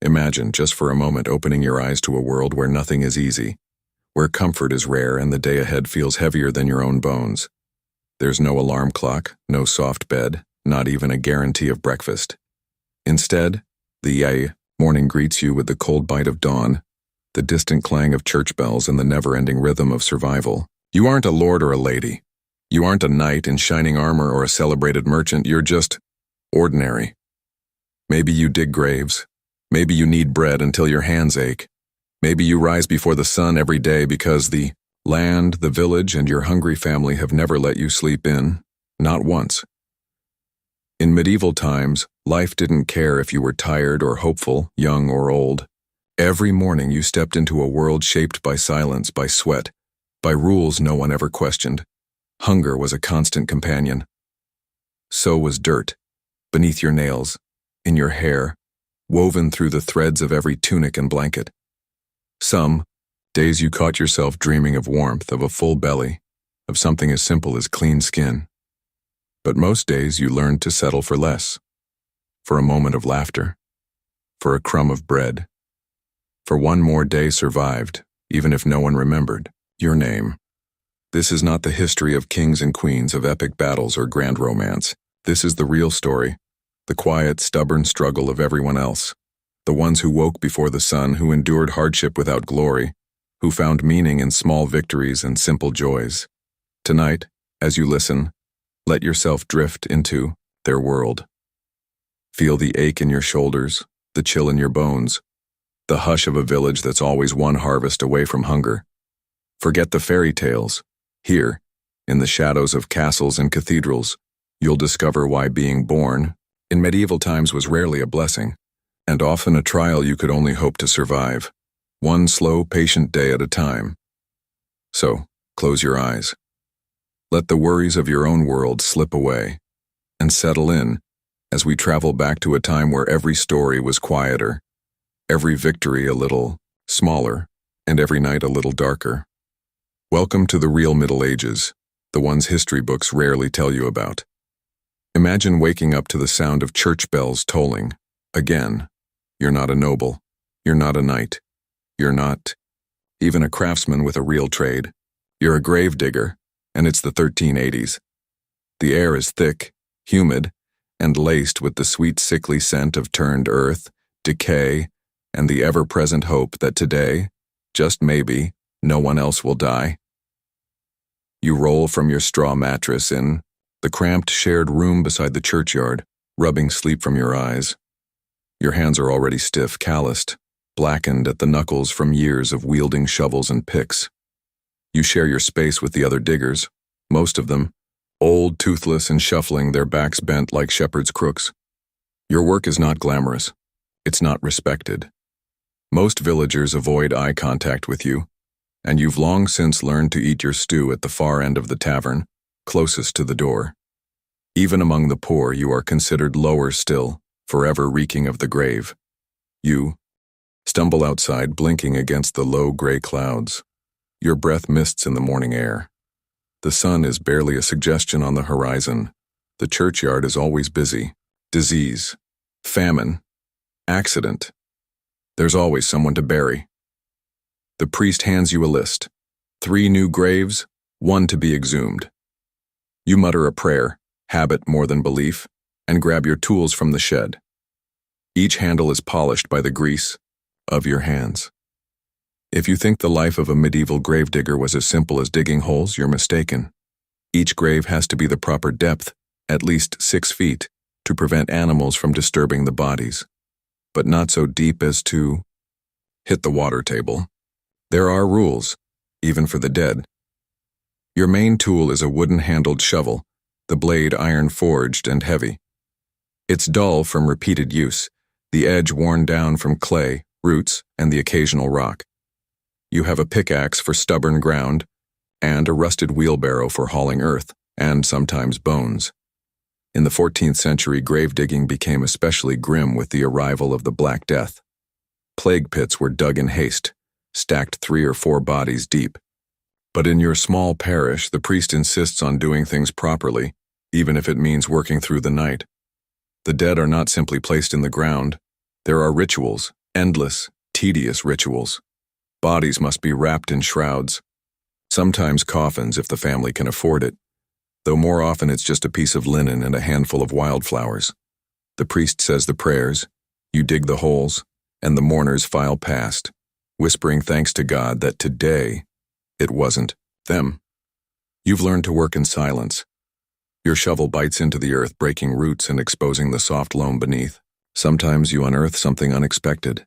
Imagine, just for a moment, opening your eyes to a world where nothing is easy, where comfort is rare and the day ahead feels heavier than your own bones. There's no alarm clock, no soft bed, not even a guarantee of breakfast. Instead, the morning greets you with the cold bite of dawn, the distant clang of church bells, and the never-ending rhythm of survival. You aren't a lord or a lady. You aren't a knight in shining armor or a celebrated merchant. You're just ordinary. Maybe you dig graves. Maybe you knead bread until your hands ache. Maybe you rise before the sun every day because the land, the village, and your hungry family have never let you sleep in, not once. In medieval times, life didn't care if you were tired or hopeful, young or old. Every morning you stepped into a world shaped by silence, by sweat, by rules no one ever questioned. Hunger was a constant companion. So was dirt, beneath your nails, in your hair, woven through the threads of every tunic and blanket. Some days you caught yourself dreaming of warmth, of a full belly, of something as simple as clean skin. But most days you learned to settle for less, for a moment of laughter, for a crumb of bread, for one more day survived, even if no one remembered your name. This is not the history of kings and queens, of epic battles or grand romance. This is the real story, the quiet, stubborn struggle of everyone else, the ones who woke before the sun, who endured hardship without glory, who found meaning in small victories and simple joys. Tonight, as you listen, let yourself drift into their world. Feel the ache in your shoulders, the chill in your bones, the hush of a village that's always one harvest away from hunger. Forget the fairy tales. Here, in the shadows of castles and cathedrals, you'll discover why being born in medieval times was rarely a blessing, and often a trial you could only hope to survive, one slow, patient day at a time. So, close your eyes. Let the worries of your own world slip away, and settle in as we travel back to a time where every story was quieter, every victory a little smaller, and every night a little darker. Welcome to the real Middle Ages, the ones history books rarely tell you about. Imagine waking up to the sound of church bells tolling. Again, you're not a noble, you're not a knight, you're not even a craftsman with a real trade. You're a grave digger, and it's the 1380s. The air is thick, humid, and laced with the sweet sickly scent of turned earth, decay, and the ever-present hope that today, just maybe, no one else will die. You roll from your straw mattress in the cramped shared room beside the churchyard, rubbing sleep from your eyes. Your hands are already stiff, calloused, blackened at the knuckles from years of wielding shovels and picks. You share your space with the other diggers, most of them, old, toothless, and shuffling, their backs bent like shepherd's crooks. Your work is not glamorous. It's not respected. Most villagers avoid eye contact with you, and you've long since learned to eat your stew at the far end of the tavern, closest to the door. Even among the poor, you are considered lower still, forever reeking of the grave. You stumble outside, blinking against the low gray clouds. Your breath mists in the morning air. The sun is barely a suggestion on the horizon. The churchyard is always busy. Disease, famine, accident. There's always someone to bury. The priest hands you a list. 3 new graves, 1 to be exhumed. You mutter a prayer, habit more than belief, and grab your tools from the shed. Each handle is polished by the grease of your hands. If you think the life of a medieval gravedigger was as simple as digging holes, you're mistaken. Each grave has to be the proper depth, at least 6 feet, to prevent animals from disturbing the bodies, but not so deep as to hit the water table. There are rules, even for the dead. Your main tool is a wooden-handled shovel, the blade iron-forged and heavy. It's dull from repeated use, the edge worn down from clay, roots, and the occasional rock. You have a pickaxe for stubborn ground, and a rusted wheelbarrow for hauling earth, and sometimes bones. In the 14th century, grave digging became especially grim with the arrival of the Black Death. Plague pits were dug in haste, stacked 3 or 4 bodies deep. But in your small parish, the priest insists on doing things properly, even if it means working through the night. The dead are not simply placed in the ground. There are rituals, Endless, tedious rituals. Bodies must be wrapped in shrouds, sometimes coffins if the family can afford it, though more often it's just a piece of linen and a handful of wildflowers. The priest says the prayers, you dig the holes, and the mourners file past, whispering thanks to God that today it wasn't them. You've learned to work in silence. Your shovel bites into the earth, breaking roots and exposing the soft loam beneath. Sometimes you unearth something unexpected,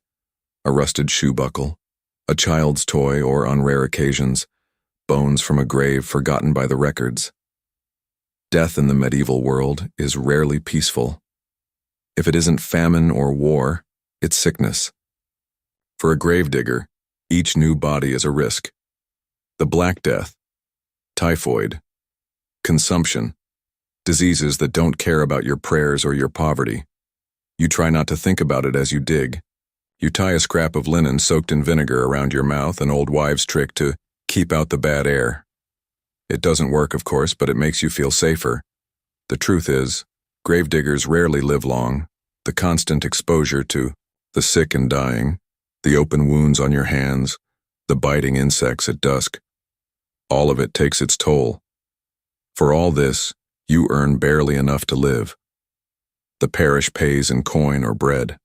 a rusted shoe buckle, a child's toy, or on rare occasions, bones from a grave forgotten by the records. Death in the medieval world is rarely peaceful. If it isn't famine or war, it's sickness. For a gravedigger, each new body is a risk. The Black Death, typhoid, consumption, diseases that don't care about your prayers or your poverty. You try not to think about it as you dig. You tie a scrap of linen soaked in vinegar around your mouth, an old wives' trick to keep out the bad air. It doesn't work, of course, but it makes you feel safer. The truth is, gravediggers rarely live long. The constant exposure to the sick and dying, the open wounds on your hands, the biting insects at dusk, all of it takes its toll. For all this, you earn barely enough to live. The parish pays in coin or bread.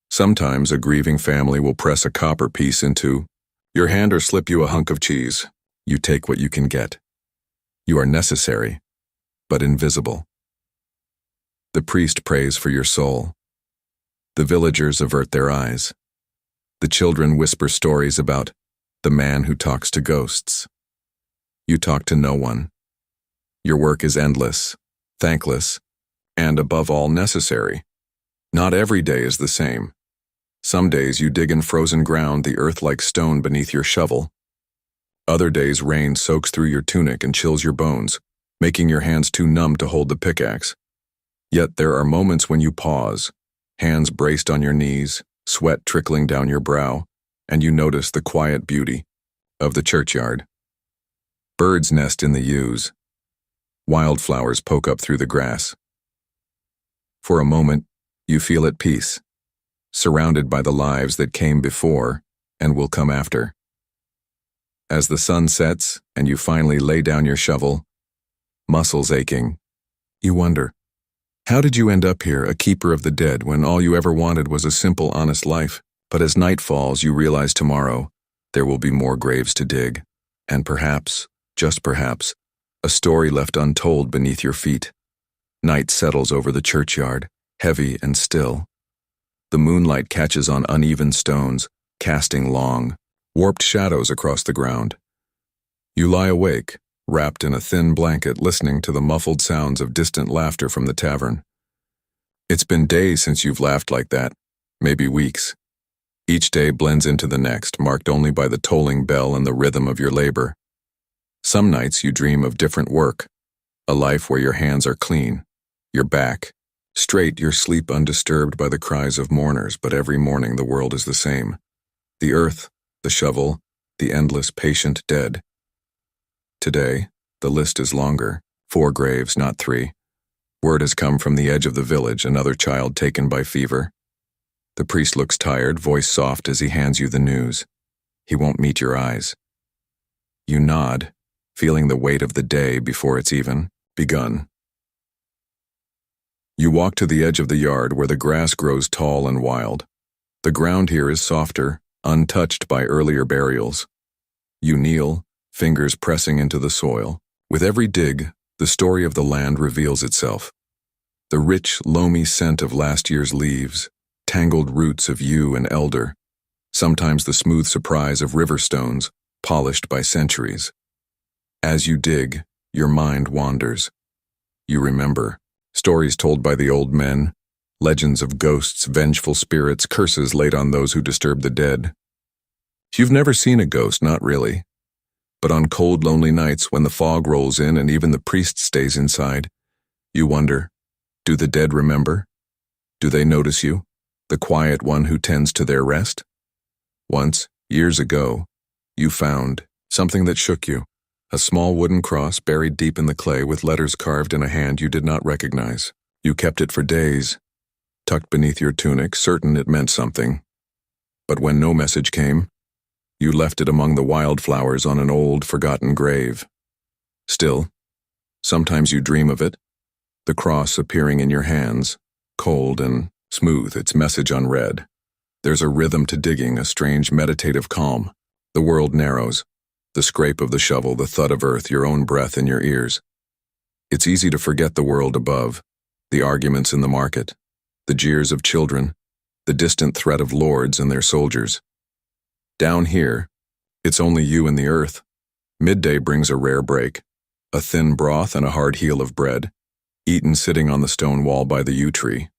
Sometimes a grieving family will press a copper piece into your hand or slip you a hunk of cheese. You take what you can get. You are necessary, but invisible. The priest prays for your soul. The villagers avert their eyes. The children whisper stories about the man who talks to ghosts. You talk to no one. Your work is endless, thankless, and above all necessary. Not every day is the same. Some days you dig in frozen ground, the earth like stone beneath your shovel. Other days rain soaks through your tunic and chills your bones, making your hands too numb to hold the pickaxe. Yet there are moments when you pause, hands braced on your knees, sweat trickling down your brow, and you notice the quiet beauty of the churchyard. Birds nest in the yews. Wildflowers poke up through the grass. For a moment, you feel at peace, surrounded by the lives that came before and will come after. As the sun sets and you finally lay down your shovel, muscles aching, you wonder, how did you end up here, a keeper of the dead, when all you ever wanted was a simple, honest life? But as night falls, you realize tomorrow there will be more graves to dig, and perhaps, just perhaps, a story left untold beneath your feet. Night settles over the churchyard, heavy and still. The moonlight catches on uneven stones, casting long, warped shadows across the ground. You lie awake, wrapped in a thin blanket, listening to the muffled sounds of distant laughter from the tavern. It's been days since you've laughed like that, maybe weeks. Each day blends into the next, marked only by the tolling bell and the rhythm of your labor. Some nights you dream of different work, a life where your hands are clean, your back straight, your sleep undisturbed by the cries of mourners, but every morning the world is the same. The earth, the shovel, the endless patient dead. Today, the list is longer, 4 graves, not 3. Word has come from the edge of the village, another child taken by fever. The priest looks tired, voice soft as he hands you the news. He won't meet your eyes. You nod, feeling the weight of the day before it's even begun. You walk to the edge of the yard where the grass grows tall and wild. The ground here is softer, untouched by earlier burials. You kneel, fingers pressing into the soil. With every dig, the story of the land reveals itself. The rich, loamy scent of last year's leaves, tangled roots of yew and elder, sometimes the smooth surprise of river stones, polished by centuries. As you dig, your mind wanders. You remember stories told by the old men, legends of ghosts, vengeful spirits, curses laid on those who disturb the dead. You've never seen a ghost, not really. But on cold, lonely nights when the fog rolls in and even the priest stays inside, you wonder, do the dead remember? Do they notice you, the quiet one who tends to their rest? Once, years ago, you found something that shook you. A small wooden cross buried deep in the clay with letters carved in a hand you did not recognize. You kept it for days, tucked beneath your tunic, certain it meant something. But when no message came, you left it among the wildflowers on an old, forgotten grave. Still, sometimes you dream of it, the cross appearing in your hands, cold and smooth, its message unread. There's a rhythm to digging, a strange meditative calm. The world narrows, the scrape of the shovel, the thud of earth, your own breath in your ears. It's easy to forget the world above, the arguments in the market, the jeers of children, the distant threat of lords and their soldiers. Down here, it's only you and the earth. Midday brings a rare break, a thin broth and a hard heel of bread, eaten sitting on the stone wall by the yew tree.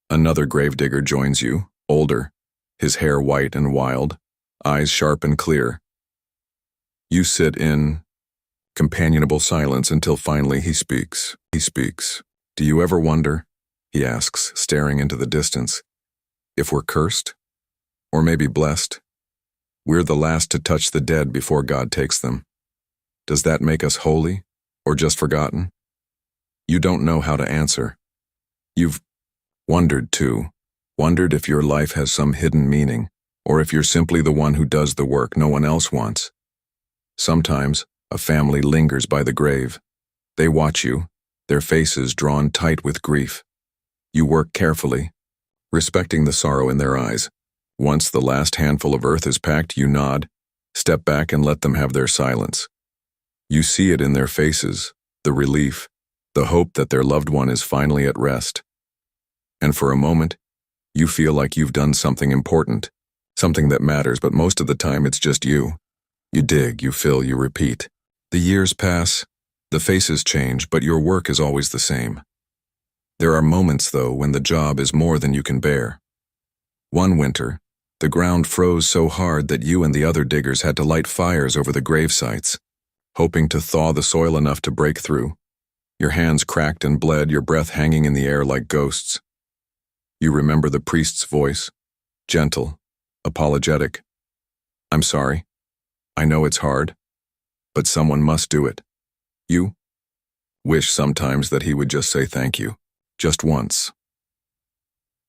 Another gravedigger joins you, older, his hair white and wild, eyes sharp and clear. You sit in companionable silence until finally he speaks. Do you ever wonder, he asks, staring into the distance, if we're cursed? Or maybe blessed? We're the last to touch the dead before God takes them. Does that make us holy, or just forgotten? You don't know how to answer. You've wondered too, wondered if your life has some hidden meaning, or if you're simply the one who does the work no one else wants. Sometimes, a family lingers by the grave. They watch you, their faces drawn tight with grief. You work carefully, respecting the sorrow in their eyes. Once the last handful of earth is packed, you nod, step back and let them have their silence. You see it in their faces, the relief, the hope that their loved one is finally at rest. And for a moment, you feel like you've done something important, something that matters, but most of the time it's just you. You dig, you fill, you repeat. The years pass, the faces change, but your work is always the same. There are moments, though, when the job is more than you can bear. One winter, the ground froze so hard that you and the other diggers had to light fires over the grave sites, hoping to thaw the soil enough to break through. Your hands cracked and bled, your breath hanging in the air like ghosts. You remember the priest's voice, gentle, apologetic. I'm sorry. I know it's hard, but someone must do it. You wish sometimes that he would just say thank you, just once.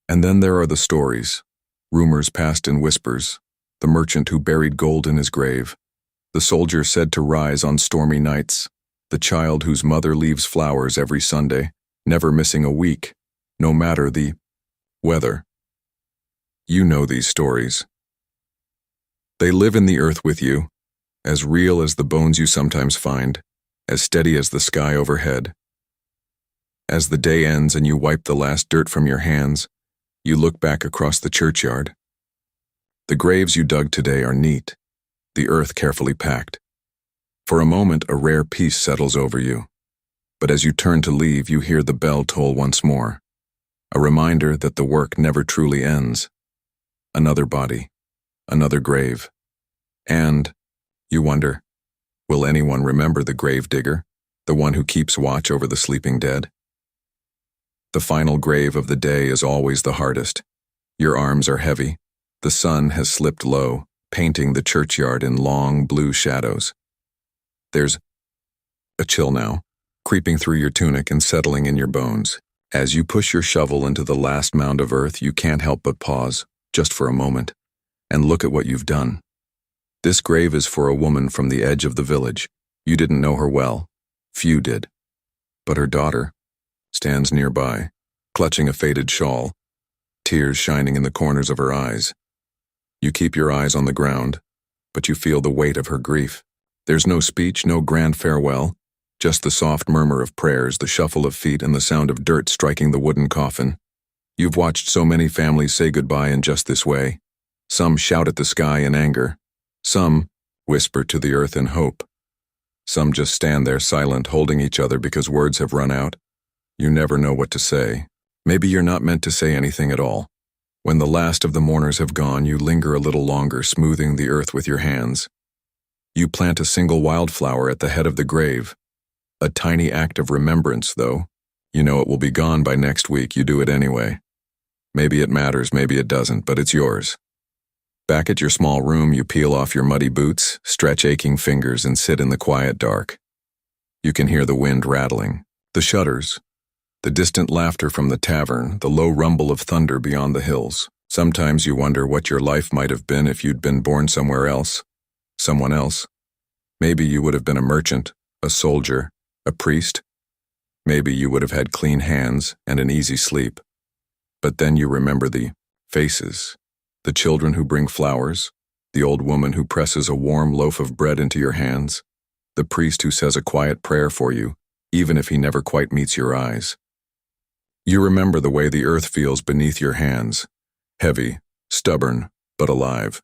And then there are the stories, rumors passed in whispers, the merchant who buried gold in his grave, the soldier said to rise on stormy nights, the child whose mother leaves flowers every Sunday, never missing a week, no matter the weather. You know these stories. They live in the earth with you, as real as the bones you sometimes find, as steady as the sky overhead. As the day ends and you wipe the last dirt from your hands, you look back across the churchyard. The graves you dug today are neat, the earth carefully packed. For a moment, a rare peace settles over you. But as you turn to leave, you hear the bell toll once more, a reminder that the work never truly ends. Another body, another grave, and you wonder, will anyone remember the grave digger, the one who keeps watch over the sleeping dead? The final grave of the day is always the hardest. Your arms are heavy. The sun has slipped low, painting the churchyard in long blue shadows. There's a chill now, creeping through your tunic and settling in your bones. As you push your shovel into the last mound of earth, you can't help but pause, just for a moment, and look at what you've done. This grave is for a woman from the edge of the village. You didn't know her well. Few did. But her daughter stands nearby, clutching a faded shawl, tears shining in the corners of her eyes. You keep your eyes on the ground, but you feel the weight of her grief. There's no speech, no grand farewell, just the soft murmur of prayers, the shuffle of feet, and the sound of dirt striking the wooden coffin. You've watched so many families say goodbye in just this way. Some shout at the sky in anger. Some whisper to the earth in hope. Some just stand there silent, holding each other because words have run out. You never know what to say. Maybe you're not meant to say anything at all. When the last of the mourners have gone, you linger a little longer, smoothing the earth with your hands. You plant a single wildflower at the head of the grave. A tiny act of remembrance, though. You know it will be gone by next week, you do it anyway. Maybe it matters, maybe it doesn't, but it's yours. Back at your small room, you peel off your muddy boots, stretch aching fingers, and sit in the quiet dark. You can hear the wind rattling, the shutters, the distant laughter from the tavern, the low rumble of thunder beyond the hills. Sometimes you wonder what your life might have been if you'd been born somewhere else, someone else. Maybe you would have been a merchant, a soldier, a priest. Maybe you would have had clean hands and an easy sleep. But then you remember the faces, the children who bring flowers, the old woman who presses a warm loaf of bread into your hands, the priest who says a quiet prayer for you, even if he never quite meets your eyes. You remember the way the earth feels beneath your hands, heavy, stubborn, but alive.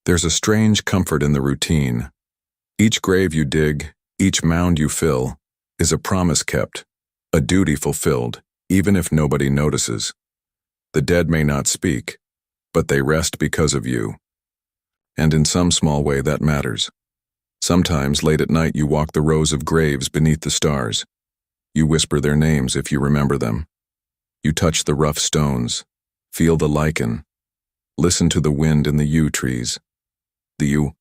There's a strange comfort in the routine. Each grave you dig, each mound you fill, is a promise kept, a duty fulfilled, even if nobody notices. The dead may not speak, but they rest because of you. And in some small way that matters. Sometimes late at night you walk the rows of graves beneath the stars. You whisper their names if you remember them. You touch the rough stones, feel the lichen, listen to the wind in the yew trees. The yew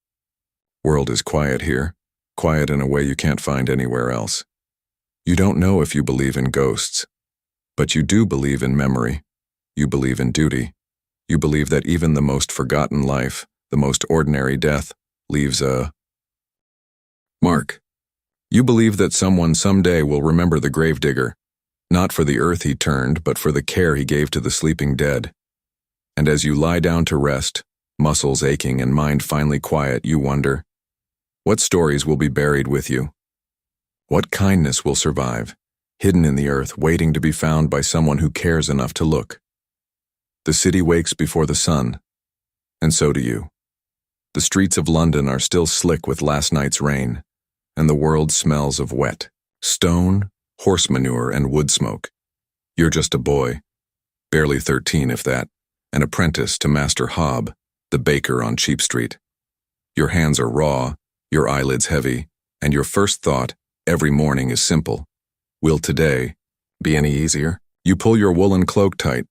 world is quiet here, quiet in a way you can't find anywhere else. You don't know if you believe in ghosts, but you do believe in memory. You believe in duty. You believe that even the most forgotten life, the most ordinary death, leaves a mark. You believe that someone someday will remember the gravedigger, not for the earth he turned, but for the care he gave to the sleeping dead. And as you lie down to rest, muscles aching and mind finally quiet, you wonder, what stories will be buried with you? What kindness will survive, hidden in the earth, waiting to be found by someone who cares enough to look? The city wakes before the sun, and so do you. The streets of London are still slick with last night's rain, and the world smells of wet stone, horse manure, and wood smoke. You're just a boy, barely 13 if that, an apprentice to Master Hobb, the baker on Cheap Street. Your hands are raw, your eyelids heavy, and your first thought every morning is simple. Will today be any easier? You pull your woolen cloak tight,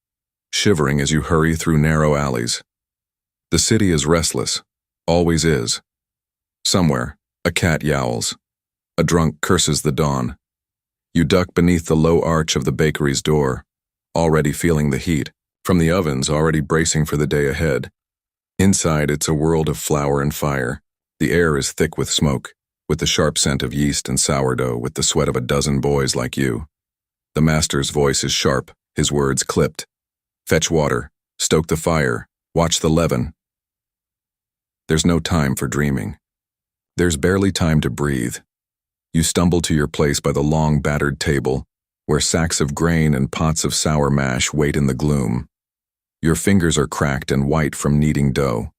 shivering as you hurry through narrow alleys. The city is restless, always is. Somewhere, a cat yowls. A drunk curses the dawn. You duck beneath the low arch of the bakery's door, already feeling the heat from the ovens, already bracing for the day ahead. Inside, it's a world of flour and fire. The air is thick with smoke, with the sharp scent of yeast and sourdough, with the sweat of a dozen boys like you. The master's voice is sharp, his words clipped. Fetch water, stoke the fire, watch the leaven. There's no time for dreaming. There's barely time to breathe. You stumble to your place by the long, battered table, where sacks of grain and pots of sour mash wait in the gloom. Your fingers are cracked and white from kneading dough.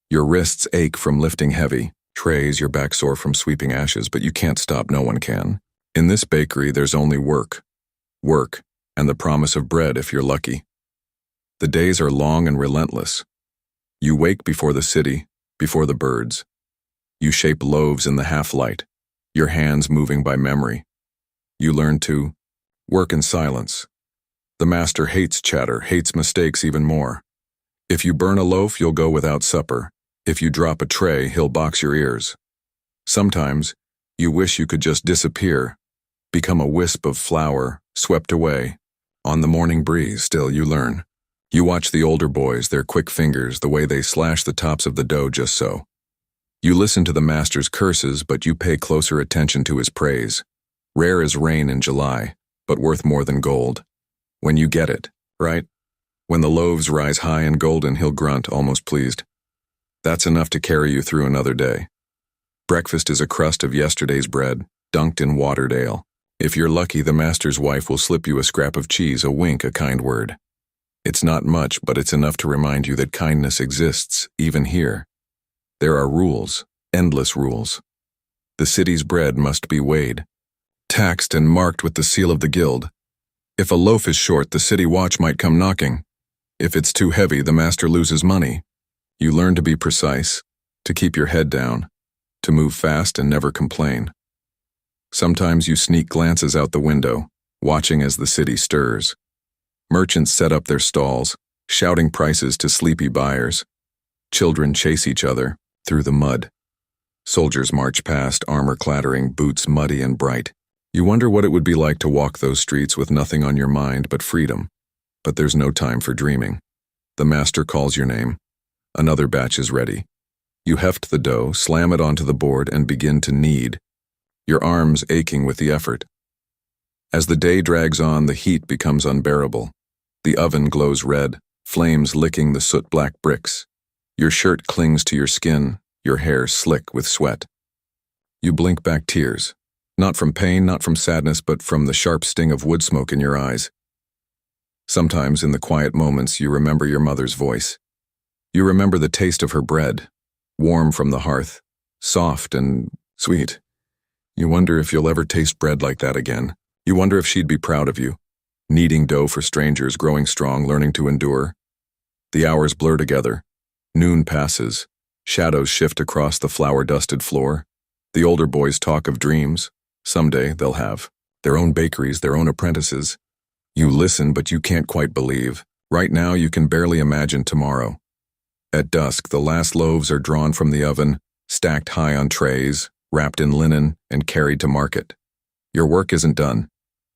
Your wrists ache from lifting heavy trays, your back sore from sweeping ashes, but you can't stop, no one can. In this bakery, there's only work, and the promise of bread if you're lucky. The days are long and relentless. You wake before the city, before the birds. You shape loaves in the half-light, your hands moving by memory. You learn to work in silence. The master hates chatter, hates mistakes even more. If you burn a loaf, you'll go without supper. If you drop a tray, he'll box your ears. Sometimes, you wish you could just disappear, become a wisp of flour, swept away. On the morning breeze, still you learn. You watch the older boys, their quick fingers, the way they slash the tops of the dough just so. You listen to the master's curses, but you pay closer attention to his praise. Rare as rain in July, but worth more than gold. When you get it, right? When the loaves rise high and golden, he'll grunt, almost pleased. That's enough to carry you through another day. Breakfast is a crust of yesterday's bread, dunked in watered ale. If you're lucky, the master's wife will slip you a scrap of cheese, a wink, a kind word. It's not much, but it's enough to remind you that kindness exists, even here. There are rules, endless rules. The city's bread must be weighed, taxed and marked with the seal of the guild. If a loaf is short, the city watch might come knocking. If it's too heavy, the master loses money. You learn to be precise, to keep your head down, to move fast and never complain. Sometimes you sneak glances out the window, watching as the city stirs. Merchants set up their stalls, shouting prices to sleepy buyers. Children chase each other through the mud. Soldiers march past, armor clattering, boots muddy and bright. You wonder what it would be like to walk those streets with nothing on your mind but freedom. But there's no time for dreaming. The master calls your name. Another batch is ready. You heft the dough, slam it onto the board, and begin to knead, your arms aching with the effort. As the day drags on, the heat becomes unbearable. The oven glows red, flames licking the soot-black bricks. Your shirt clings to your skin, your hair slick with sweat. You blink back tears, not from pain, not from sadness, but from the sharp sting of wood smoke in your eyes. Sometimes, in the quiet moments, you remember your mother's voice. You remember the taste of her bread, warm from the hearth, soft and sweet. You wonder if you'll ever taste bread like that again. You wonder if she'd be proud of you, kneading dough for strangers, growing strong, learning to endure. The hours blur together. Noon passes. Shadows shift across the flour-dusted floor. The older boys talk of dreams. Someday they'll have their own bakeries, their own apprentices. You listen, but you can't quite believe. Right now, you can barely imagine tomorrow. At dusk, the last loaves are drawn from the oven, stacked high on trays, wrapped in linen, and carried to market. Your work isn't done.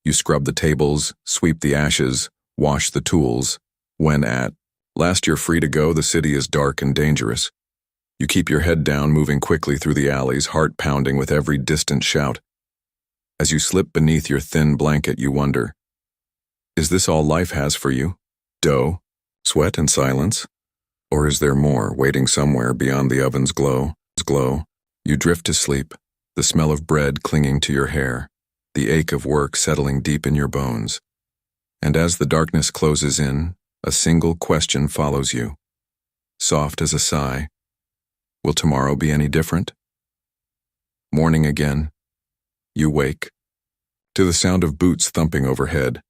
You scrub the tables, sweep the ashes, wash the tools. When at last you're free to go, the city is dark and dangerous. You keep your head down, moving quickly through the alleys, heart pounding with every distant shout. As you slip beneath your thin blanket, you wonder, is this all life has for you? Dough, sweat, and silence? Or is there more, waiting somewhere beyond the oven's glow? You drift to sleep, the smell of bread clinging to your hair, the ache of work settling deep in your bones. And as the darkness closes in, a single question follows you. Soft as a sigh, will tomorrow be any different? Morning again. You wake. To the sound of boots thumping overhead,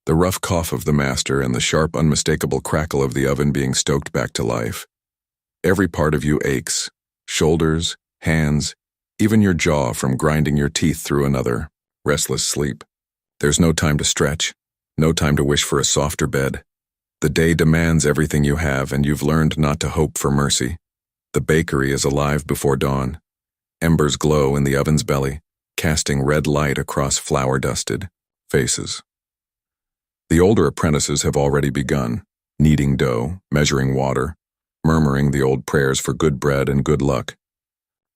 the rough cough of the master, and the sharp, unmistakable crackle of the oven being stoked back to life. Every part of you aches, shoulders, hands, even your jaw from grinding your teeth through another restless sleep. There's no time to stretch, no time to wish for a softer bed. The day demands everything you have, and you've learned not to hope for mercy. The bakery is alive before dawn. Embers glow in the oven's belly, casting red light across flour-dusted faces. The older apprentices have already begun, kneading dough, measuring water, murmuring the old prayers for good bread and good luck.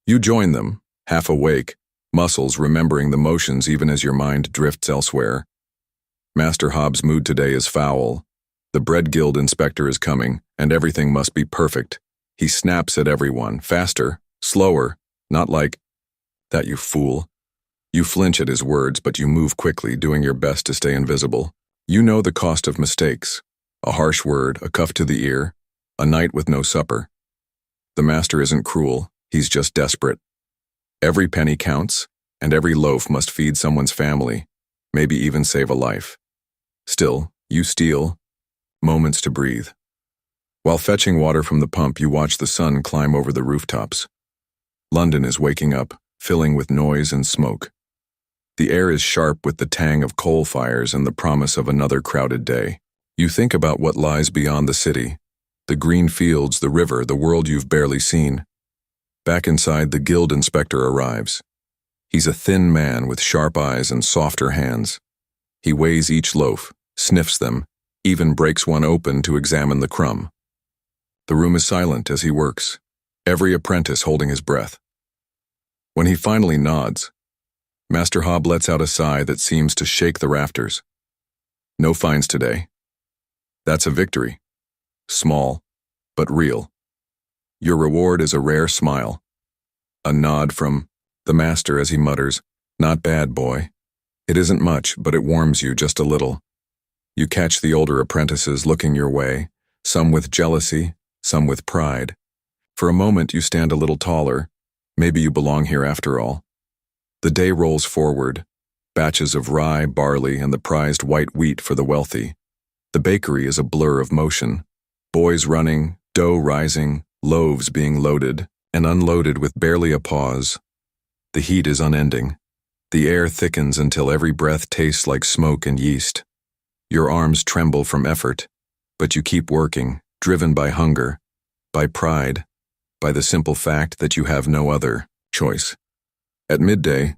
You join them, half awake, muscles remembering the motions even as your mind drifts elsewhere. Master Hobbs' mood today is foul. The bread guild inspector is coming, and everything must be perfect. He snaps at everyone, faster, slower, not like, "That, you fool." You flinch at his words, but you move quickly, doing your best to stay invisible. You know the cost of mistakes. A harsh word, a cuff to the ear, a night with no supper. The master isn't cruel, he's just desperate. Every penny counts, and every loaf must feed someone's family, maybe even save a life. Still, you steal moments to breathe. While fetching water from the pump, you watch the sun climb over the rooftops. London is waking up, filling with noise and smoke. The air is sharp with the tang of coal fires and the promise of another crowded day. You think about what lies beyond the city, the green fields, the river, the world you've barely seen. Back inside, the guild inspector arrives. He's a thin man with sharp eyes and softer hands. He weighs each loaf, sniffs them, even breaks one open to examine the crumb. The room is silent as he works, every apprentice holding his breath. When he finally nods, Master Hobb lets out a sigh that seems to shake the rafters. No fines today. That's a victory. Small, but real. Your reward is a rare smile. A nod from the master as he mutters, "Not bad, boy." It isn't much, but it warms you just a little. You catch the older apprentices looking your way, some with jealousy, some with pride. For a moment you stand a little taller. Maybe you belong here after all. The day rolls forward, batches of rye, barley, and the prized white wheat for the wealthy. The bakery is a blur of motion. Boys running, dough rising, loaves being loaded and unloaded with barely a pause. The heat is unending. The air thickens until every breath tastes like smoke and yeast. Your arms tremble from effort, but you keep working, driven by hunger, by pride, by the simple fact that you have no other choice. At midday,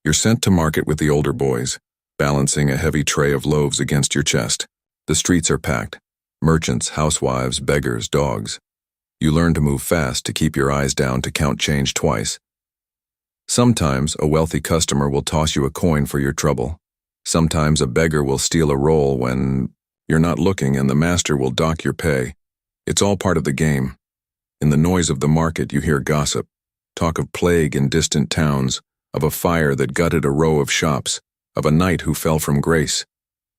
you're sent to market with the older boys, balancing a heavy tray of loaves against your chest. The streets are packed. Merchants, housewives, beggars, dogs. You learn to move fast, to keep your eyes down, to count change twice. Sometimes a wealthy customer will toss you a coin for your trouble. Sometimes a beggar will steal a roll when you're not looking, and the master will dock your pay. It's all part of the game. In the noise of the market, you hear gossip, talk of plague in distant towns, of a fire that gutted a row of shops, of a knight who fell from grace.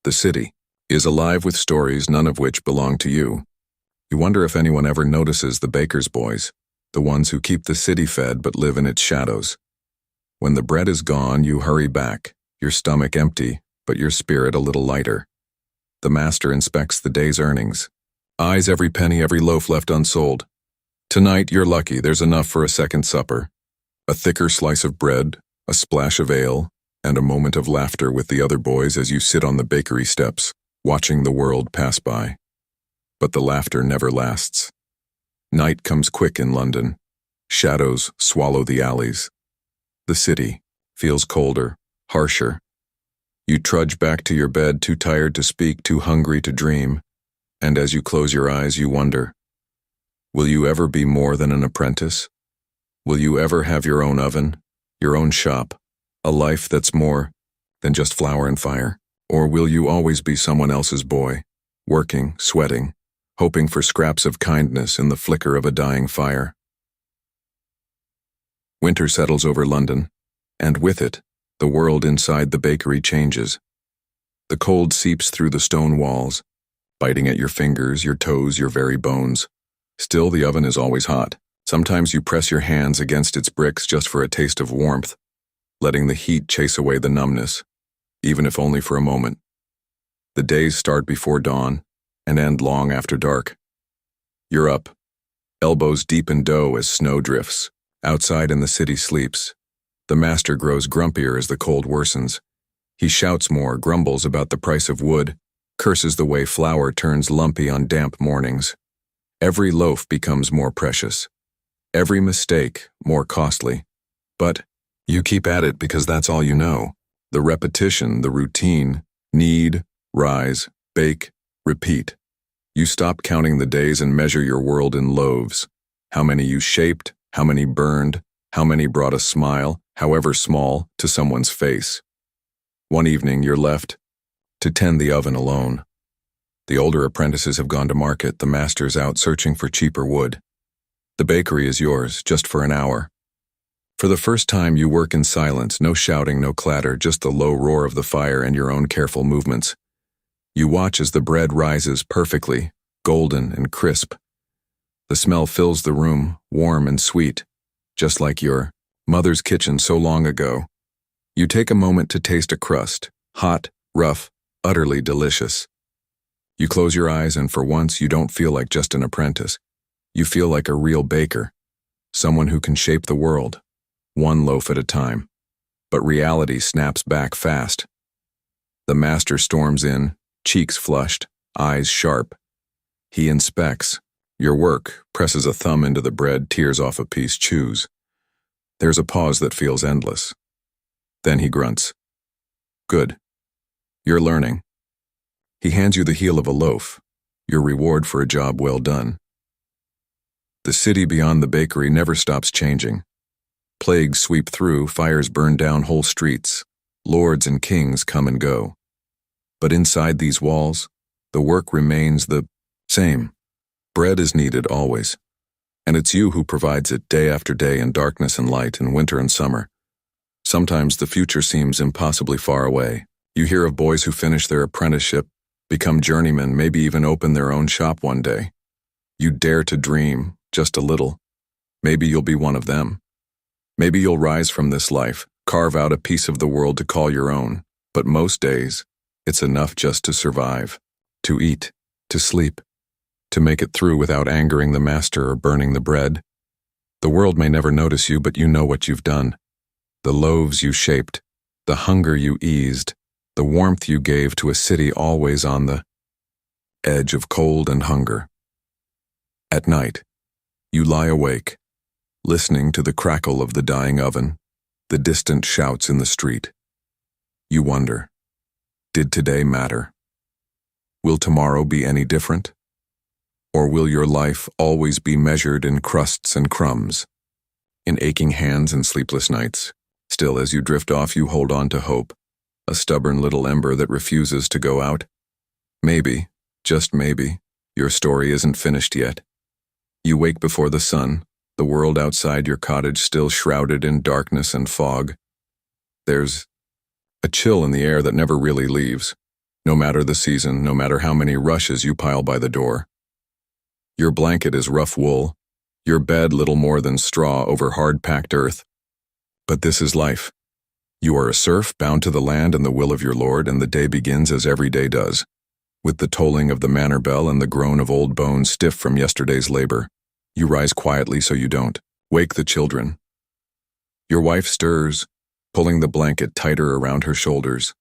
The city is alive with stories, none of which belong to you. You wonder if anyone ever notices the baker's boys, the ones who keep the city fed but live in its shadows. When the bread is gone, you hurry back, your stomach empty, but your spirit a little lighter. The master inspects the day's earnings, eyes every penny, every loaf left unsold. Tonight, you're lucky, there's enough for a second supper. A thicker slice of bread, a splash of ale, and a moment of laughter with the other boys as you sit on the bakery steps, watching the world pass by. But the laughter never lasts. Night comes quick in London. Shadows swallow the alleys. The city feels colder, harsher. You trudge back to your bed, too tired to speak, too hungry to dream, and as you close your eyes, you wonder, will you ever be more than an apprentice? Will you ever have your own oven, your own shop, a life that's more than just flour and fire? Or will you always be someone else's boy, working, sweating, hoping for scraps of kindness in the flicker of a dying fire? Winter settles over London, and with it, the world inside the bakery changes. The cold seeps through the stone walls, biting at your fingers, your toes, your very bones. Still, the oven is always hot. Sometimes you press your hands against its bricks just for a taste of warmth, letting the heat chase away the numbness, even if only for a moment. The days start before dawn and end long after dark. You're up, elbows deep in dough as snow drifts. Outside in the city sleeps. The master grows grumpier as the cold worsens. He shouts more, grumbles about the price of wood, curses the way flour turns lumpy on damp mornings. Every loaf becomes more precious. Every mistake more costly. But you keep at it because that's all you know. The repetition, the routine, knead, rise, bake, repeat. You stop counting the days and measure your world in loaves. How many you shaped, how many burned, how many brought a smile, however small, to someone's face. One evening you're left to tend the oven alone. The older apprentices have gone to market, the master's out searching for cheaper wood. The bakery is yours, just for an hour. For the first time you work in silence, no shouting, no clatter, just the low roar of the fire and your own careful movements. You watch as the bread rises perfectly, golden and crisp. The smell fills the room, warm and sweet, just like your mother's kitchen so long ago. You take a moment to taste a crust, hot, rough, utterly delicious. You close your eyes and for once you don't feel like just an apprentice. You feel like a real baker, someone who can shape the world, one loaf at a time. But reality snaps back fast. The master storms in, cheeks flushed, eyes sharp. He inspects your work, presses a thumb into the bread, tears off a piece, chews. There's a pause that feels endless. Then he grunts. Good. You're learning. He hands you the heel of a loaf, your reward for a job well done. The city beyond the bakery never stops changing. Plagues sweep through, fires burn down whole streets, lords and kings come and go. But inside these walls, the work remains the same. Bread is needed always, and it's you who provides it day after day in darkness and light, in winter and summer. Sometimes the future seems impossibly far away. You hear of boys who finish their apprenticeship, become journeymen, maybe even open their own shop one day. You dare to dream, just a little. Maybe you'll be one of them. Maybe you'll rise from this life, carve out a piece of the world to call your own. But most days, it's enough just to survive, to eat, to sleep, to make it through without angering the master or burning the bread. The world may never notice you, but you know what you've done. The loaves you shaped, the hunger you eased, the warmth you gave to a city always on the edge of cold and hunger. At night, you lie awake, listening to the crackle of the dying oven, the distant shouts in the street. You wonder, did today matter? Will tomorrow be any different? Or will your life always be measured in crusts and crumbs, in aching hands and sleepless nights? Still, as you drift off, you hold on to hope, a stubborn little ember that refuses to go out. Maybe, just maybe, your story isn't finished yet. You wake before the sun, the world outside your cottage still shrouded in darkness and fog. There's a chill in the air that never really leaves, no matter the season, no matter how many rushes you pile by the door. Your blanket is rough wool, your bed little more than straw over hard-packed earth. But this is life. You are a serf bound to the land and the will of your Lord, and the day begins as every day does, with the tolling of the manor bell and the groan of old bones stiff from yesterday's labor. You rise quietly so you don't wake the children. Your wife stirs, pulling the blanket tighter around her shoulders.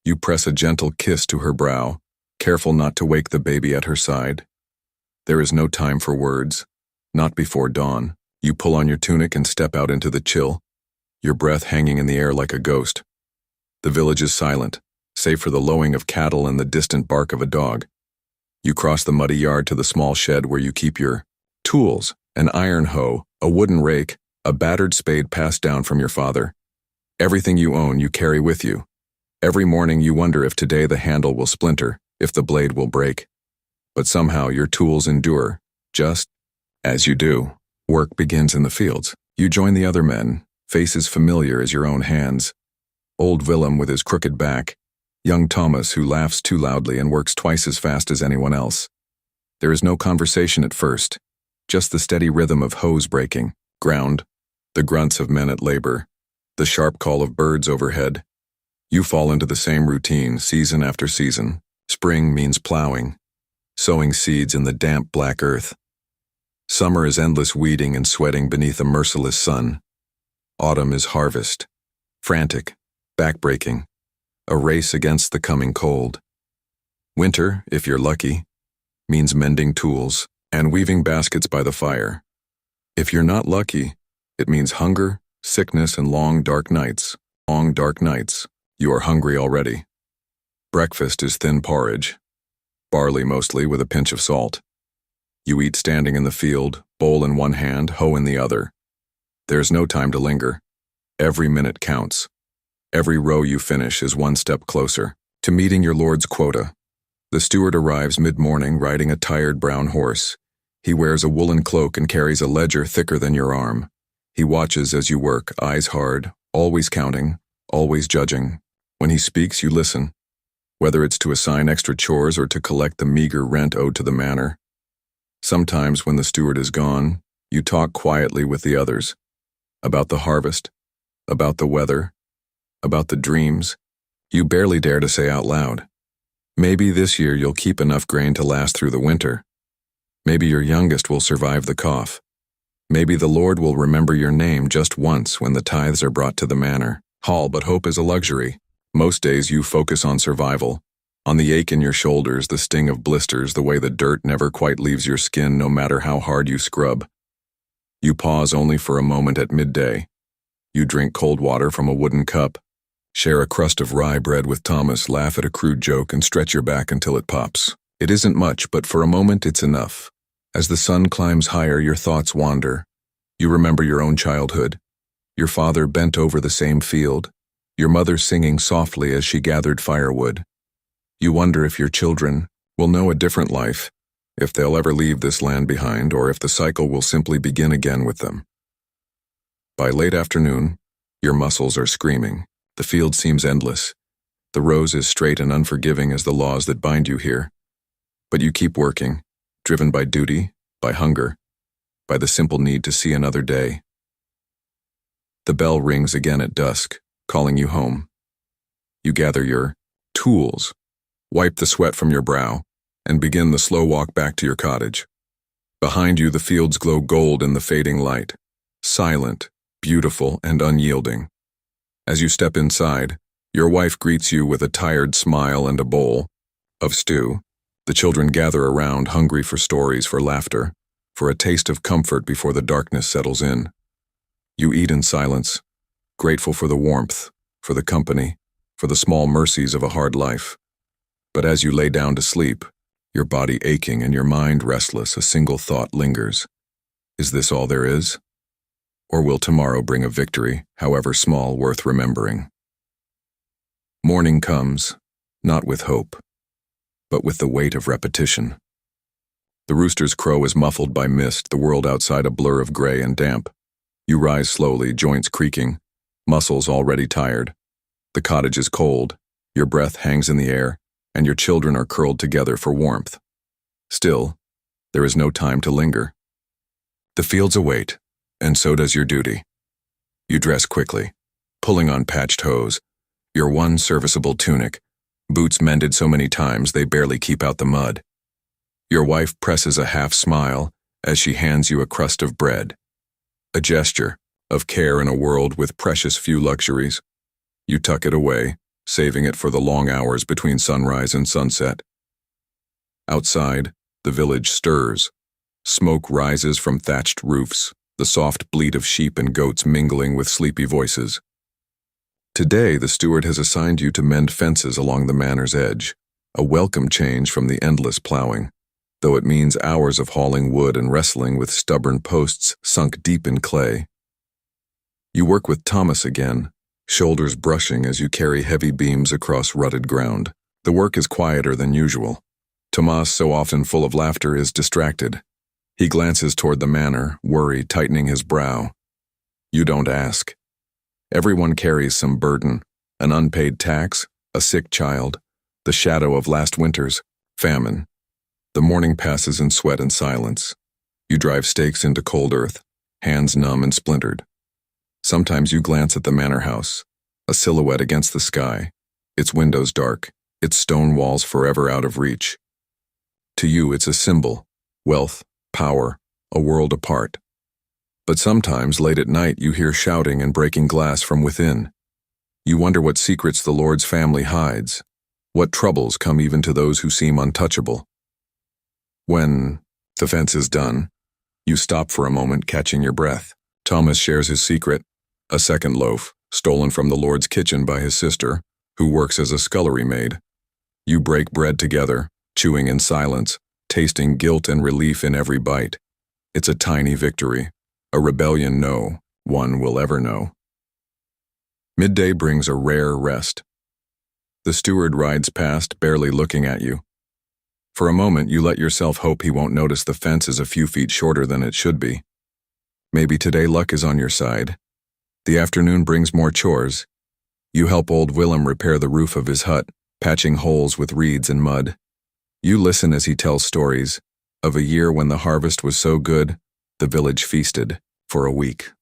You press a gentle kiss to her brow, careful not to wake the baby at her side. There is no time for words, not before dawn. You pull on your tunic and step out into the chill, your breath hanging in the air like a ghost. The village is silent, save for the lowing of cattle and the distant bark of a dog. You cross the muddy yard to the small shed where you keep your tools, an iron hoe, a wooden rake, a battered spade passed down from your father. Everything you own you carry with you. Every morning you wonder if today the handle will splinter, if the blade will break. But somehow your tools endure, just as you do. Work begins in the fields. You join the other men, faces familiar as your own hands. Old Willem with his crooked back, young Thomas who laughs too loudly and works twice as fast as anyone else. There is no conversation at first, just the steady rhythm of hose breaking, ground, the grunts of men at labor, the sharp call of birds overhead. You fall into the same routine season after season. Spring means plowing, sowing seeds in the damp black earth. Summer is endless weeding and sweating beneath a merciless sun. Autumn is harvest, frantic, backbreaking, a race against the coming cold. Winter, if you're lucky, means mending tools and weaving baskets by the fire. If you're not lucky, it means hunger, sickness, and long dark nights. Long dark nights. You are hungry already. Breakfast is thin porridge, barley mostly with a pinch of salt. You eat standing in the field, bowl in one hand, hoe in the other. There's no time to linger. Every minute counts. Every row you finish is one step closer to meeting your Lord's quota. The steward arrives mid-morning riding a tired brown horse. He wears a woolen cloak and carries a ledger thicker than your arm. He watches as you work, eyes hard, always counting, always judging. When he speaks, you listen, whether it's to assign extra chores or to collect the meager rent owed to the manor. Sometimes when the steward is gone, you talk quietly with the others, about the harvest, about the weather, about the dreams you barely dare to say out loud. Maybe this year you'll keep enough grain to last through the winter. Maybe your youngest will survive the cough. Maybe the Lord will remember your name just once when the tithes are brought to the manor hall, but hope is a luxury. Most days you focus on survival, on the ache in your shoulders, the sting of blisters, the way the dirt never quite leaves your skin no matter how hard you scrub. You pause only for a moment at midday. You drink cold water from a wooden cup, share a crust of rye bread with Thomas, laugh at a crude joke, and stretch your back until it pops. It isn't much, but for a moment it's enough. As the sun climbs higher, your thoughts wander. You remember your own childhood, your father bent over the same field, your mother singing softly as she gathered firewood. You wonder if your children will know a different life, if they'll ever leave this land behind, or if the cycle will simply begin again with them. By late afternoon, your muscles are screaming. The field seems endless. The rows as straight and unforgiving as the laws that bind you here. But you keep working, driven by duty, by hunger, by the simple need to see another day. The bell rings again at dusk, calling you home. You gather your tools, wipe the sweat from your brow, and begin the slow walk back to your cottage. Behind you, the fields glow gold in the fading light, silent, beautiful, and unyielding. As you step inside, your wife greets you with a tired smile and a bowl of stew. The children gather around, hungry for stories, for laughter, for a taste of comfort before the darkness settles in. You eat in silence, grateful for the warmth, for the company, for the small mercies of a hard life. But as you lay down to sleep, your body aching and your mind restless, a single thought lingers. Is this all there is? Or will tomorrow bring a victory, however small, worth remembering? Morning comes, not with hope, but with the weight of repetition. The rooster's crow is muffled by mist, the world outside a blur of gray and damp. You rise slowly, joints creaking, muscles already tired. The cottage is cold, your breath hangs in the air, and your children are curled together for warmth. Still, there is no time to linger. The fields await, and so does your duty. You dress quickly, pulling on patched hose, your one serviceable tunic, boots mended so many times they barely keep out the mud. Your wife presses a half smile as she hands you a crust of bread, a gesture of care in a world with precious few luxuries. You tuck it away, saving it for the long hours between sunrise and sunset. Outside, the village stirs. Smoke rises from thatched roofs, the soft bleat of sheep and goats mingling with sleepy voices. Today, the steward has assigned you to mend fences along the manor's edge, a welcome change from the endless plowing, though it means hours of hauling wood and wrestling with stubborn posts sunk deep in clay. You work with Thomas again, shoulders brushing as you carry heavy beams across rutted ground. The work is quieter than usual. Tomas, so often full of laughter, is distracted. He glances toward the manor, worry tightening his brow. You don't ask. Everyone carries some burden, an unpaid tax, a sick child, the shadow of last winter's famine. The morning passes in sweat and silence. You drive stakes into cold earth, hands numb and splintered. Sometimes you glance at the manor house, a silhouette against the sky, its windows dark, its stone walls forever out of reach. To you, it's a symbol, wealth, power, a world apart. But sometimes, late at night, you hear shouting and breaking glass from within. You wonder what secrets the Lord's family hides, what troubles come even to those who seem untouchable. When the fence is done, you stop for a moment, catching your breath. Thomas shares his secret, a second loaf, stolen from the Lord's kitchen by his sister, who works as a scullery maid. You break bread together, chewing in silence, tasting guilt and relief in every bite. It's a tiny victory, a rebellion no one will ever know. Midday brings a rare rest. The steward rides past, barely looking at you. For a moment, you let yourself hope he won't notice the fence is a few feet shorter than it should be. Maybe today luck is on your side. The afternoon brings more chores. You help old Willem repair the roof of his hut, patching holes with reeds and mud. You listen as he tells stories of a year when the harvest was so good, the village feasted for a week.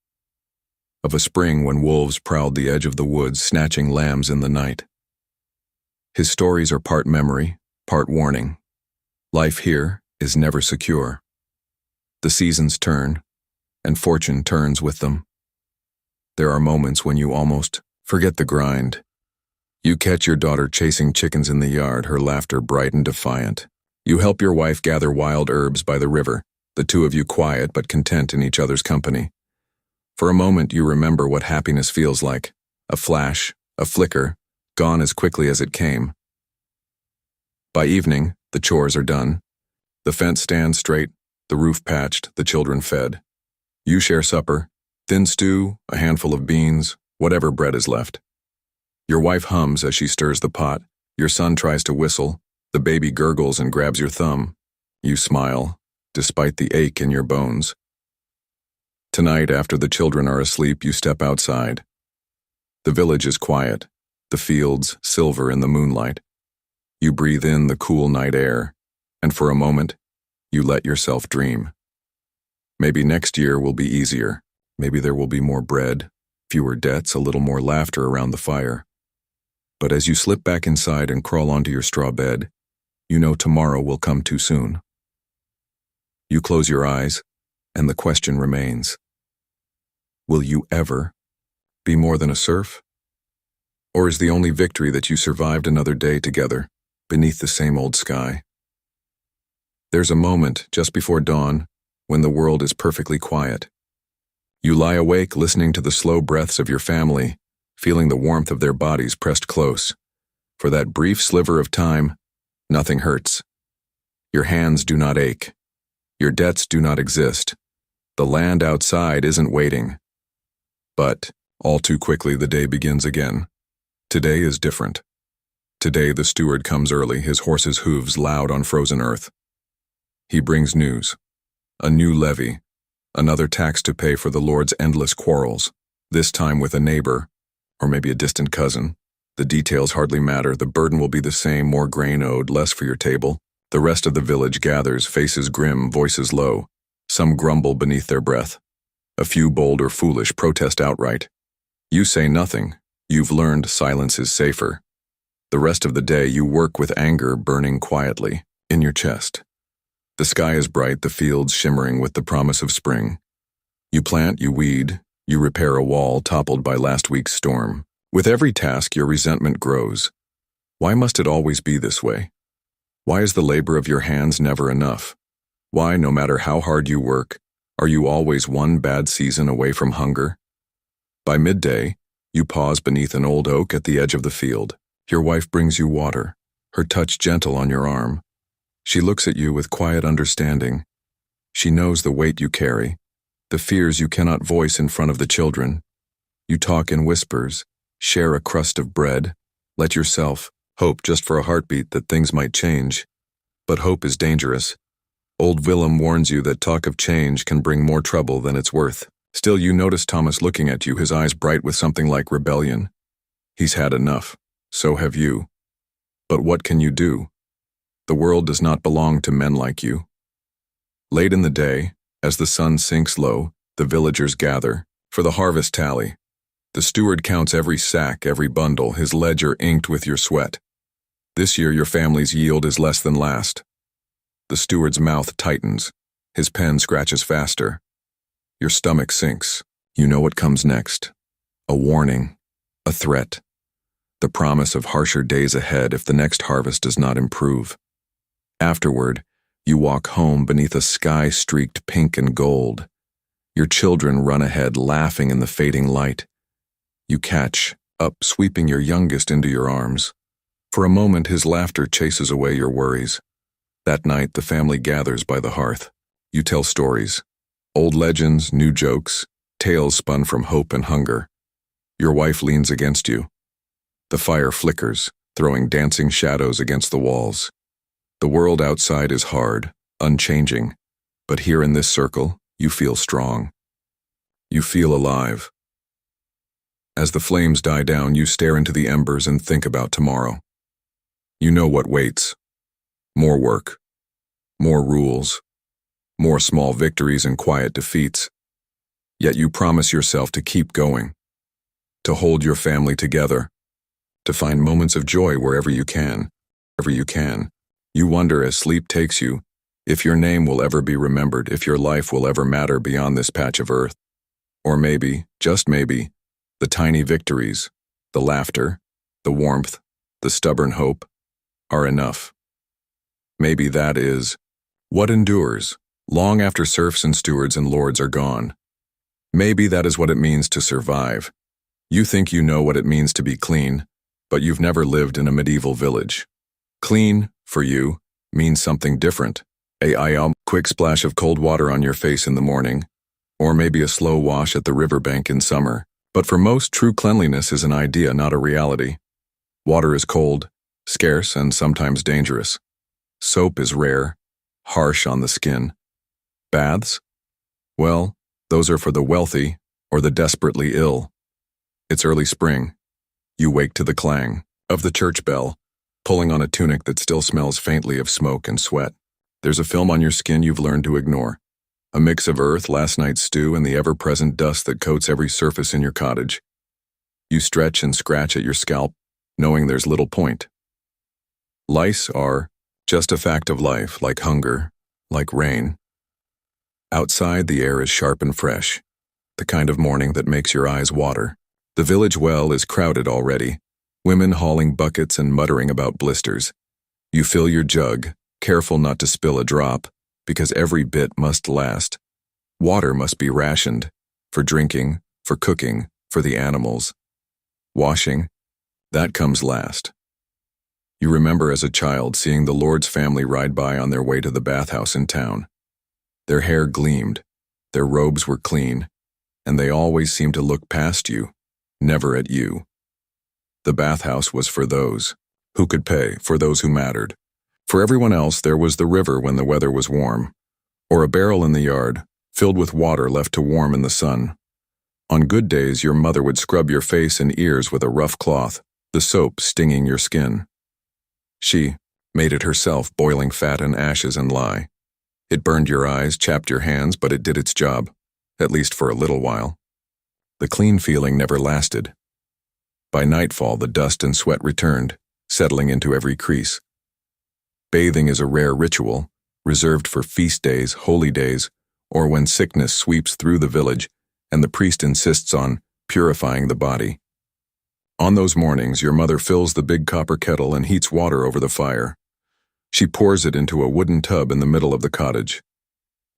Of a spring when wolves prowled the edge of the woods, snatching lambs in the night. His stories are part memory, part warning. Life here is never secure. The seasons turn, and fortune turns with them. There are moments when you almost forget the grind. You catch your daughter chasing chickens in the yard, her laughter bright and defiant. You help your wife gather wild herbs by the river, the two of you quiet but content in each other's company. For a moment you remember what happiness feels like, a flash, a flicker, gone as quickly as it came. By evening, the chores are done. The fence stands straight, the roof patched, the children fed. You share supper, thin stew, a handful of beans, whatever bread is left. Your wife hums as she stirs the pot, your son tries to whistle, the baby gurgles and grabs your thumb. You smile, despite the ache in your bones. Tonight, after the children are asleep, you step outside. The village is quiet, the fields silver in the moonlight. You breathe in the cool night air, and for a moment, you let yourself dream. Maybe next year will be easier. Maybe there will be more bread, fewer debts, a little more laughter around the fire. But as you slip back inside and crawl onto your straw bed, you know tomorrow will come too soon. You close your eyes, and the question remains. Will you ever be more than a serf? Or is the only victory that you survived another day together, beneath the same old sky? There's a moment, just before dawn, when the world is perfectly quiet. You lie awake listening to the slow breaths of your family, feeling the warmth of their bodies pressed close. For that brief sliver of time, nothing hurts. Your hands do not ache. Your debts do not exist. The land outside isn't waiting. But, all too quickly, the day begins again. Today is different. Today the steward comes early, his horse's hooves loud on frozen earth. He brings news. A new levy. Another tax to pay for the Lord's endless quarrels, this time with a neighbor, or maybe a distant cousin. The details hardly matter. The burden will be the same, more grain owed, less for your table. The rest of the village gathers, faces grim, voices low. Some grumble beneath their breath. A few, bold or foolish, protest outright. You say nothing. You've learned silence is safer. The rest of the day you work with anger burning quietly in your chest. The sky is bright, the fields shimmering with the promise of spring. You plant, you weed, you repair a wall toppled by last week's storm. With every task, your resentment grows. Why must it always be this way? Why is the labor of your hands never enough? Why, no matter how hard you work, are you always one bad season away from hunger? By midday, you pause beneath an old oak at the edge of the field. Your wife brings you water, her touch gentle on your arm. She looks at you with quiet understanding. She knows the weight you carry, the fears you cannot voice in front of the children. You talk in whispers, share a crust of bread, let yourself hope just for a heartbeat that things might change. But hope is dangerous. Old Willem warns you that talk of change can bring more trouble than it's worth. Still, you notice Thomas looking at you, his eyes bright with something like rebellion. He's had enough. So have you. But what can you do? The world does not belong to men like you. Late in the day, as the sun sinks low, the villagers gather for the harvest tally. The steward counts every sack, every bundle, his ledger inked with your sweat. This year your family's yield is less than last. The steward's mouth tightens. His pen scratches faster. Your stomach sinks. You know what comes next. A warning. A threat. The promise of harsher days ahead if the next harvest does not improve. Afterward, you walk home beneath a sky streaked pink and gold. Your children run ahead, laughing in the fading light. You catch up, sweeping your youngest into your arms. For a moment, his laughter chases away your worries. That night, the family gathers by the hearth. You tell stories. Old legends, new jokes, tales spun from hope and hunger. Your wife leans against you. The fire flickers, throwing dancing shadows against the walls. The world outside is hard, unchanging, but here in this circle, you feel strong. You feel alive. As the flames die down, you stare into the embers and think about tomorrow. You know what waits. More work. More rules. More small victories and quiet defeats. Yet you promise yourself to keep going. To hold your family together. To find moments of joy wherever you can. Wherever you can. You wonder as sleep takes you, if your name will ever be remembered, if your life will ever matter beyond this patch of earth. Or maybe, just maybe, the tiny victories, the laughter, the warmth, the stubborn hope, are enough. Maybe that is what endures, long after serfs and stewards and lords are gone. Maybe that is what it means to survive. You think you know what it means to be clean, but you've never lived in a medieval village. Clean, for you, means something different. A quick splash of cold water on your face in the morning, or maybe a slow wash at the riverbank in summer. But for most, true cleanliness is an idea, not a reality. Water is cold, scarce, and sometimes dangerous. Soap is rare, harsh on the skin. Baths? Well, those are for the wealthy or the desperately ill. It's early spring. You wake to the clang of the church bell, pulling on a tunic that still smells faintly of smoke and sweat. There's a film on your skin you've learned to ignore. A mix of earth, last night's stew, and the ever-present dust that coats every surface in your cottage. You stretch and scratch at your scalp, knowing there's little point. Lice are just a fact of life, like hunger, like rain. Outside, the air is sharp and fresh, the kind of morning that makes your eyes water. The village well is crowded already, women hauling buckets and muttering about blisters. You fill your jug, careful not to spill a drop, because every bit must last. Water must be rationed, for drinking, for cooking, for the animals. Washing, that comes last. You remember as a child seeing the Lord's family ride by on their way to the bathhouse in town. Their hair gleamed, their robes were clean, and they always seemed to look past you, never at you. The bathhouse was for those who could pay, for those who mattered. For everyone else, there was the river when the weather was warm, or a barrel in the yard, filled with water left to warm in the sun. On good days, your mother would scrub your face and ears with a rough cloth, the soap stinging your skin. She made it herself, boiling fat and ashes and lye. It burned your eyes, chapped your hands, but it did its job, at least for a little while. The clean feeling never lasted. By nightfall, the dust and sweat returned, settling into every crease. Bathing is a rare ritual, reserved for feast days, holy days, or when sickness sweeps through the village and the priest insists on purifying the body. On those mornings, your mother fills the big copper kettle and heats water over the fire. She pours it into a wooden tub in the middle of the cottage.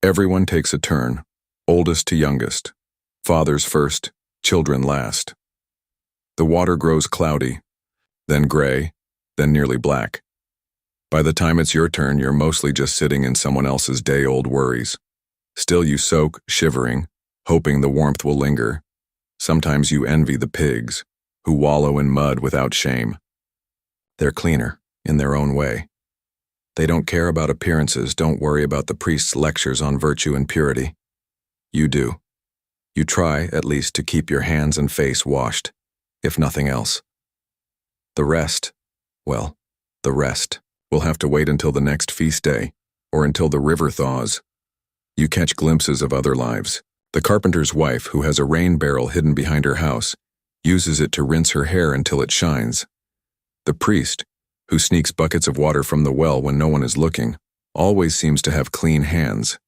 Everyone takes a turn, oldest to youngest. Fathers first, children last. The water grows cloudy, then gray, then nearly black. By the time it's your turn, you're mostly just sitting in someone else's day-old worries. Still you soak, shivering, hoping the warmth will linger. Sometimes you envy the pigs, who wallow in mud without shame. They're cleaner, in their own way. They don't care about appearances, don't worry about the priest's lectures on virtue and purity. You do. You try, at least, to keep your hands and face washed, if nothing else. The rest, well, the rest will have to wait until the next feast day, or until the river thaws. You catch glimpses of other lives. The carpenter's wife, who has a rain barrel hidden behind her house, uses it to rinse her hair until it shines. The priest, who sneaks buckets of water from the well when no one is looking, always seems to have clean hands.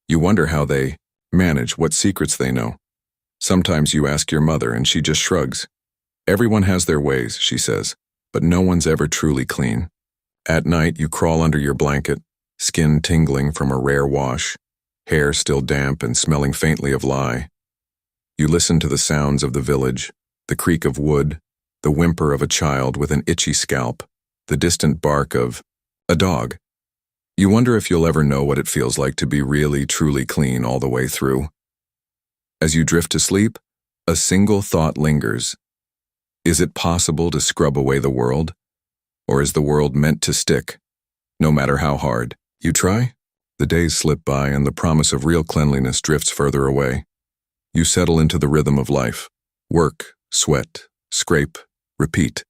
You wonder how they manage, what secrets they know. Sometimes you ask your mother and she just shrugs. Everyone has their ways, she says, but no one's ever truly clean. At night, you crawl under your blanket, skin tingling from a rare wash, hair still damp and smelling faintly of lye. You listen to the sounds of the village, the creak of wood, the whimper of a child with an itchy scalp, the distant bark of a dog. You wonder if you'll ever know what it feels like to be really, truly clean all the way through. As you drift to sleep, a single thought lingers. Is it possible to scrub away the world? Or is the world meant to stick, no matter how hard? You try? The days slip by and the promise of real cleanliness drifts further away. You settle into the rhythm of life. Work, sweat, scrape, repeat.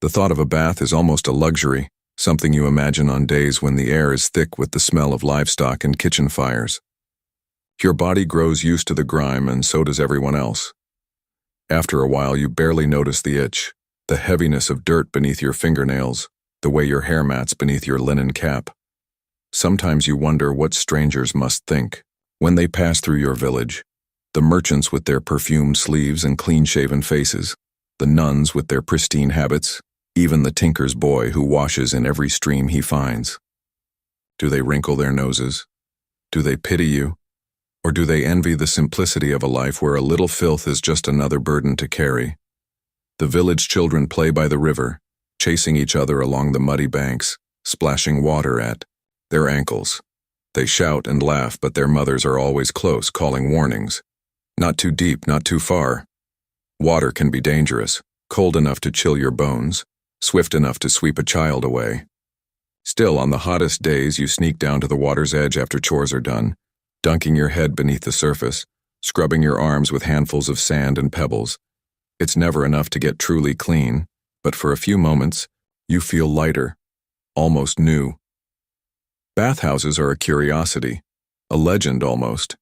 The thought of a bath is almost a luxury, something you imagine on days when the air is thick with the smell of livestock and kitchen fires. Your body grows used to the grime, and so does everyone else. After a while, you barely notice the itch, the heaviness of dirt beneath your fingernails, the way your hair mats beneath your linen cap. Sometimes you wonder what strangers must think when they pass through your village. The merchants with their perfumed sleeves and clean-shaven faces, the nuns with their pristine habits, even the tinker's boy who washes in every stream he finds. Do they wrinkle their noses? Do they pity you? Or do they envy the simplicity of a life where a little filth is just another burden to carry? The village children play by the river, chasing each other along the muddy banks, splashing water at their ankles. They shout and laugh, but their mothers are always close, calling warnings. Not too deep, not too far. Water can be dangerous, cold enough to chill your bones, swift enough to sweep a child away. Still, on the hottest days, you sneak down to the water's edge after chores are done, dunking your head beneath the surface, scrubbing your arms with handfuls of sand and pebbles. It's never enough to get truly clean, but for a few moments, you feel lighter, almost new. Bathhouses are a curiosity, a legend almost.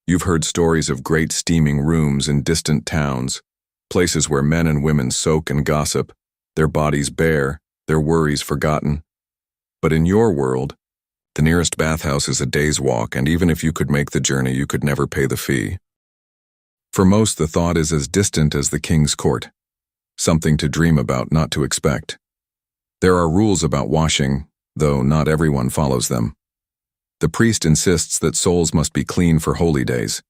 You've heard stories of great steaming rooms in distant towns, places where men and women soak and gossip, their bodies bare, their worries forgotten. But in your world, the nearest bathhouse is a day's walk, and even if you could make the journey, you could never pay the fee. For most, the thought is as distant as the king's court, something to dream about, not to expect. There are rules about washing, though not everyone follows them. The priest insists that souls must be clean for holy days,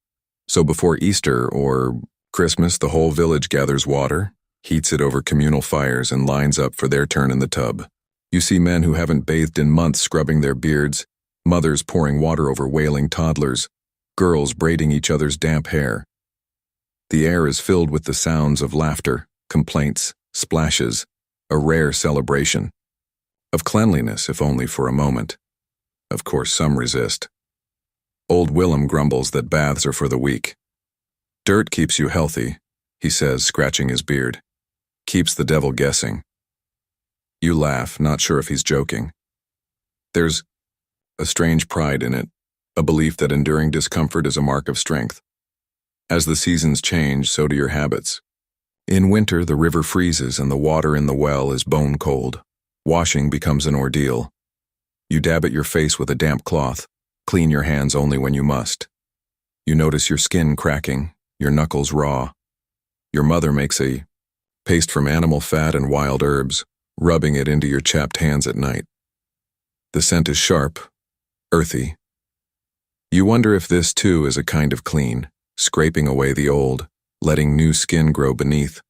so before Easter or Christmas the whole village gathers water, heats it over communal fires, and lines up for their turn in the tub. You see men who haven't bathed in months scrubbing their beards, mothers pouring water over wailing toddlers, girls braiding each other's damp hair. The air is filled with the sounds of laughter, complaints, splashes, a rare celebration. Of cleanliness, if only for a moment. Of course, some resist. Old Willem grumbles that baths are for the weak. Dirt keeps you healthy, he says, scratching his beard. Keeps the devil guessing. You laugh, not sure if he's joking. There's a strange pride in it, a belief that enduring discomfort is a mark of strength. As the seasons change, so do your habits. In winter, the river freezes and the water in the well is bone cold. Washing becomes an ordeal. You dab at your face with a damp cloth, clean your hands only when you must. You notice your skin cracking, your knuckles raw. Your mother makes a paste from animal fat and wild herbs, rubbing it into your chapped hands at night. The scent is sharp, earthy. You wonder if this too is a kind of clean, scraping away the old, letting new skin grow beneath.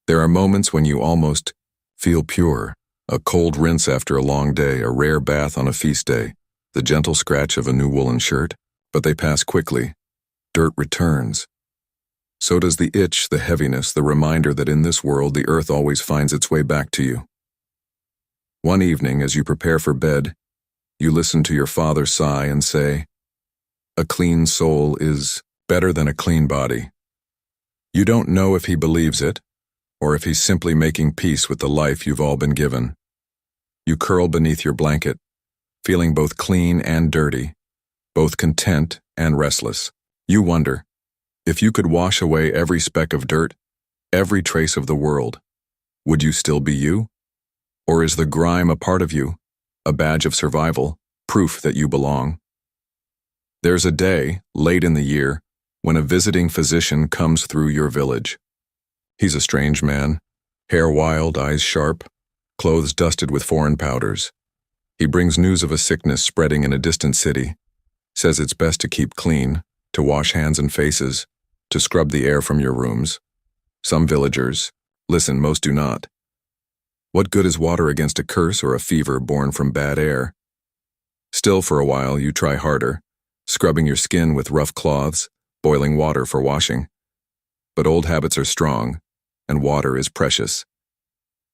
There are moments when you almost feel pure. A cold rinse after a long day, a rare bath on a feast day, the gentle scratch of a new woolen shirt, but they pass quickly. Dirt returns. So does the itch, the heaviness, the reminder that in this world the earth always finds its way back to you. One evening, as you prepare for bed, you listen to your father sigh and say, "A clean soul is better than a clean body." You don't know if he believes it, or if he's simply making peace with the life you've all been given. You curl beneath your blanket, feeling both clean and dirty, both content and restless. You wonder, if you could wash away every speck of dirt, every trace of the world, would you still be you? Or is the grime a part of you, a badge of survival, proof that you belong? There's a day, late in the year, when a visiting physician comes through your village. He's a strange man, hair wild, eyes sharp, clothes dusted with foreign powders. He brings news of a sickness spreading in a distant city, says it's best to keep clean, to wash hands and faces, to scrub the air from your rooms. Some villagers listen, most do not. What good is water against a curse or a fever born from bad air? Still, for a while, you try harder, scrubbing your skin with rough cloths, boiling water for washing. But old habits are strong, and water is precious.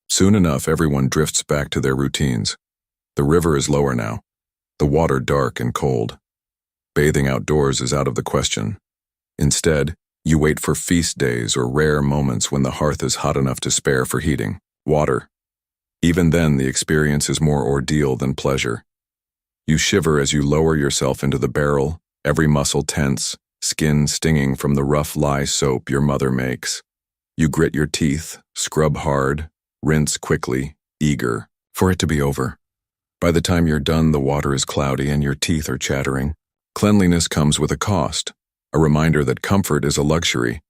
Soon enough, everyone drifts back to their routines. The river is lower now, the water dark and cold. Bathing outdoors is out of the question. Instead, you wait for feast days or rare moments when the hearth is hot enough to spare for heating. Water. Even then, the experience is more ordeal than pleasure. You shiver as you lower yourself into the barrel, every muscle tense, skin stinging from the rough lye soap your mother makes. You grit your teeth, scrub hard, rinse quickly, eager for it to be over. By the time you're done, the water is cloudy and your teeth are chattering. Cleanliness comes with a cost, a reminder that comfort is a luxury,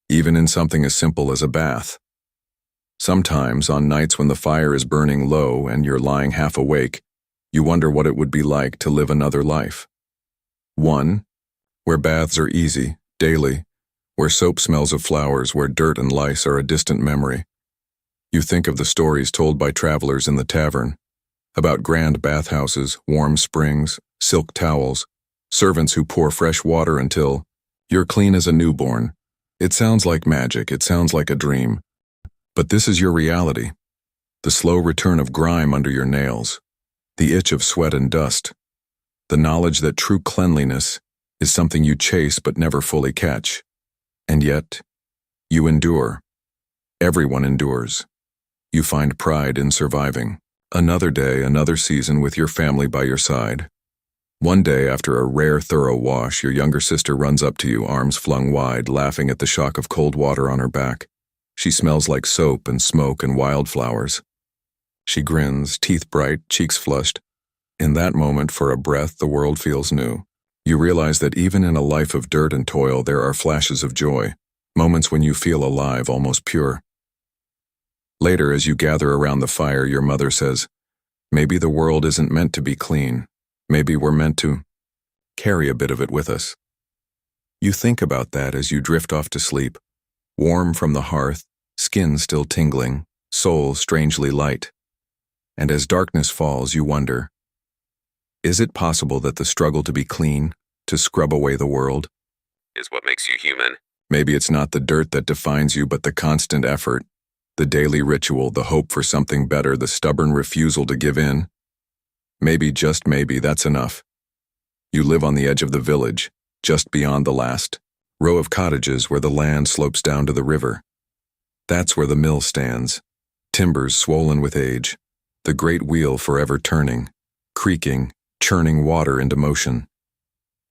even in something as simple as a bath. Sometimes, on nights when the fire is burning low and you're lying half awake, you wonder what it would be like to live another life. One, where baths are easy, daily, where soap smells of flowers, where dirt and lice are a distant memory. You think of the stories told by travelers in the tavern, about grand bathhouses, warm springs, silk towels, servants who pour fresh water until you're clean as a newborn. It sounds like magic, it sounds like a dream. But this is your reality. The slow return of grime under your nails, the itch of sweat and dust, the knowledge that true cleanliness is something you chase but never fully catch. And yet, you endure. Everyone endures. You find pride in surviving. Another day, another season with your family by your side. One day, after a rare, thorough wash, your younger sister runs up to you, arms flung wide, laughing at the shock of cold water on her back. She smells like soap and smoke and wildflowers. She grins, teeth bright, cheeks flushed. In that moment, for a breath, the world feels new. You realize that even in a life of dirt and toil, there are flashes of joy, moments when you feel alive, almost pure. Later, as you gather around the fire, your mother says, "Maybe the world isn't meant to be clean. Maybe we're meant to carry a bit of it with us." You think about that as you drift off to sleep, warm from the hearth, skin still tingling, soul strangely light. And as darkness falls, you wonder, is it possible that the struggle to be clean, to scrub away the world, is what makes you human? maybe it's not the dirt that defines you, but the constant effort, the daily ritual, the hope for something better, the stubborn refusal to give in? Maybe, just maybe, that's enough. You live on the edge of the village, just beyond the last row of cottages where the land slopes down to the river. That's where the mill stands, timbers swollen with age, the great wheel forever turning, creaking, churning water into motion.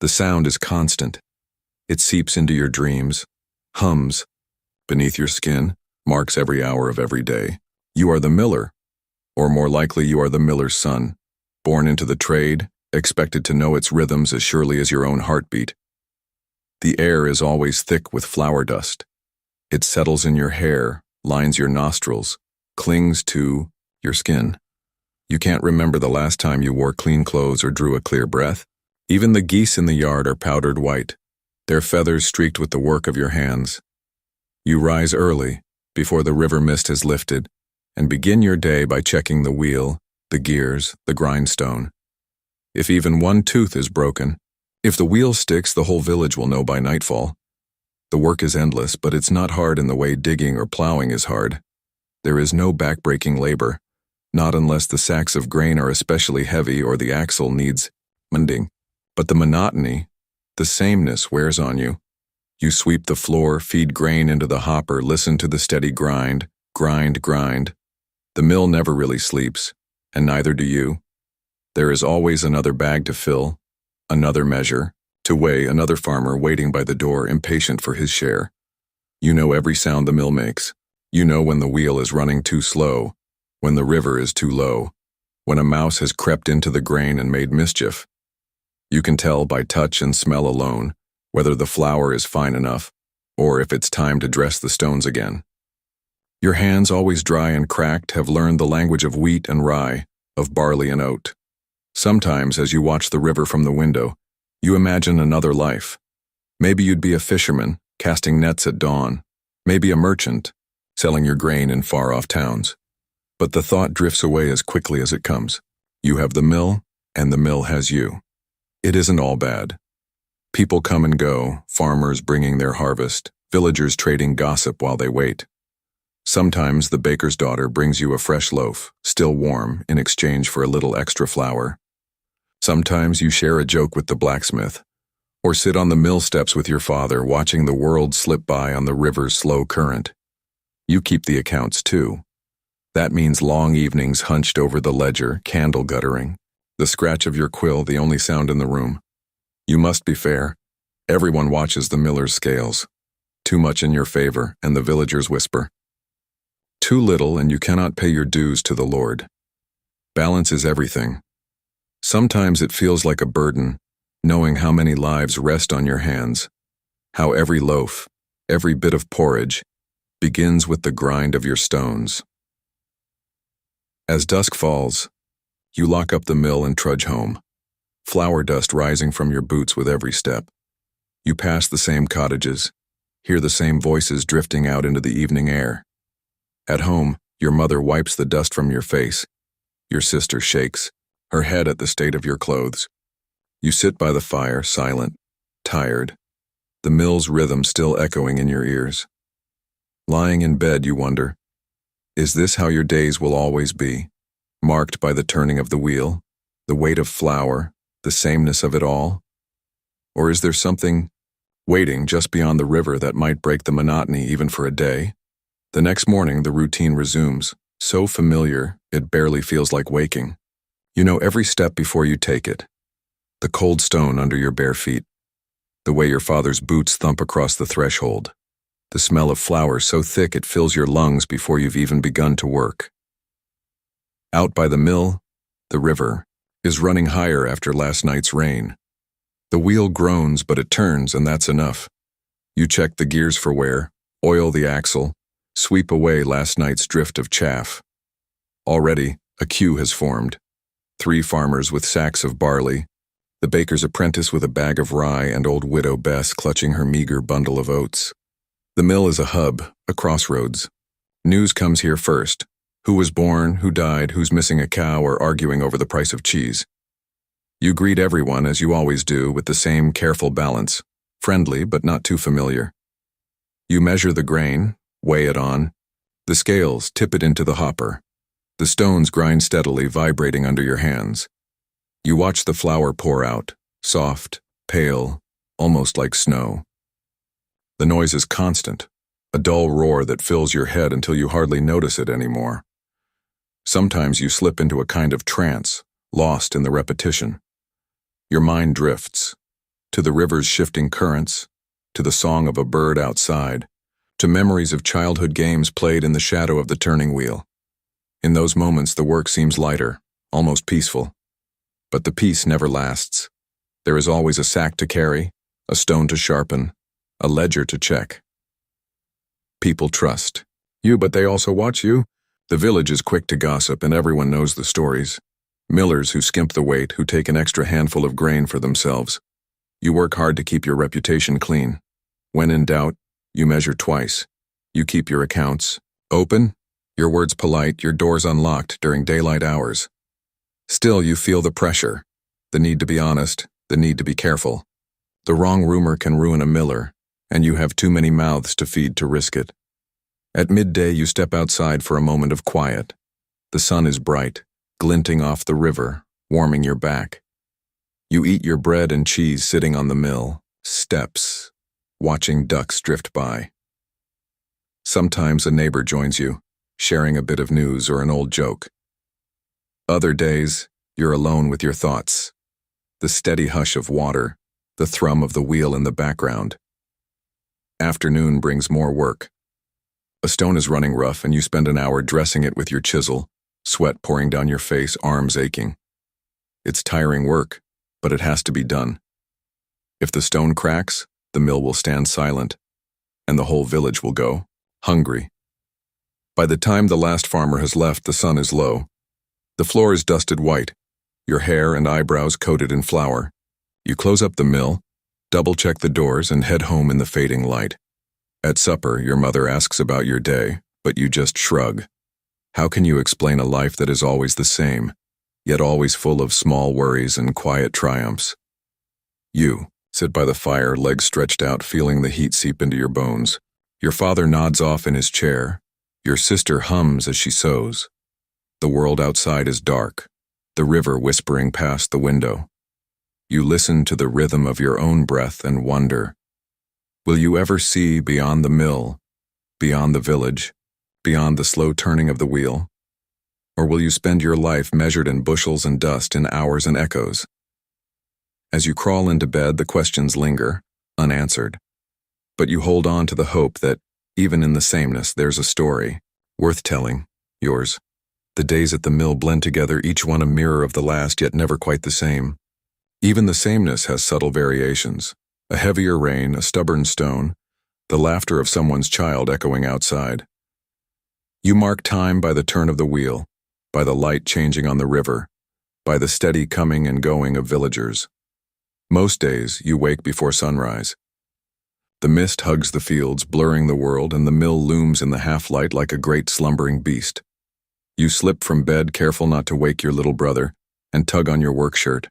The sound is constant. It seeps into your dreams, hums beneath your skin, marks every hour of every day. You are the miller, or more likely you are the miller's son, born into the trade, expected to know its rhythms as surely as your own heartbeat. The air is always thick with flour dust. It settles in your hair, lines your nostrils, clings to your skin. You can't remember the last time you wore clean clothes or drew a clear breath. Even the geese in the yard are powdered white, their feathers streaked with the work of your hands. You rise early, before the river mist has lifted, and begin your day by checking the wheel, the gears, the grindstone. If even one tooth is broken, if the wheel sticks, the whole village will know by nightfall. The work is endless, but it's not hard in the way digging or plowing is hard. There is no back-breaking labor, not unless the sacks of grain are especially heavy or the axle needs mending. But the monotony, the sameness wears on you. You sweep the floor, feed grain into the hopper, listen to the steady grind, grind, grind. The mill never really sleeps, and neither do you. There is always another bag to fill, another measure to weigh, another farmer waiting by the door, impatient for his share. You know every sound the mill makes. You know when the wheel is running too slow, when the river is too low, when a mouse has crept into the grain and made mischief. You can tell by touch and smell alone whether the flour is fine enough, or if it's time to dress the stones again. Your hands, always dry and cracked, have learned the language of wheat and rye, of barley and oat. Sometimes, as you watch the river from the window, you imagine another life. Maybe you'd be a fisherman, casting nets at dawn. Maybe a merchant, selling your grain in far-off towns. But the thought drifts away as quickly as it comes. You have the mill, and the mill has you. It isn't all bad. People come and go, farmers bringing their harvest, villagers trading gossip while they wait. Sometimes the baker's daughter brings you a fresh loaf, still warm, in exchange for a little extra flour. Sometimes you share a joke with the blacksmith, or sit on the mill steps with your father, watching the world slip by on the river's slow current. You keep the accounts too. That means long evenings hunched over the ledger, candle guttering, the scratch of your quill the only sound in the room. You must be fair. Everyone watches the miller's scales. Too much in your favor, and the villagers whisper. Too little, and you cannot pay your dues to the Lord. Balance is everything. Sometimes it feels like a burden, knowing how many lives rest on your hands, how every loaf, every bit of porridge, begins with the grind of your stones. As dusk falls, you lock up the mill and trudge home, flour dust rising from your boots with every step. You pass the same cottages, hear the same voices drifting out into the evening air. At home, your mother wipes the dust from your face. Your sister shakes, her head at the state of your clothes. You sit by the fire, silent, tired, the mill's rhythm still echoing in your ears. Lying in bed, you wonder, is this how your days will always be, marked by the turning of the wheel, the weight of flour, the sameness of it all? Or is there something waiting just beyond the river that might break the monotony even for a day? The next morning, the routine resumes, so familiar it barely feels like waking. You know every step before you take it. The cold stone under your bare feet, the way your father's boots thump across the threshold, the smell of flour so thick it fills your lungs before you've even begun to work. Out by the mill, the river is running higher after last night's rain. The wheel groans, but it turns, and that's enough. You check the gears for wear, oil the axle, sweep away last night's drift of chaff. Already, a queue has formed. 3 farmers with sacks of barley, the baker's apprentice with a bag of rye, and old widow Bess clutching her meager bundle of oats. The mill is a hub, a crossroads, News comes here first. Who was born, who died, who's missing a cow, or arguing over the price of cheese. You greet everyone, as you always do, with the same careful balance, friendly but not too familiar. You measure the grain, weigh it on. The scales tip it into the hopper. The stones grind steadily, vibrating under your hands. You watch the flour pour out, soft, pale, almost like snow. The noise is constant, a dull roar that fills your head until you hardly notice it anymore. Sometimes you slip into a kind of trance, lost in the repetition. Your mind drifts, to the river's shifting currents, to the song of a bird outside, to memories of childhood games played in the shadow of the turning wheel. In those moments, the work seems lighter, almost peaceful. But the peace never lasts. There is always a sack to carry, a stone to sharpen, a ledger to check. People trust you, but they also watch you. The village is quick to gossip, and everyone knows the stories. Millers who skimp the weight, who take an extra handful of grain for themselves. You work hard to keep your reputation clean. When in doubt, you measure twice. You keep your accounts open, your words polite, your doors unlocked during daylight hours. Still, you feel the pressure, the need to be honest, the need to be careful. The wrong rumor can ruin a miller, and you have too many mouths to feed to risk it. At midday, you step outside for a moment of quiet. The sun is bright, glinting off the river, warming your back. You eat your bread and cheese sitting on the mill steps, watching ducks drift by. Sometimes a neighbor joins you, sharing a bit of news or an old joke. Other days, you're alone with your thoughts. The steady hush of water, the thrum of the wheel in the background. Afternoon brings more work. A stone is running rough and you spend an hour dressing it with your chisel, sweat pouring down your face, arms aching. It's tiring work, but it has to be done. If the stone cracks, the mill will stand silent, and the whole village will go hungry. By the time the last farmer has left, the sun is low. The floor is dusted white, your hair and eyebrows coated in flour. You close up the mill, double-check the doors, and head home in the fading light. At supper, your mother asks about your day, but you just shrug. How can you explain a life that is always the same, yet always full of small worries and quiet triumphs? You sit by the fire, legs stretched out, feeling the heat seep into your bones. Your father nods off in his chair. Your sister hums as she sews. The world outside is dark, the river whispering past the window. You listen to the rhythm of your own breath and wonder, will you ever see beyond the mill, beyond the village, beyond the slow turning of the wheel? Or will you spend your life measured in bushels and dust, in hours and echoes? As you crawl into bed, the questions linger, unanswered. But you hold on to the hope that, even in the sameness, there's a story, worth telling, yours. The days at the mill blend together, each one a mirror of the last, yet never quite the same. Even the sameness has subtle variations. A heavier rain, a stubborn stone, the laughter of someone's child echoing outside. You mark time by the turn of the wheel, by the light changing on the river, by the steady coming and going of villagers. Most days, you wake before sunrise. The mist hugs the fields, blurring the world, and the mill looms in the half-light like a great slumbering beast. You slip from bed, careful not to wake your little brother, and tug on your work shirt.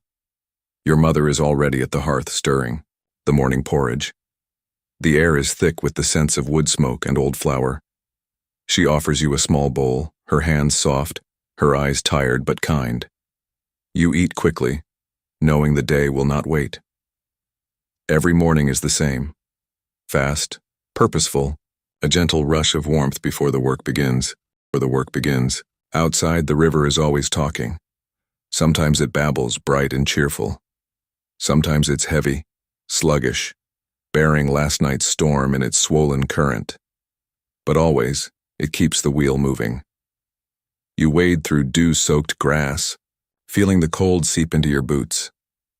Your mother is already at the hearth stirring the morning porridge. The air is thick with the scents of wood smoke and old flour. She offers you a small bowl, her hands soft, her eyes tired but kind. You eat quickly, knowing the day will not wait. Every morning is the same. Fast, purposeful, a gentle rush of warmth before the work begins. Outside, the river is always talking. Sometimes it babbles, bright and cheerful. Sometimes it's heavy, sluggish, bearing last night's storm in its swollen current. But always, it keeps the wheel moving. You wade through dew-soaked grass, feeling the cold seep into your boots.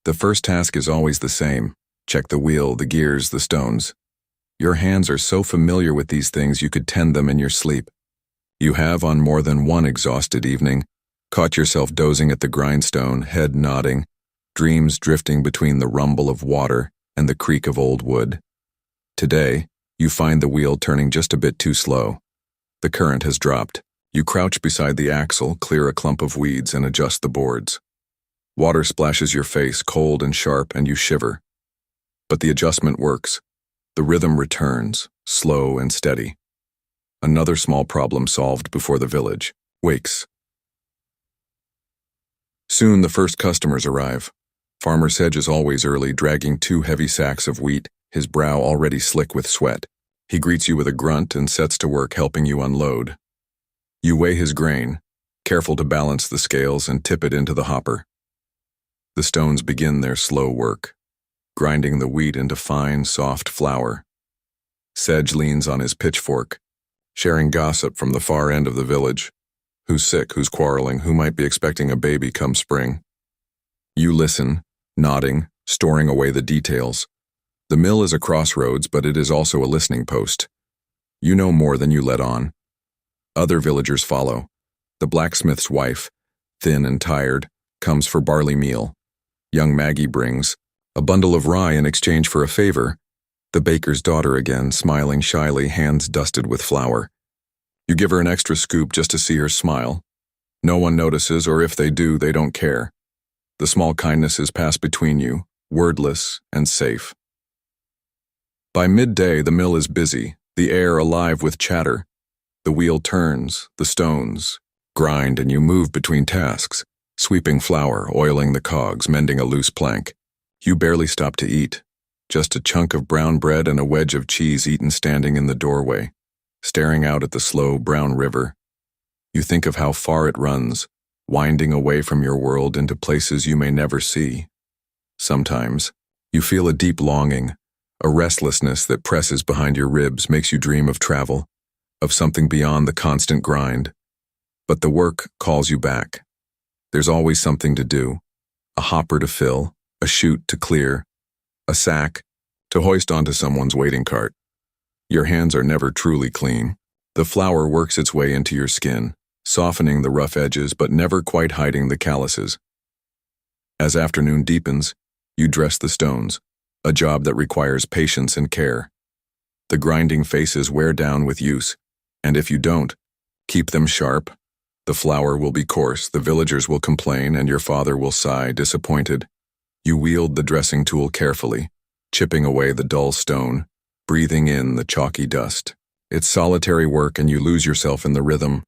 The first task is always the same. Check the wheel, the gears, the stones. Your hands are so familiar with these things you could tend them in your sleep. You have, on more than one exhausted evening, caught yourself dozing at the grindstone, head nodding, dreams drifting between the rumble of water and the creak of old wood. Today, you find the wheel turning just a bit too slow. The current has dropped. You crouch beside the axle, clear a clump of weeds, and adjust the boards. Water splashes your face, cold and sharp, and you shiver. But the adjustment works. The rhythm returns, slow and steady. Another small problem solved before the village wakes. Soon the first customers arrive. Farmer Sedge is always early, dragging 2 heavy sacks of wheat, his brow already slick with sweat. He greets you with a grunt and sets to work helping you unload. You weigh his grain, careful to balance the scales and tip it into the hopper. The stones begin their slow work, grinding the wheat into fine, soft flour. Sedge leans on his pitchfork, sharing gossip from the far end of the village. Who's sick, who's quarreling, who might be expecting a baby come spring. You listen, nodding, storing away the details. The mill is a crossroads, but it is also a listening post. You know more than you let on. Other villagers follow. The blacksmith's wife, thin and tired, comes for barley meal. Young Maggie brings a bundle of rye in exchange for a favor. The baker's daughter again, smiling shyly, hands dusted with flour. You give her an extra scoop just to see her smile. No one notices, or if they do, they don't care. The small kindnesses pass between you, wordless and safe. By midday, the mill is busy, the air alive with chatter. The wheel turns, the stones grind, and you move between tasks, sweeping flour, oiling the cogs, mending a loose plank. You barely stop to eat, just a chunk of brown bread and a wedge of cheese eaten standing in the doorway, staring out at the slow brown river. You think of how far it runs, winding away from your world into places you may never see. Sometimes, you feel a deep longing, a restlessness that presses behind your ribs, makes you dream of travel, of something beyond the constant grind. But the work calls you back. There's always something to do, a hopper to fill, a chute to clear, a sack to hoist onto someone's waiting cart. Your hands are never truly clean. The flour works its way into your skin, softening the rough edges but never quite hiding the calluses. As afternoon deepens, you dress the stones, a job that requires patience and care. The grinding faces wear down with use, and if you don't, keep them sharp, the flour will be coarse, the villagers will complain, and your father will sigh, disappointed. You wield the dressing tool carefully, chipping away the dull stone, breathing in the chalky dust. It's solitary work, and you lose yourself in the rhythm.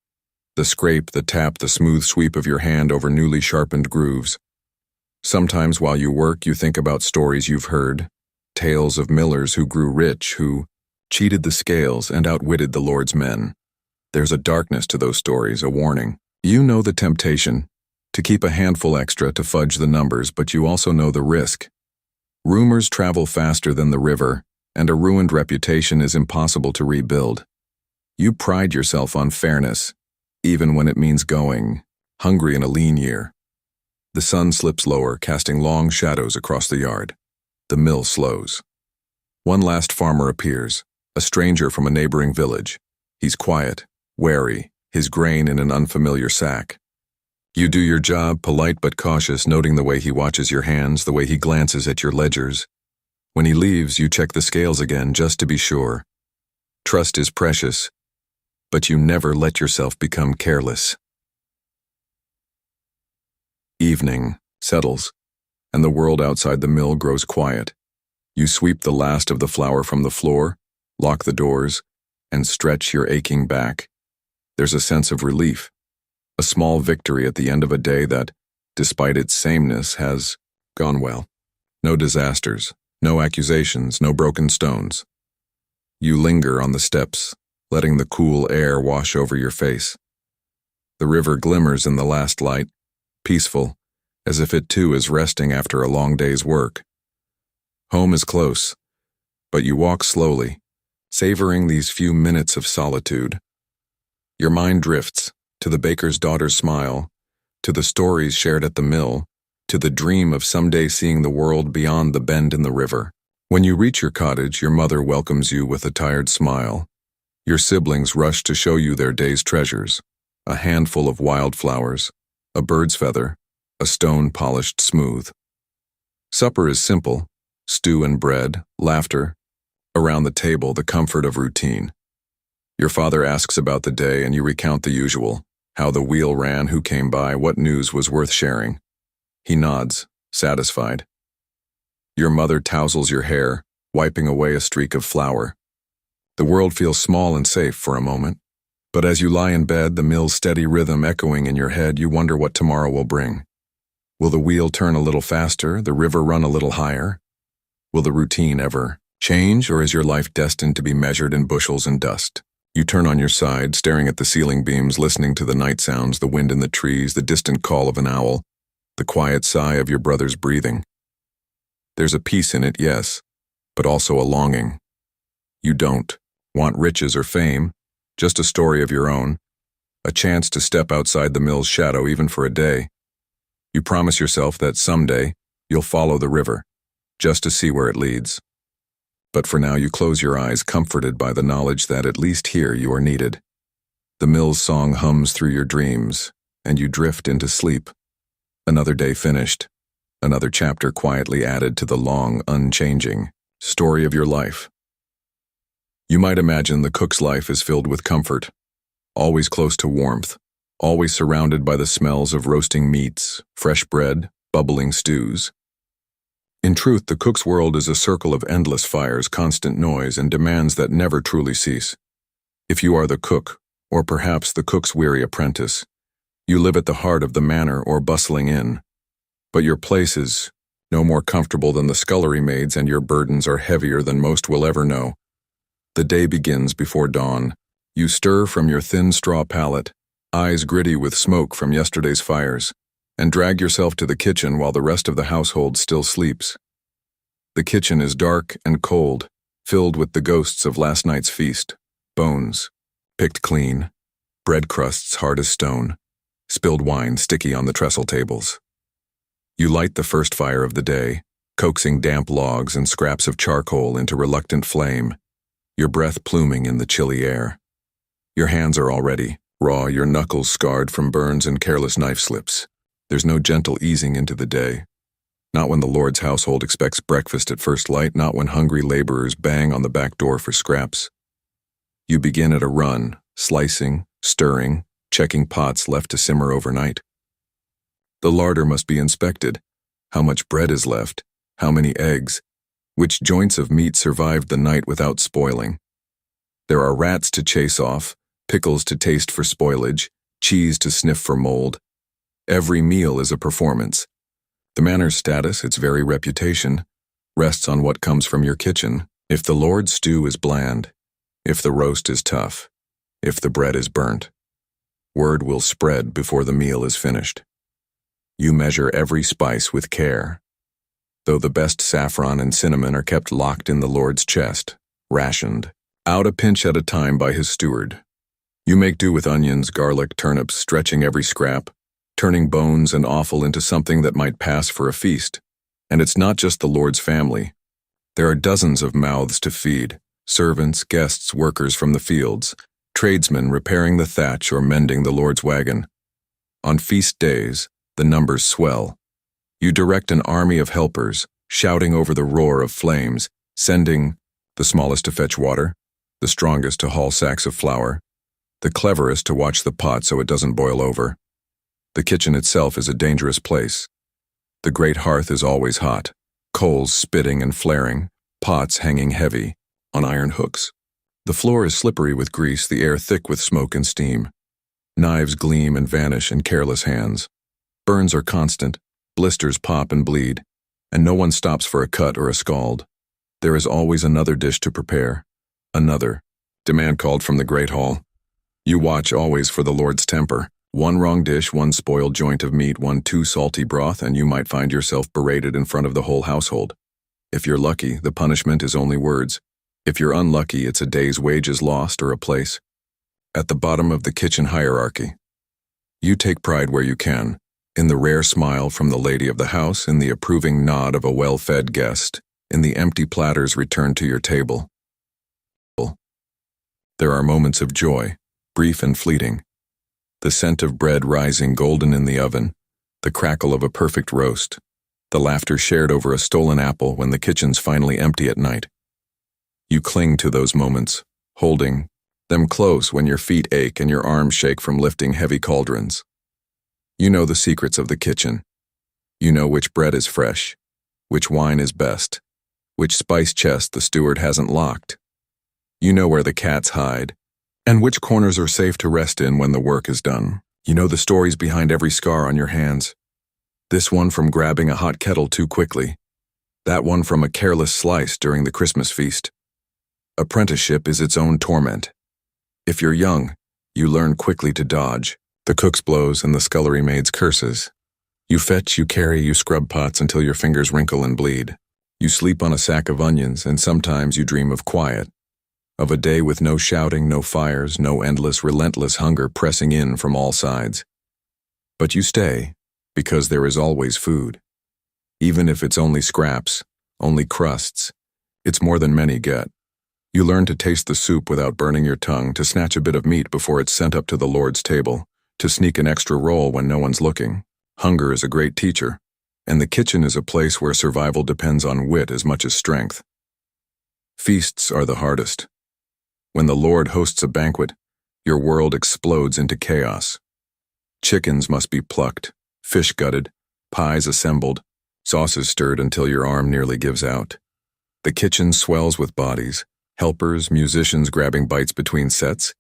The scrape, the tap, the smooth sweep of your hand over newly sharpened grooves. Sometimes while you work, you think about stories you've heard, tales of millers who grew rich, who cheated the scales and outwitted the Lord's men. There's a darkness to those stories, a warning. You know the temptation, to keep a handful extra to fudge the numbers, but you also know the risk. Rumors travel faster than the river, and a ruined reputation is impossible to rebuild. You pride yourself on fairness, even when it means going hungry in a lean year. The sun slips lower, casting long shadows across the yard. The mill slows. One last farmer appears, a stranger from a neighboring village. He's quiet, wary, his grain in an unfamiliar sack. You do your job, polite but cautious, noting the way he watches your hands, the way he glances at your ledgers. When he leaves, you check the scales again just to be sure. Trust is precious, but you never let yourself become careless. Evening settles, and the world outside the mill grows quiet. You sweep the last of the flour from the floor, lock the doors, and stretch your aching back. There's a sense of relief, a small victory at the end of a day that, despite its sameness, has gone well. No disasters, no accusations, no broken stones. You linger on the steps, letting the cool air wash over your face. The river glimmers in the last light, peaceful, as if it too is resting after a long day's work. Home is close, but you walk slowly, savoring these few minutes of solitude. Your mind drifts to the baker's daughter's smile, to the stories shared at the mill, to the dream of someday seeing the world beyond the bend in the river. When you reach your cottage, your mother welcomes you with a tired smile. Your siblings rush to show you their day's treasures, a handful of wildflowers, a bird's feather, a stone polished smooth. Supper is simple, stew and bread, laughter. Around the table, the comfort of routine. Your father asks about the day and you recount the usual, how the wheel ran, who came by, what news was worth sharing. He nods, satisfied. Your mother tousles your hair, wiping away a streak of flour. The world feels small and safe for a moment, but as you lie in bed, the mill's steady rhythm echoing in your head, you wonder what tomorrow will bring. Will the wheel turn a little faster, the river run a little higher? Will the routine ever change, or is your life destined to be measured in bushels and dust? You turn on your side, staring at the ceiling beams, listening to the night sounds, the wind in the trees, the distant call of an owl, the quiet sigh of your brother's breathing. There's a peace in it, yes, but also a longing. You don't want riches or fame, just a story of your own, a chance to step outside the mill's shadow even for a day. You promise yourself that someday you'll follow the river, just to see where it leads. But for now you close your eyes, comforted by the knowledge that at least here you are needed. The mill's song hums through your dreams, and you drift into sleep. Another day finished, another chapter quietly added to the long, unchanging story of your life. You might imagine the cook's life is filled with comfort, always close to warmth, always surrounded by the smells of roasting meats, fresh bread, bubbling stews. In truth, the cook's world is a circle of endless fires, constant noise, and demands that never truly cease. If you are the cook, or perhaps the cook's weary apprentice, you live at the heart of the manor or bustling inn. But your place is no more comfortable than the scullery maids, and your burdens are heavier than most will ever know. The day begins before dawn. You stir from your thin straw pallet, eyes gritty with smoke from yesterday's fires, and drag yourself to the kitchen while the rest of the household still sleeps. The kitchen is dark and cold, filled with the ghosts of last night's feast, bones, picked clean, bread crusts hard as stone, spilled wine sticky on the trestle tables. You light the first fire of the day, coaxing damp logs and scraps of charcoal into reluctant flame, your breath pluming in the chilly air. Your hands are already raw, your knuckles scarred from burns and careless knife slips. There's no gentle easing into the day. Not when the Lord's household expects breakfast at first light, not when hungry laborers bang on the back door for scraps. You begin at a run, slicing, stirring, checking pots left to simmer overnight. The larder must be inspected. How much bread is left? How many eggs? Which joints of meat survived the night without spoiling? There are rats to chase off, pickles to taste for spoilage, cheese to sniff for mold. Every meal is a performance. The manor's status, its very reputation, rests on what comes from your kitchen. If the Lord's stew is bland, if the roast is tough, if the bread is burnt, word will spread before the meal is finished. You measure every spice with care, though the best saffron and cinnamon are kept locked in the Lord's chest, rationed, out a pinch at a time by his steward. You make do with onions, garlic, turnips, stretching every scrap, turning bones and offal into something that might pass for a feast. And it's not just the Lord's family. There are dozens of mouths to feed, servants, guests, workers from the fields, tradesmen repairing the thatch or mending the Lord's wagon. On feast days, the numbers swell. You direct an army of helpers, shouting over the roar of flames, sending the smallest to fetch water, the strongest to haul sacks of flour, the cleverest to watch the pot so it doesn't boil over. The kitchen itself is a dangerous place. The great hearth is always hot, coals spitting and flaring, pots hanging heavy on iron hooks. The floor is slippery with grease, the air thick with smoke and steam. Knives gleam and vanish in careless hands. Burns are constant, blisters pop and bleed, and no one stops for a cut or a scald. There is always another dish to prepare. Another. Demand called from the great hall. You watch always for the Lord's temper. One wrong dish, one spoiled joint of meat, one too salty broth, and you might find yourself berated in front of the whole household. If you're lucky, the punishment is only words. If you're unlucky, it's a day's wages lost or a place at the bottom of the kitchen hierarchy. You take pride where you can, in the rare smile from the lady of the house, in the approving nod of a well-fed guest, in the empty platters returned to your table. There are moments of joy, brief and fleeting. The scent of bread rising golden in the oven, the crackle of a perfect roast, the laughter shared over a stolen apple when the kitchen's finally empty at night. You cling to those moments, holding Them close when your feet ache and your arms shake from lifting heavy cauldrons. You know the secrets of the kitchen. You know which bread is fresh, which wine is best, which spice chest the steward hasn't locked. You know where the cats hide, and which corners are safe to rest in when the work is done. You know the stories behind every scar on your hands. This one from grabbing a hot kettle too quickly. That one from a careless slice during the Christmas feast. Apprenticeship is its own torment. If you're young, you learn quickly to dodge the cook's blows and the scullery maid's curses. You fetch, you carry, you scrub pots until your fingers wrinkle and bleed. You sleep on a sack of onions, and sometimes you dream of quiet. Of a day with no shouting, no fires, no endless, relentless hunger pressing in from all sides. But you stay, because there is always food. Even if it's only scraps, only crusts, it's more than many get. You learn to taste the soup without burning your tongue, to snatch a bit of meat before it's sent up to the Lord's table, to sneak an extra roll when no one's looking. Hunger is a great teacher, and the kitchen is a place where survival depends on wit as much as strength. Feasts are the hardest. When the Lord hosts a banquet, your world explodes into chaos. Chickens must be plucked, fish gutted, pies assembled, sauces stirred until your arm nearly gives out. The kitchen swells with bodies, helpers, musicians grabbing bites between sets,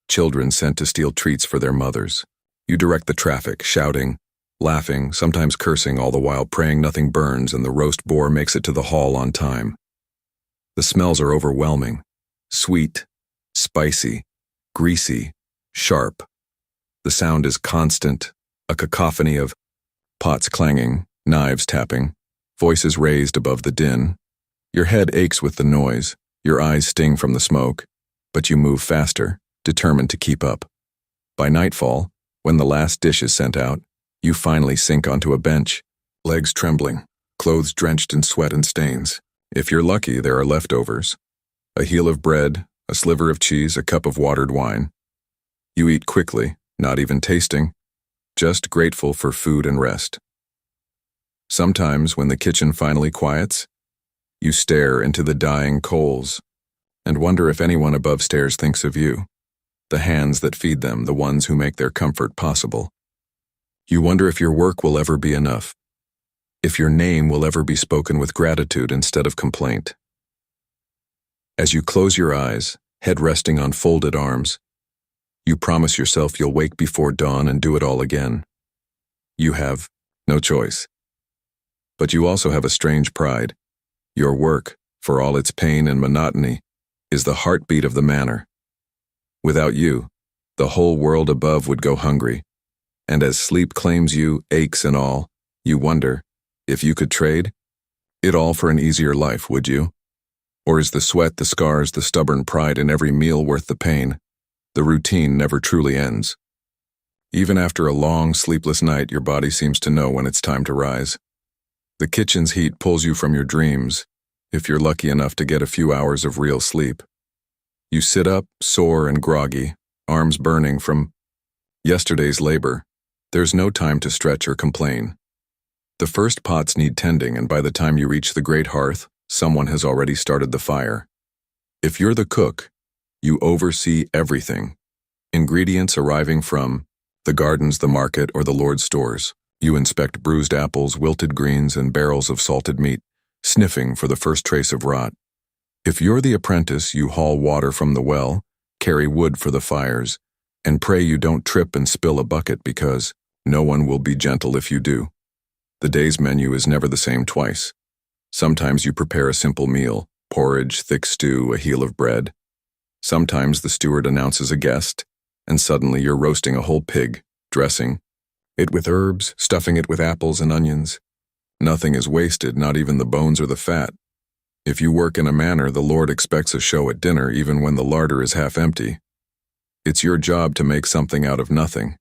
children sent to steal treats for their mothers. You direct the traffic, shouting, laughing, sometimes cursing, all the while praying nothing burns and the roast boar makes it to the hall on time. The smells are overwhelming, sweet, spicy, greasy, sharp. The sound is constant, a cacophony of pots clanging, knives tapping, voices raised above the din. Your head aches with the noise, your eyes sting from the smoke, but you move faster, determined to keep up. By nightfall, when the last dish is sent out, you finally sink onto a bench, legs trembling, clothes drenched in sweat and stains. If you're lucky, there are leftovers. A heel of bread, a sliver of cheese, a cup of watered wine. You eat quickly, not even tasting, just grateful for food and rest. Sometimes, when the kitchen finally quiets, you stare into the dying coals and wonder if anyone above stairs thinks of you, the hands that feed them, the ones who make their comfort possible. You wonder if your work will ever be enough, if your name will ever be spoken with gratitude instead of complaint. As you close your eyes, head resting on folded arms, you promise yourself you'll wake before dawn and do it all again. You have no choice. But you also have a strange pride. Your work, for all its pain and monotony, is the heartbeat of the manor. Without you, the whole world above would go hungry. And as sleep claims you, aches and all, you wonder, if you could trade it all for an easier life, would you? Or is the sweat, the scars, the stubborn pride in every meal worth the pain? The routine never truly ends. Even after a long, sleepless night, your body seems to know when it's time to rise. The kitchen's heat pulls you from your dreams, if you're lucky enough to get a few hours of real sleep. You sit up, sore and groggy, arms burning from yesterday's labor. There's no time to stretch or complain. The first pots need tending, and by the time you reach the great hearth, someone has already started the fire. If you're the cook, you oversee everything. Ingredients arriving from the gardens, the market, or the Lord's stores. You inspect bruised apples, wilted greens, and barrels of salted meat, sniffing for the first trace of rot. If you're the apprentice, you haul water from the well, carry wood for the fires, and pray you don't trip and spill a bucket because no one will be gentle if you do. The day's menu is never the same twice. Sometimes you prepare a simple meal, porridge, thick stew, a heel of bread. Sometimes the steward announces a guest, and suddenly you're roasting a whole pig, dressing it with herbs, stuffing it with apples and onions. Nothing is wasted, not even the bones or the fat. If you work in a manor, the Lord expects a show at dinner even when the larder is half empty. It's your job to make something out of nothing.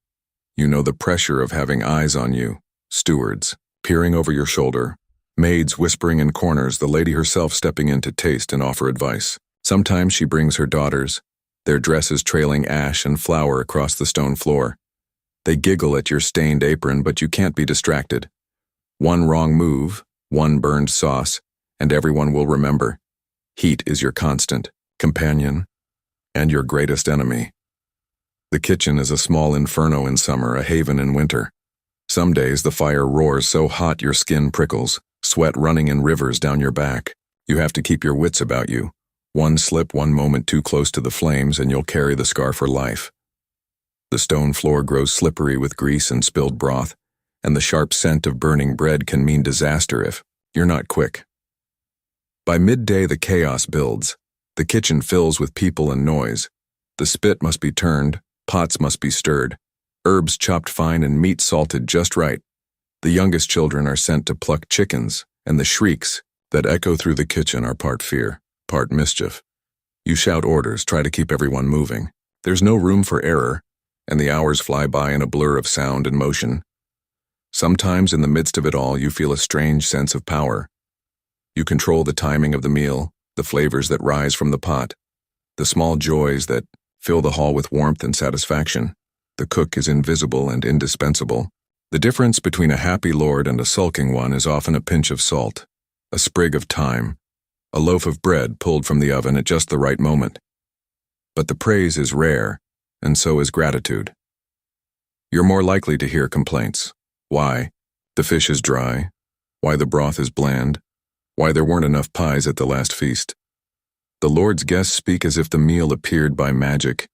You know the pressure of having eyes on you, stewards, peering over your shoulder, maids whispering in corners, the lady herself stepping in to taste and offer advice. Sometimes she brings her daughters, their dresses trailing ash and flour across the stone floor. They giggle at your stained apron, but you can't be distracted. One wrong move, one burned sauce, and everyone will remember. Heat is your constant companion. and your greatest enemy. The kitchen is a small inferno in summer, a haven in winter. Some days the fire roars so hot your skin prickles, sweat running in rivers down your back. You have to keep your wits about you. One slip, one moment too close to the flames, and you'll carry the scar for life. The stone floor grows slippery with grease and spilled broth, and the sharp scent of burning bread can mean disaster if you're not quick. By midday the chaos builds. The kitchen fills with people and noise. The spit must be turned, pots must be stirred, herbs chopped fine and meat salted just right. The youngest children are sent to pluck chickens, and the shrieks that echo through the kitchen are part fear, part mischief. You shout orders, try to keep everyone moving. There's no room for error, and the hours fly by in a blur of sound and motion. Sometimes in the midst of it all, you feel a strange sense of power. You control the timing of the meal, the flavors that rise from the pot, the small joys that fill the hall with warmth and satisfaction. The cook is invisible and indispensable. The difference between a happy lord and a sulking one is often a pinch of salt, a sprig of thyme, a loaf of bread pulled from the oven at just the right moment. But the praise is rare, and so is gratitude. You're more likely to hear complaints. Why? The fish is dry. Why the broth is bland. Why there weren't enough pies at the last feast. The Lord's guests speak as if the meal appeared by magic,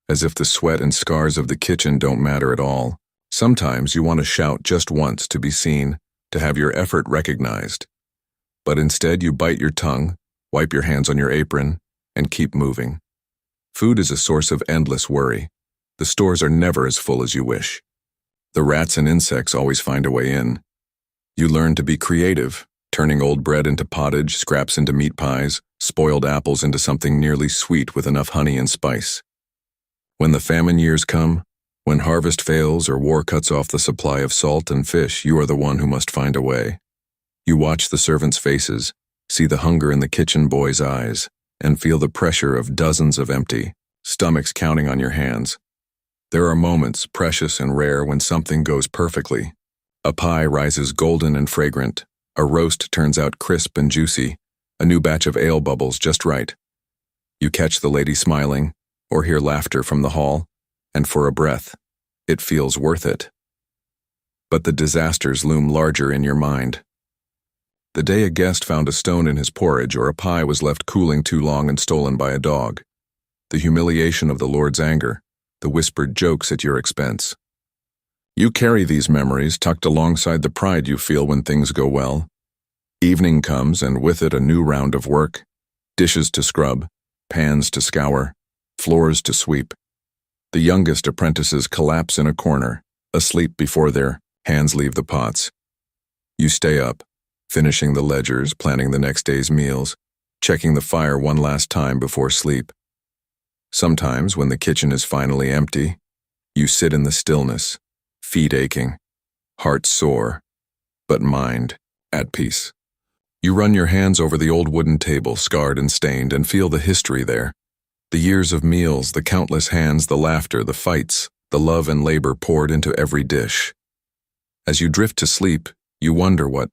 as if the sweat and scars of the kitchen don't matter at all. Sometimes you want to shout just once to be seen, to have your effort recognized. But instead you bite your tongue, wipe your hands on your apron, and keep moving. Food is a source of endless worry. The stores are never as full as you wish. The rats and insects always find a way in. You learn to be creative, turning old bread into pottage, scraps into meat pies, spoiled apples into something nearly sweet with enough honey and spice. When the famine years come, when harvest fails or war cuts off the supply of salt and fish, you are the one who must find a way. You watch the servants' faces, see the hunger in the kitchen boys' eyes, and feel the pressure of dozens of empty stomachs counting on your hands. There are moments, precious and rare, when something goes perfectly. A pie rises golden and fragrant, a roast turns out crisp and juicy, a new batch of ale bubbles just right. You catch the lady smiling, or hear laughter from the hall, and for a breath, it feels worth it. But the disasters loom larger in your mind. The day a guest found a stone in his porridge, or a pie was left cooling too long and stolen by a dog. The humiliation of the Lord's anger, the whispered jokes at your expense. You carry these memories tucked alongside the pride you feel when things go well. Evening comes, and with it a new round of work. Dishes to scrub, pans to scour, floors to sweep. The youngest apprentices collapse in a corner, asleep before their hands leave the pots. You stay up, finishing the ledgers, planning the next day's meals, checking the fire one last time before sleep. Sometimes, when the kitchen is finally empty, you sit in the stillness, feet aching, heart sore, but mind at peace. You run your hands over the old wooden table, scarred and stained, and feel the history there. The years of meals, the countless hands, the laughter, the fights, the love and labor poured into every dish. As you drift to sleep, you wonder what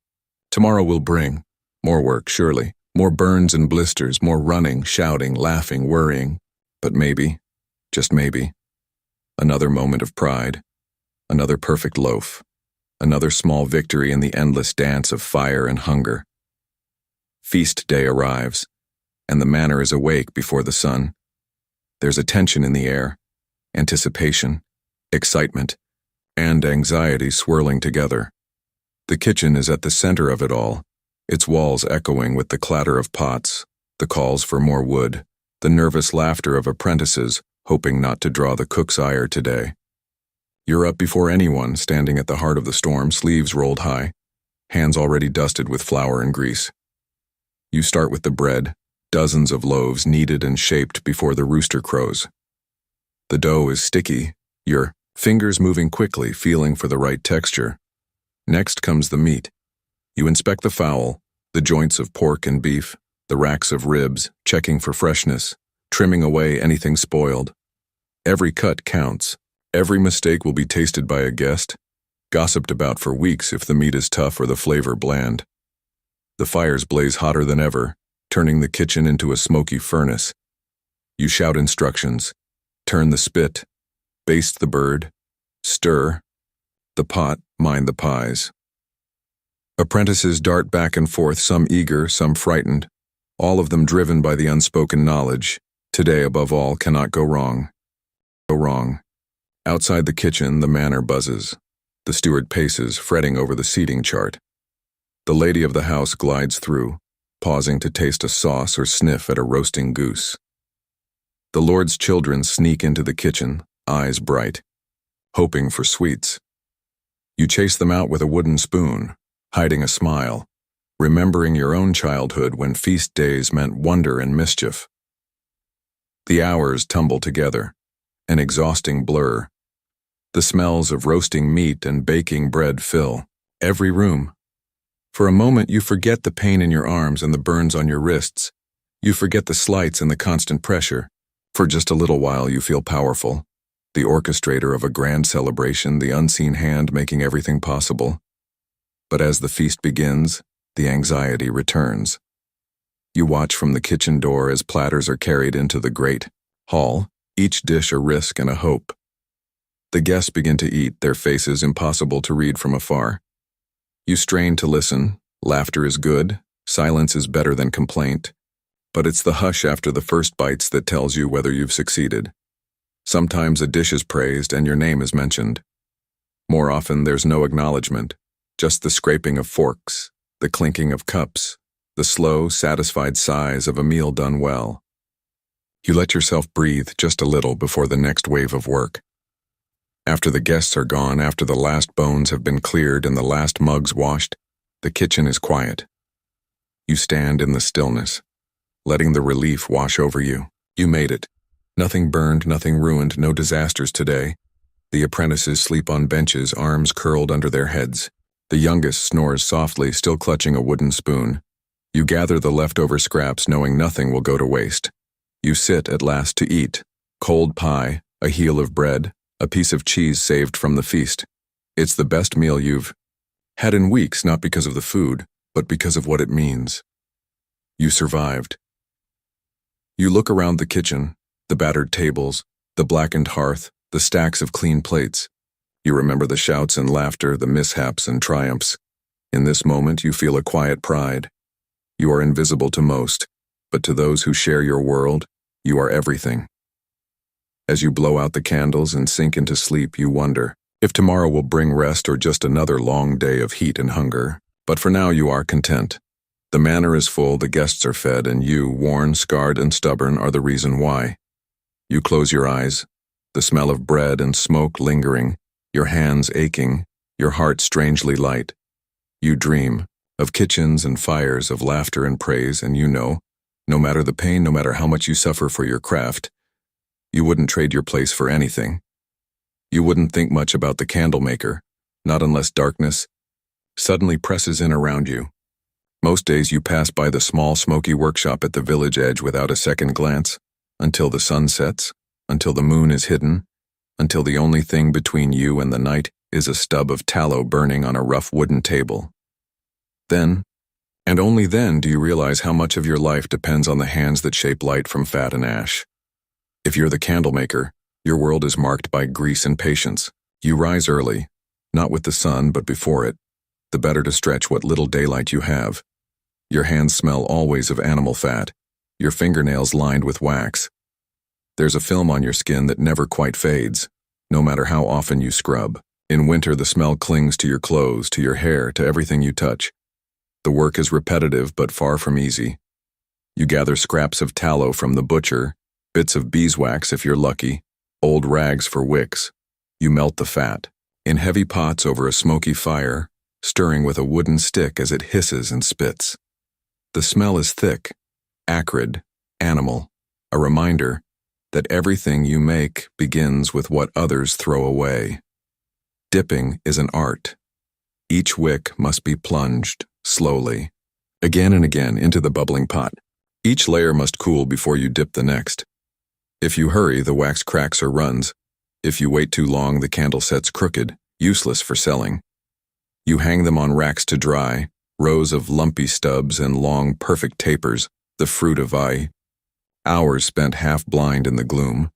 tomorrow will bring. More work, surely. More burns and blisters, more running, shouting, laughing, worrying. But maybe, just maybe, another moment of pride, another perfect loaf, another small victory in the endless dance of fire and hunger. Feast day arrives, and the manor is awake before the sun. There's a tension in the air, anticipation, excitement, and anxiety swirling together. The kitchen is at the center of it all, its walls echoing with the clatter of pots, the calls for more wood, the nervous laughter of apprentices hoping not to draw the cook's ire today. You're up before anyone, standing at the heart of the storm, sleeves rolled high, hands already dusted with flour and grease. You start with the bread, dozens of loaves kneaded and shaped before the rooster crows. The dough is sticky, your fingers moving quickly, feeling for the right texture. Next comes the meat. You inspect the fowl, the joints of pork and beef, the racks of ribs, checking for freshness, trimming away anything spoiled. Every cut counts. Every mistake will be tasted by a guest, gossiped about for weeks if the meat is tough or the flavor bland. The fires blaze hotter than ever, turning the kitchen into a smoky furnace. You shout instructions. Turn the spit. Baste the bird. Stir. The pot, mind the pies. Apprentices dart back and forth, some eager, some frightened, all of them driven by the unspoken knowledge, today above all cannot go wrong. Go wrong. Outside the kitchen, the manor buzzes. The steward paces, fretting over the seating chart. The lady of the house glides through, pausing to taste a sauce or sniff at a roasting goose. The Lord's children sneak into the kitchen, eyes bright, hoping for sweets. You chase them out with a wooden spoon, hiding a smile, remembering your own childhood when feast days meant wonder and mischief. The hours tumble together, an exhausting blur. The smells of roasting meat and baking bread fill every room. For a moment you forget the pain in your arms and the burns on your wrists. You forget the slights and the constant pressure. For just a little while you feel powerful, the orchestrator of a grand celebration, the unseen hand making everything possible. But as the feast begins, the anxiety returns. You watch from the kitchen door as platters are carried into the great hall, each dish a risk and a hope. The guests begin to eat, their faces impossible to read from afar. You strain to listen. Laughter is good, silence is better than complaint. But it's the hush after the first bites that tells you whether you've succeeded. Sometimes a dish is praised and your name is mentioned. More often there's no acknowledgement, just the scraping of forks, the clinking of cups, the slow, satisfied sighs of a meal done well. You let yourself breathe just a little before the next wave of work. After the guests are gone, after the last bones have been cleared and the last mugs washed, the kitchen is quiet. You stand in the stillness, letting the relief wash over you. You made it. Nothing burned, nothing ruined, no disasters today. The apprentices sleep on benches, arms curled under their heads. The youngest snores softly, still clutching a wooden spoon. You gather the leftover scraps, knowing nothing will go to waste. You sit at last to eat. Cold pie, a heel of bread, a piece of cheese saved from the feast. It's the best meal you've had in weeks, not because of the food, but because of what it means. You survived. You look around the kitchen, the battered tables, the blackened hearth, the stacks of clean plates. You remember the shouts and laughter, the mishaps and triumphs. In this moment, you feel a quiet pride. You are invisible to most, but to those who share your world, you are everything. As you blow out the candles and sink into sleep, you wonder if tomorrow will bring rest or just another long day of heat and hunger. But for now, you are content. The manor is full, the guests are fed, and you, worn, scarred, and stubborn, are the reason why. You close your eyes, the smell of bread and smoke lingering, your hands aching, your heart strangely light. You dream of kitchens and fires, of laughter and praise, and you know, no matter the pain, no matter how much you suffer for your craft, you wouldn't trade your place for anything. You wouldn't think much about the candle maker, not unless darkness suddenly presses in around you. Most days you pass by the small smoky workshop at the village edge without a second glance, until the sun sets, until the moon is hidden, until the only thing between you and the night is a stub of tallow burning on a rough wooden table. Then, and only then, do you realize how much of your life depends on the hands that shape light from fat and ash. If you're the candle maker, your world is marked by grease and patience. You rise early, not with the sun but before it, the better to stretch what little daylight you have. Your hands smell always of animal fat, your fingernails lined with wax. There's a film on your skin that never quite fades, no matter how often you scrub. In winter, the smell clings to your clothes, to your hair, to everything you touch. The work is repetitive but far from easy. You gather scraps of tallow from the butcher, bits of beeswax if you're lucky, old rags for wicks. You melt the fat, in heavy pots over a smoky fire, stirring with a wooden stick as it hisses and spits. The smell is thick, acrid, animal, a reminder that everything you make begins with what others throw away. Dipping is an art. Each wick must be plunged, slowly, again and again into the bubbling pot. Each layer must cool before you dip the next. If you hurry, the wax cracks or runs. If you wait too long, the candle sets crooked, useless for selling. You hang them on racks to dry, rows of lumpy stubs and long, perfect tapers, the fruit of Hours spent half blind in the gloom.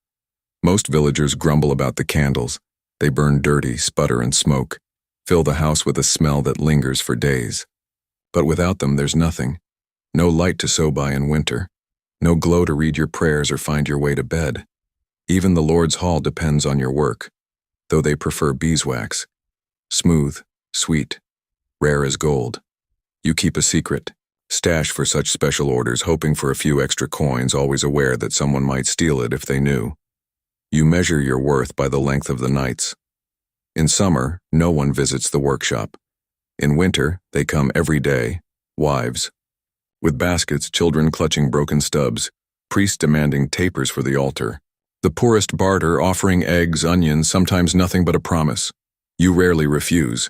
Most villagers grumble about the candles. They burn dirty, sputter, and smoke, fill the house with a smell that lingers for days. But without them, there's nothing. No light to sew by in winter. No glow to read your prayers or find your way to bed. Even the Lord's Hall depends on your work, though they prefer beeswax. Smooth, sweet, rare as gold. You keep a secret, stash for such special orders, hoping for a few extra coins, always aware that someone might steal it if they knew. You measure your worth by the length of the nights. In summer, no one visits the workshop. In winter, they come every day, wives. With baskets, children clutching broken stubs, priests demanding tapers for the altar. The poorest barter, offering eggs, onions, sometimes nothing but a promise. You rarely refuse.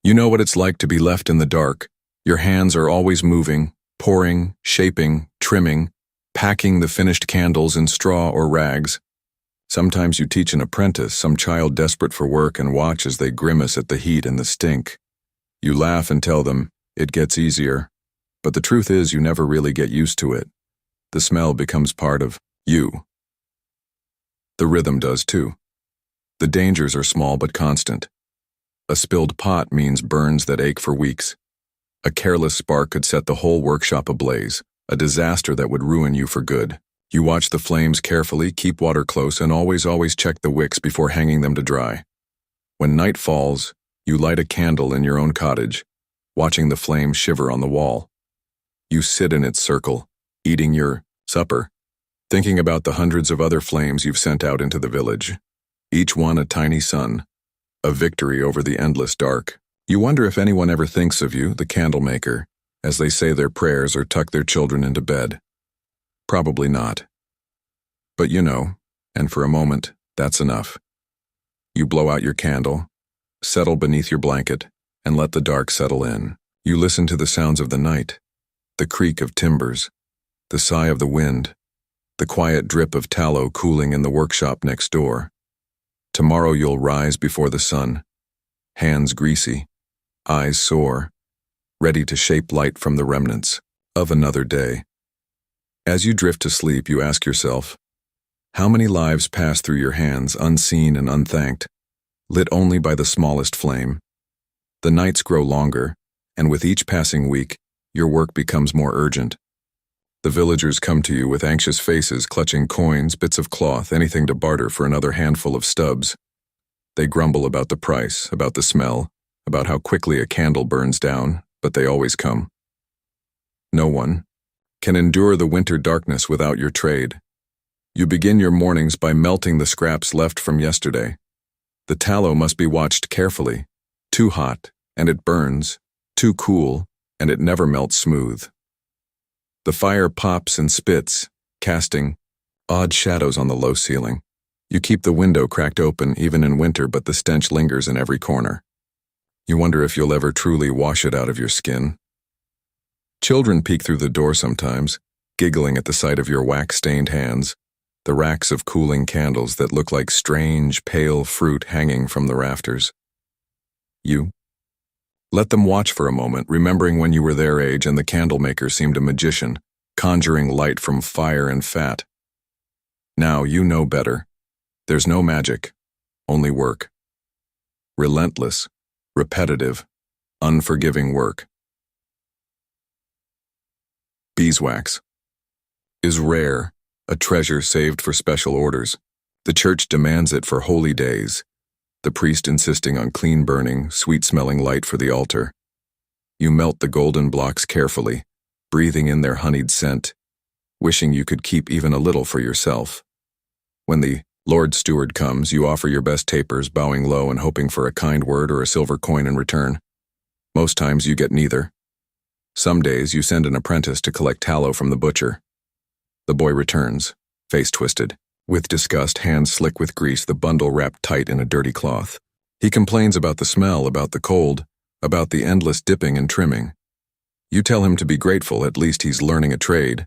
You know what it's like to be left in the dark. Your hands are always moving, pouring, shaping, trimming, packing the finished candles in straw or rags. Sometimes you teach an apprentice, some child desperate for work, and watch as they grimace at the heat and the stink. You laugh and tell them, it gets easier. But the truth is, you never really get used to it. The smell becomes part of you. The rhythm does too. The dangers are small but constant. A spilled pot means burns that ache for weeks. A careless spark could set the whole workshop ablaze, a disaster that would ruin you for good. You watch the flames carefully, keep water close, and always check the wicks before hanging them to dry. When night falls, you light a candle in your own cottage, watching the flame shiver on the wall. You sit in its circle, eating your supper, thinking about the hundreds of other flames you've sent out into the village, each one a tiny sun, a victory over the endless dark. You wonder if anyone ever thinks of you, the candle maker, as they say their prayers or tuck their children into bed. Probably not. But you know, and for a moment, that's enough. You blow out your candle, settle beneath your blanket, and let the dark settle in. You listen to the sounds of the night, the creak of timbers, the sigh of the wind, the quiet drip of tallow cooling in the workshop next door. Tomorrow you'll rise before the sun, hands greasy, eyes sore, ready to shape light from the remnants of another day. As you drift to sleep, you ask yourself, how many lives pass through your hands, unseen and unthanked, lit only by the smallest flame? The nights grow longer, and with each passing week, your work becomes more urgent. The villagers come to you with anxious faces, clutching coins, bits of cloth, anything to barter for another handful of stubs. They grumble about the price, about the smell, about how quickly a candle burns down, but they always come. No one can endure the winter darkness without your trade. You begin your mornings by melting the scraps left from yesterday. The tallow must be watched carefully. Too hot, and it burns. Too cool, and it never melts smooth. The fire pops and spits, casting odd shadows on the low ceiling. You keep the window cracked open even in winter, but the stench lingers in every corner. You wonder if you'll ever truly wash it out of your skin. Children peek through the door sometimes, giggling at the sight of your wax-stained hands, the racks of cooling candles that look like strange, pale fruit hanging from the rafters. You let them watch for a moment, remembering when you were their age and the candle maker seemed a magician, conjuring light from fire and fat. Now you know better. There's no magic, only work. Relentless, repetitive, unforgiving work. Beeswax is rare, a treasure saved for special orders. The church demands it for holy days, the priest insisting on clean burning, sweet-smelling light for the altar. You melt the golden blocks carefully, breathing in their honeyed scent, wishing you could keep even a little for yourself. When the Lord Steward comes, you offer your best tapers, bowing low and hoping for a kind word or a silver coin in return. Most times you get neither. Some days you send an apprentice to collect tallow from the butcher. The boy returns, face twisted. With disgust, hands slick with grease, the bundle wrapped tight in a dirty cloth. He complains about the smell, about the cold, about the endless dipping and trimming. You tell him to be grateful, at least he's learning a trade.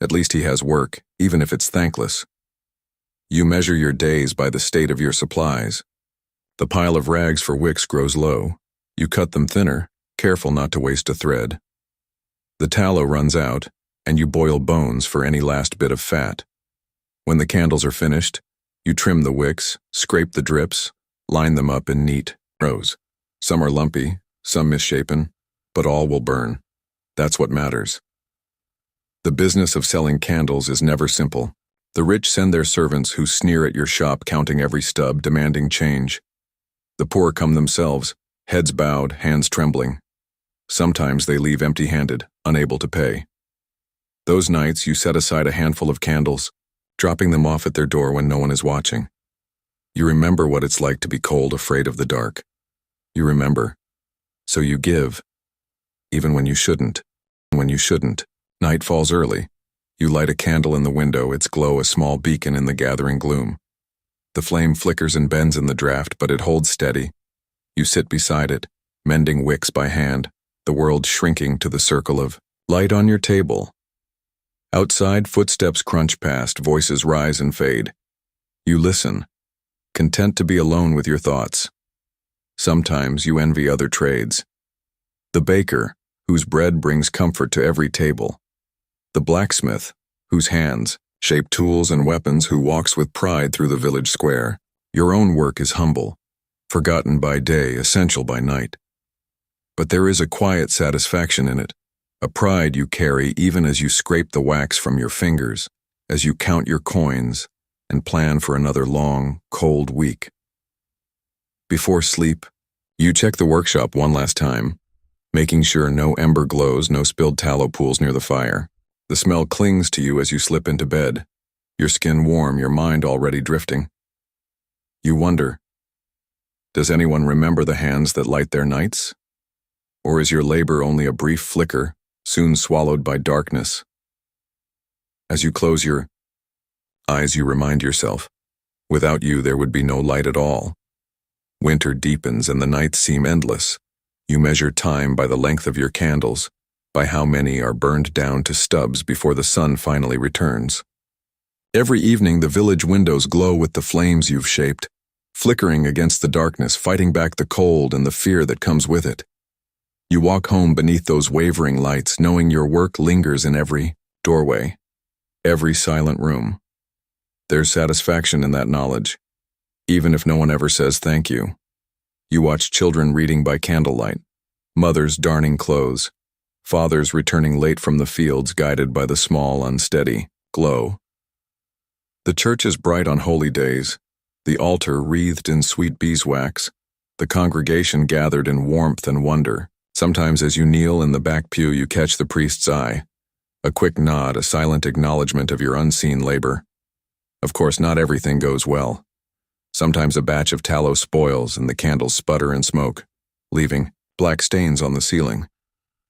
At least he has work, even if it's thankless. You measure your days by the state of your supplies. The pile of rags for wicks grows low. You cut them thinner, careful not to waste a thread. The tallow runs out, and you boil bones for any last bit of fat. When the candles are finished, you trim the wicks, scrape the drips, line them up in neat rows. Some are lumpy, some misshapen, but all will burn. That's what matters. The business of selling candles is never simple. The rich send their servants who sneer at your shop, counting every stub, demanding change. The poor come themselves, heads bowed, hands trembling. Sometimes they leave empty-handed, unable to pay. Those nights you set aside a handful of candles, dropping them off at their door when no one is watching. You remember what it's like to be cold, afraid of the dark. You remember. So you give, even when you shouldn't. When you shouldn't. Night falls early. You light a candle in the window, its glow a small beacon in the gathering gloom. The flame flickers and bends in the draft, but it holds steady. You sit beside it, mending wicks by hand, the world shrinking to the circle of light on your table. Outside, footsteps crunch past, voices rise and fade. You listen, content to be alone with your thoughts. Sometimes you envy other trades. The baker, whose bread brings comfort to every table. The blacksmith, whose hands shape tools and weapons, who walks with pride through the village square. Your own work is humble, forgotten by day, essential by night. But there is a quiet satisfaction in it, a pride you carry even as you scrape the wax from your fingers, as you count your coins and plan for another long, cold week. Before sleep, you check the workshop one last time, making sure no ember glows, no spilled tallow pools near the fire. The smell clings to you as you slip into bed, your skin warm, your mind already drifting. You wonder, does anyone remember the hands that light their nights? Or is your labor only a brief flicker, soon swallowed by darkness? As you close your eyes, you remind yourself, without you there would be no light at all. Winter deepens and the nights seem endless. You measure time by the length of your candles, by how many are burned down to stubs before the sun finally returns. Every evening the village windows glow with the flames you've shaped, flickering against the darkness, fighting back the cold and the fear that comes with it. You walk home beneath those wavering lights, knowing your work lingers in every doorway, every silent room. There's satisfaction in that knowledge, even if no one ever says thank you. You watch children reading by candlelight, mothers darning clothes, fathers returning late from the fields guided by the small, unsteady glow. The church is bright on holy days, the altar wreathed in sweet beeswax, the congregation gathered in warmth and wonder. Sometimes as you kneel in the back pew you catch the priest's eye, a quick nod, a silent acknowledgement of your unseen labor. Of course, not everything goes well. Sometimes a batch of tallow spoils and the candles sputter and smoke, leaving black stains on the ceiling.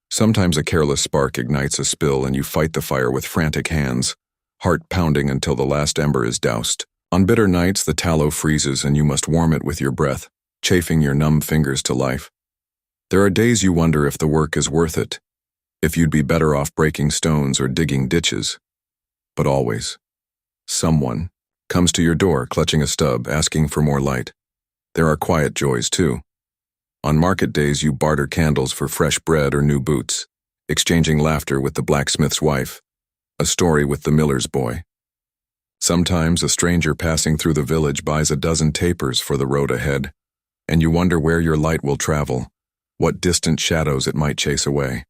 Sometimes a careless spark ignites a spill and you fight the fire with frantic hands, heart pounding until the last ember is doused. On bitter nights, the tallow freezes and you must warm it with your breath, chafing your numb fingers to life. There are days you wonder if the work is worth it, if you'd be better off breaking stones or digging ditches. But always, someone comes to your door clutching a stub, asking for more light. There are quiet joys too. On market days you barter candles for fresh bread or new boots, exchanging laughter with the blacksmith's wife, a story with the miller's boy. Sometimes a stranger passing through the village buys a dozen tapers for the road ahead, and you wonder where your light will travel, what distant shadows it might chase away.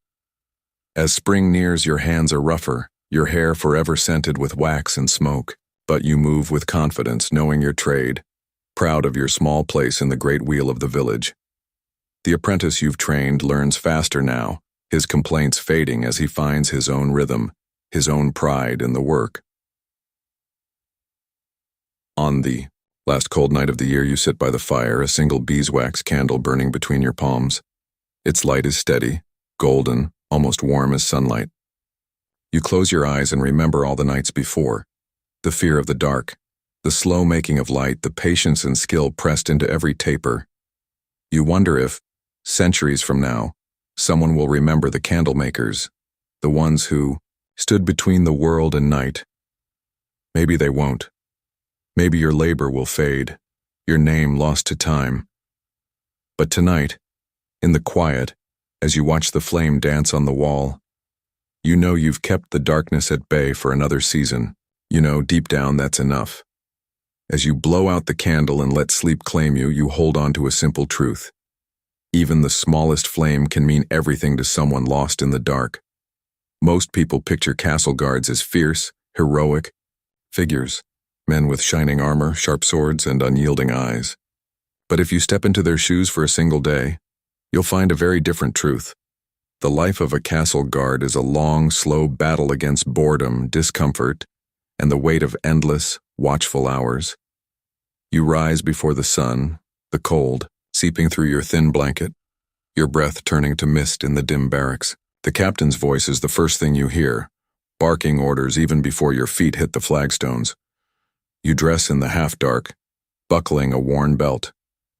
As spring nears, your hands are rougher, your hair forever scented with wax and smoke, but you move with confidence, knowing your trade, proud of your small place in the great wheel of the village. The apprentice you've trained learns faster now, his complaints fading as he finds his own rhythm, his own pride in the work. On the last cold night of the year, you sit by the fire, a single beeswax candle burning between your palms. Its light is steady, golden, almost warm as sunlight. You close your eyes and remember all the nights before, the fear of the dark, the slow making of light, the patience and skill pressed into every taper. You wonder if, centuries from now, someone will remember the candle makers, the ones who stood between the world and night. Maybe they won't. Maybe your labor will fade, your name lost to time. But tonight, in the quiet, as you watch the flame dance on the wall, You know you've kept the darkness at bay for another season. You know deep down that's enough. As you blow out the candle and let sleep claim you, you hold on to a simple truth. Even the smallest flame can mean everything to someone lost in the dark. Most people picture castle guards as fierce, heroic figures, men with shining armor, sharp swords, and unyielding eyes. But if you step into their shoes for a single day, you'll find a very different truth. The life of a castle guard is a long, slow battle against boredom, discomfort, and the weight of endless, watchful hours. You rise before the sun, the cold, seeping through your thin blanket, your breath turning to mist in the dim barracks. The captain's voice is the first thing you hear, barking orders even before your feet hit the flagstones. You dress in the half-dark, buckling a worn belt,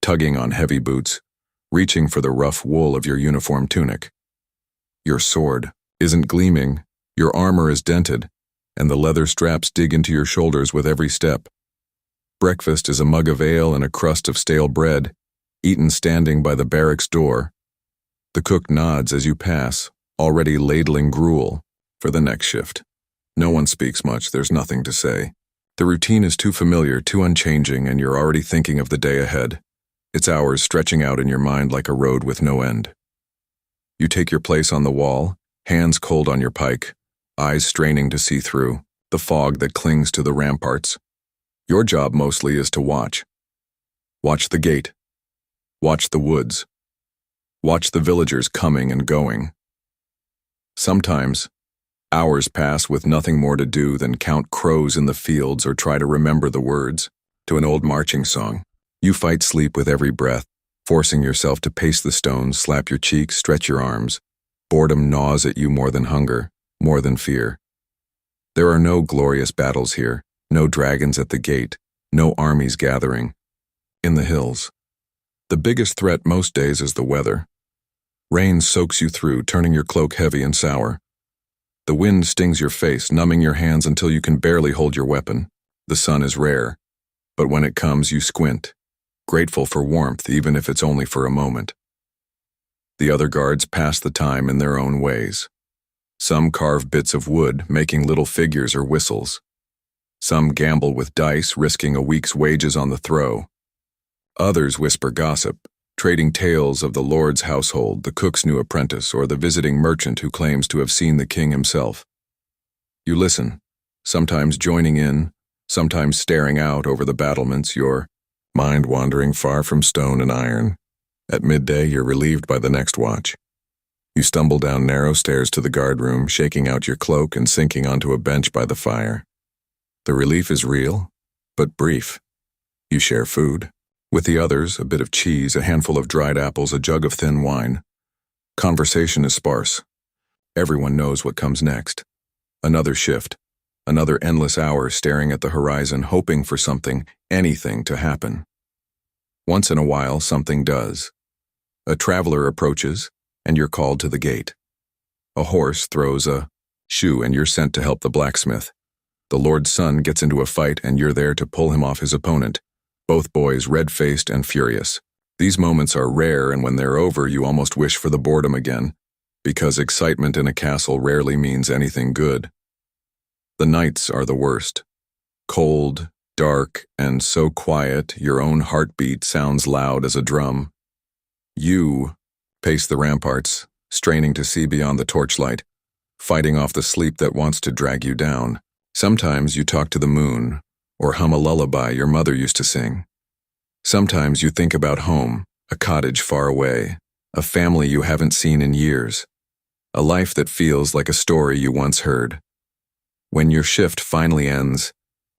tugging on heavy boots, reaching for the rough wool of your uniform tunic. Your sword isn't gleaming, your armor is dented, and the leather straps dig into your shoulders with every step. Breakfast is a mug of ale and a crust of stale bread, eaten standing by the barracks door. The cook nods as you pass, already ladling gruel for the next shift. No one speaks much, there's nothing to say. The routine is too familiar, too unchanging, and you're already thinking of the day ahead, its hours stretching out in your mind like a road with no end. You take your place on the wall, hands cold on your pike, eyes straining to see through the fog that clings to the ramparts. Your job mostly is to watch. Watch the gate. Watch the woods. Watch the villagers coming and going. Sometimes, hours pass with nothing more to do than count crows in the fields or try to remember the words to an old marching song. You fight sleep with every breath, forcing yourself to pace the stones, slap your cheeks, stretch your arms. Boredom gnaws at you more than hunger, more than fear. There are no glorious battles here, no dragons at the gate, no armies gathering. In the hills, the biggest threat most days is the weather. Rain soaks you through, turning your cloak heavy and sour. The wind stings your face, numbing your hands until you can barely hold your weapon. The sun is rare, but when it comes you squint, grateful for warmth even if it's only for a moment. The other guards pass the time in their own ways. Some carve bits of wood, making little figures or whistles. Some gamble with dice, risking a week's wages on the throw. Others whisper gossip, trading tales of the lord's household, the cook's new apprentice, or the visiting merchant who claims to have seen the king himself. You listen, sometimes joining in, sometimes staring out over the battlements, your mind wandering far from stone and iron. At midday, you're relieved by the next watch. You stumble down narrow stairs to the guard room, shaking out your cloak and sinking onto a bench by the fire. The relief is real, but brief. You share food. With the others, a bit of cheese, a handful of dried apples, a jug of thin wine. Conversation is sparse. Everyone knows what comes next. Another shift. Another endless hour staring at the horizon, hoping for something, anything to happen. Once in a while, something does. A traveler approaches, and you're called to the gate. A horse throws a shoe, and you're sent to help the blacksmith. The lord's son gets into a fight, and you're there to pull him off his opponent. Both boys red-faced and furious. These moments are rare, and when they're over, you almost wish for the boredom again, because excitement in a castle rarely means anything good. The nights are the worst. Cold, dark, and so quiet, your own heartbeat sounds loud as a drum. You pace the ramparts, straining to see beyond the torchlight, fighting off the sleep that wants to drag you down. Sometimes you talk to the moon, or hum a lullaby your mother used to sing. Sometimes you think about home, a cottage far away, a family you haven't seen in years, a life that feels like a story you once heard. When your shift finally ends,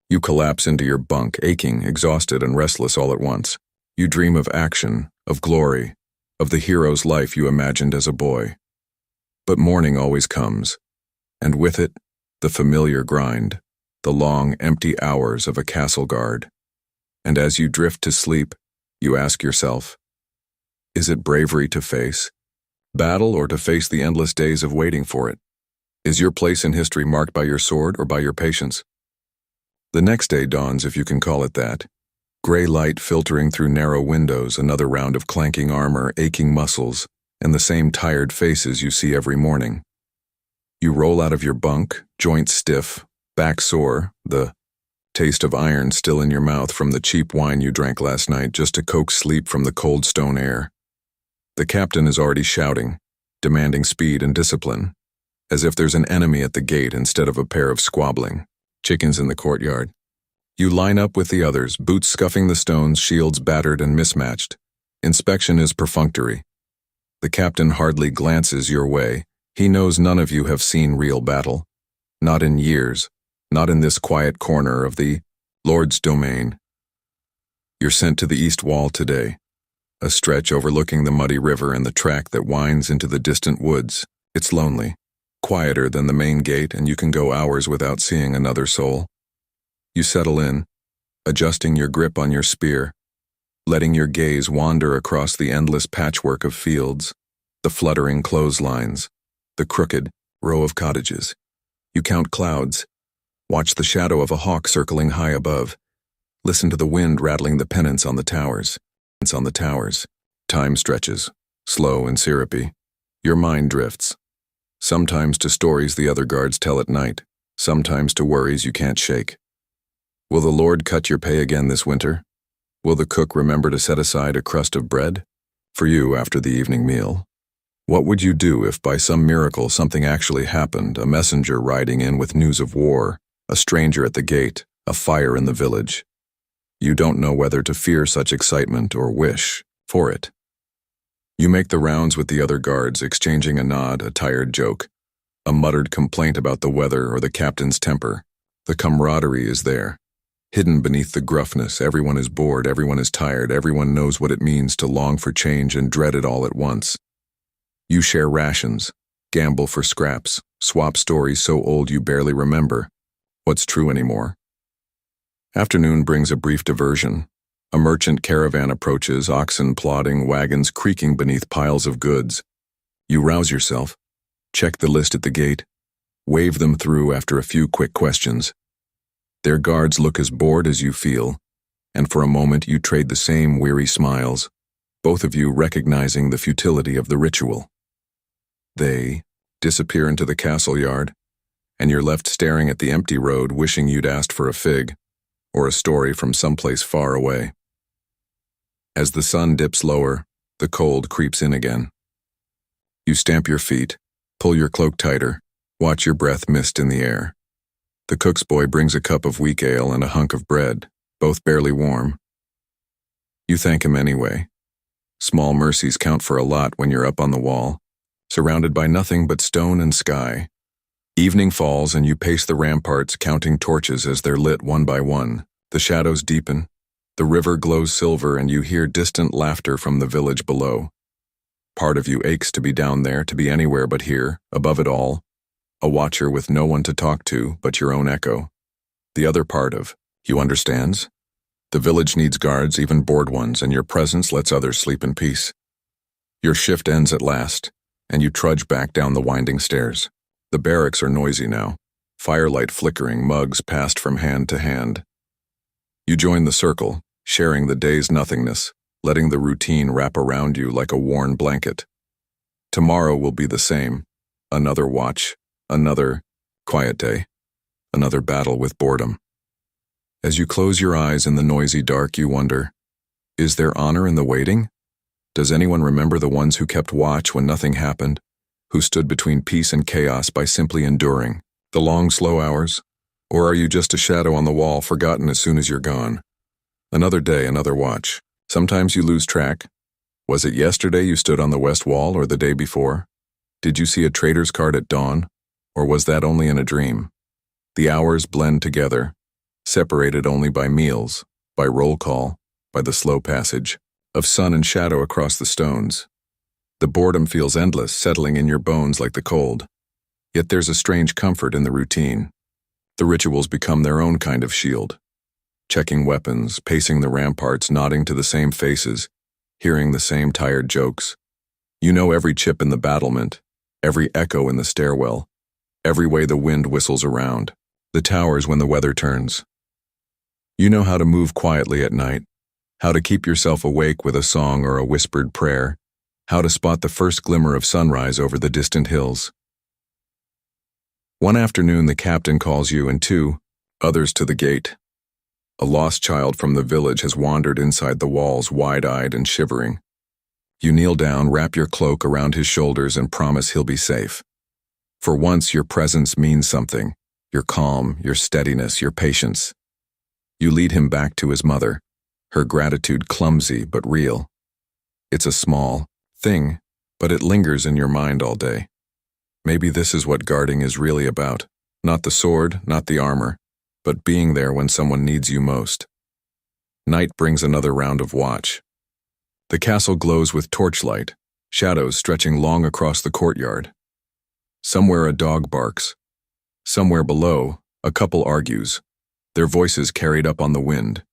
you collapse into your bunk, aching, exhausted, and restless all at once. You dream of action, of glory, of the hero's life you imagined as a boy. But morning always comes, and with it, the familiar grind, the long, empty hours of a castle guard. And as you drift to sleep, you ask yourself, is it bravery to face battle or to face the endless days of waiting for it? Is your place in history marked by your sword or by your patience? The next day dawns, if you can call it that. Gray light filtering through narrow windows, another round of clanking armor, aching muscles, and the same tired faces you see every morning. You roll out of your bunk, joints stiff, back sore, the taste of iron still in your mouth from the cheap wine you drank last night just to coax sleep from the cold stone air. The captain is already shouting, demanding speed and discipline, as if there's an enemy at the gate instead of a pair of squabbling chickens in the courtyard. You line up with the others, boots scuffing the stones, shields battered and mismatched. Inspection is perfunctory. The captain hardly glances your way. He knows none of you have seen real battle. Not in years, not in this quiet corner of the Lord's domain. You're sent to the east wall today, a stretch overlooking the muddy river and the track that winds into the distant woods. It's lonely, quieter than the main gate, and you can go hours without seeing another soul. You settle in, adjusting your grip on your spear, letting your gaze wander across the endless patchwork of fields, the fluttering clotheslines, the crooked row of cottages. You count clouds, watch the shadow of a hawk circling high above, listen to the wind rattling the pennants on the towers. Time stretches, slow and syrupy. Your mind drifts, sometimes to stories the other guards tell at night, sometimes to worries you can't shake. Will the Lord cut your pay again this winter? Will the cook remember to set aside a crust of bread for you after the evening meal? What would you do if by some miracle something actually happened, a messenger riding in with news of war, a stranger at the gate, a fire in the village? You don't know whether to fear such excitement or wish for it. You make the rounds with the other guards, exchanging a nod, a tired joke, a muttered complaint about the weather or the captain's temper. The camaraderie is there. Hidden beneath the gruffness, everyone is bored, everyone is tired, everyone knows what it means to long for change and dread it all at once. You share rations, gamble for scraps, swap stories so old you barely remember what's true anymore. Afternoon brings a brief diversion. A merchant caravan approaches, oxen plodding, wagons creaking beneath piles of goods. You rouse yourself, check the list at the gate, wave them through after a few quick questions. Their guards look as bored as you feel, and for a moment you trade the same weary smiles, both of you recognizing the futility of the ritual. They disappear into the castle yard, and you're left staring at the empty road, wishing you'd asked for a fig, or a story from someplace far away. As the sun dips lower, the cold creeps in again. You stamp your feet, pull your cloak tighter, watch your breath mist in the air. The cook's boy brings a cup of weak ale and a hunk of bread, both barely warm. You thank him anyway. Small mercies count for a lot when you're up on the wall, surrounded by nothing but stone and sky. Evening falls and you pace the ramparts, counting torches as they're lit one by one. The shadows deepen, the river glows silver, and you hear distant laughter from the village below. Part of you aches to be down there, to be anywhere but here, above it all, a watcher with no one to talk to but your own echo. The other part of you understands. The village needs guards, even bored ones, and your presence lets others sleep in peace. Your shift ends at last, and you trudge back down the winding stairs. The barracks are noisy now, firelight flickering, mugs passed from hand to hand. You join the circle, sharing the day's nothingness, letting the routine wrap around you like a worn blanket. Tomorrow will be the same. Another watch, another quiet day, another battle with boredom. As you close your eyes in the noisy dark, you wonder, is there honor in the waiting? Does anyone remember the ones who kept watch when nothing happened, who stood between peace and chaos by simply enduring the long, slow hours? Or are you just a shadow on the wall, forgotten as soon as you're gone? Another day, another watch. Sometimes you lose track. Was it yesterday you stood on the west wall, or the day before? Did you see a trader's cart at dawn, or was that only in a dream? The hours blend together, separated only by meals, by roll call, by the slow passage of sun and shadow across the stones. The boredom feels endless, settling in your bones like the cold. Yet there's a strange comfort in the routine. The rituals become their own kind of shield. Checking weapons, pacing the ramparts, nodding to the same faces, hearing the same tired jokes. You know every chip in the battlement, every echo in the stairwell, every way the wind whistles around, the towers when the weather turns. You know how to move quietly at night, how to keep yourself awake with a song or a whispered prayer, how to spot the first glimmer of sunrise over the distant hills. One afternoon the captain calls you and two others to the gate. A lost child from the village has wandered inside the walls, wide-eyed and shivering. You kneel down, wrap your cloak around his shoulders, and promise he'll be safe. For once, your presence means something. Your calm, your steadiness, your patience. You lead him back to his mother, her gratitude clumsy but real. It's a small thing, but it lingers in your mind all day. Maybe this is what guarding is really about. Not the sword, not the armor, but being there when someone needs you most. Night brings another round of watch. The castle glows with torchlight, shadows stretching long across the courtyard. Somewhere a dog barks. Somewhere below, a couple argues, their voices carried up on the wind.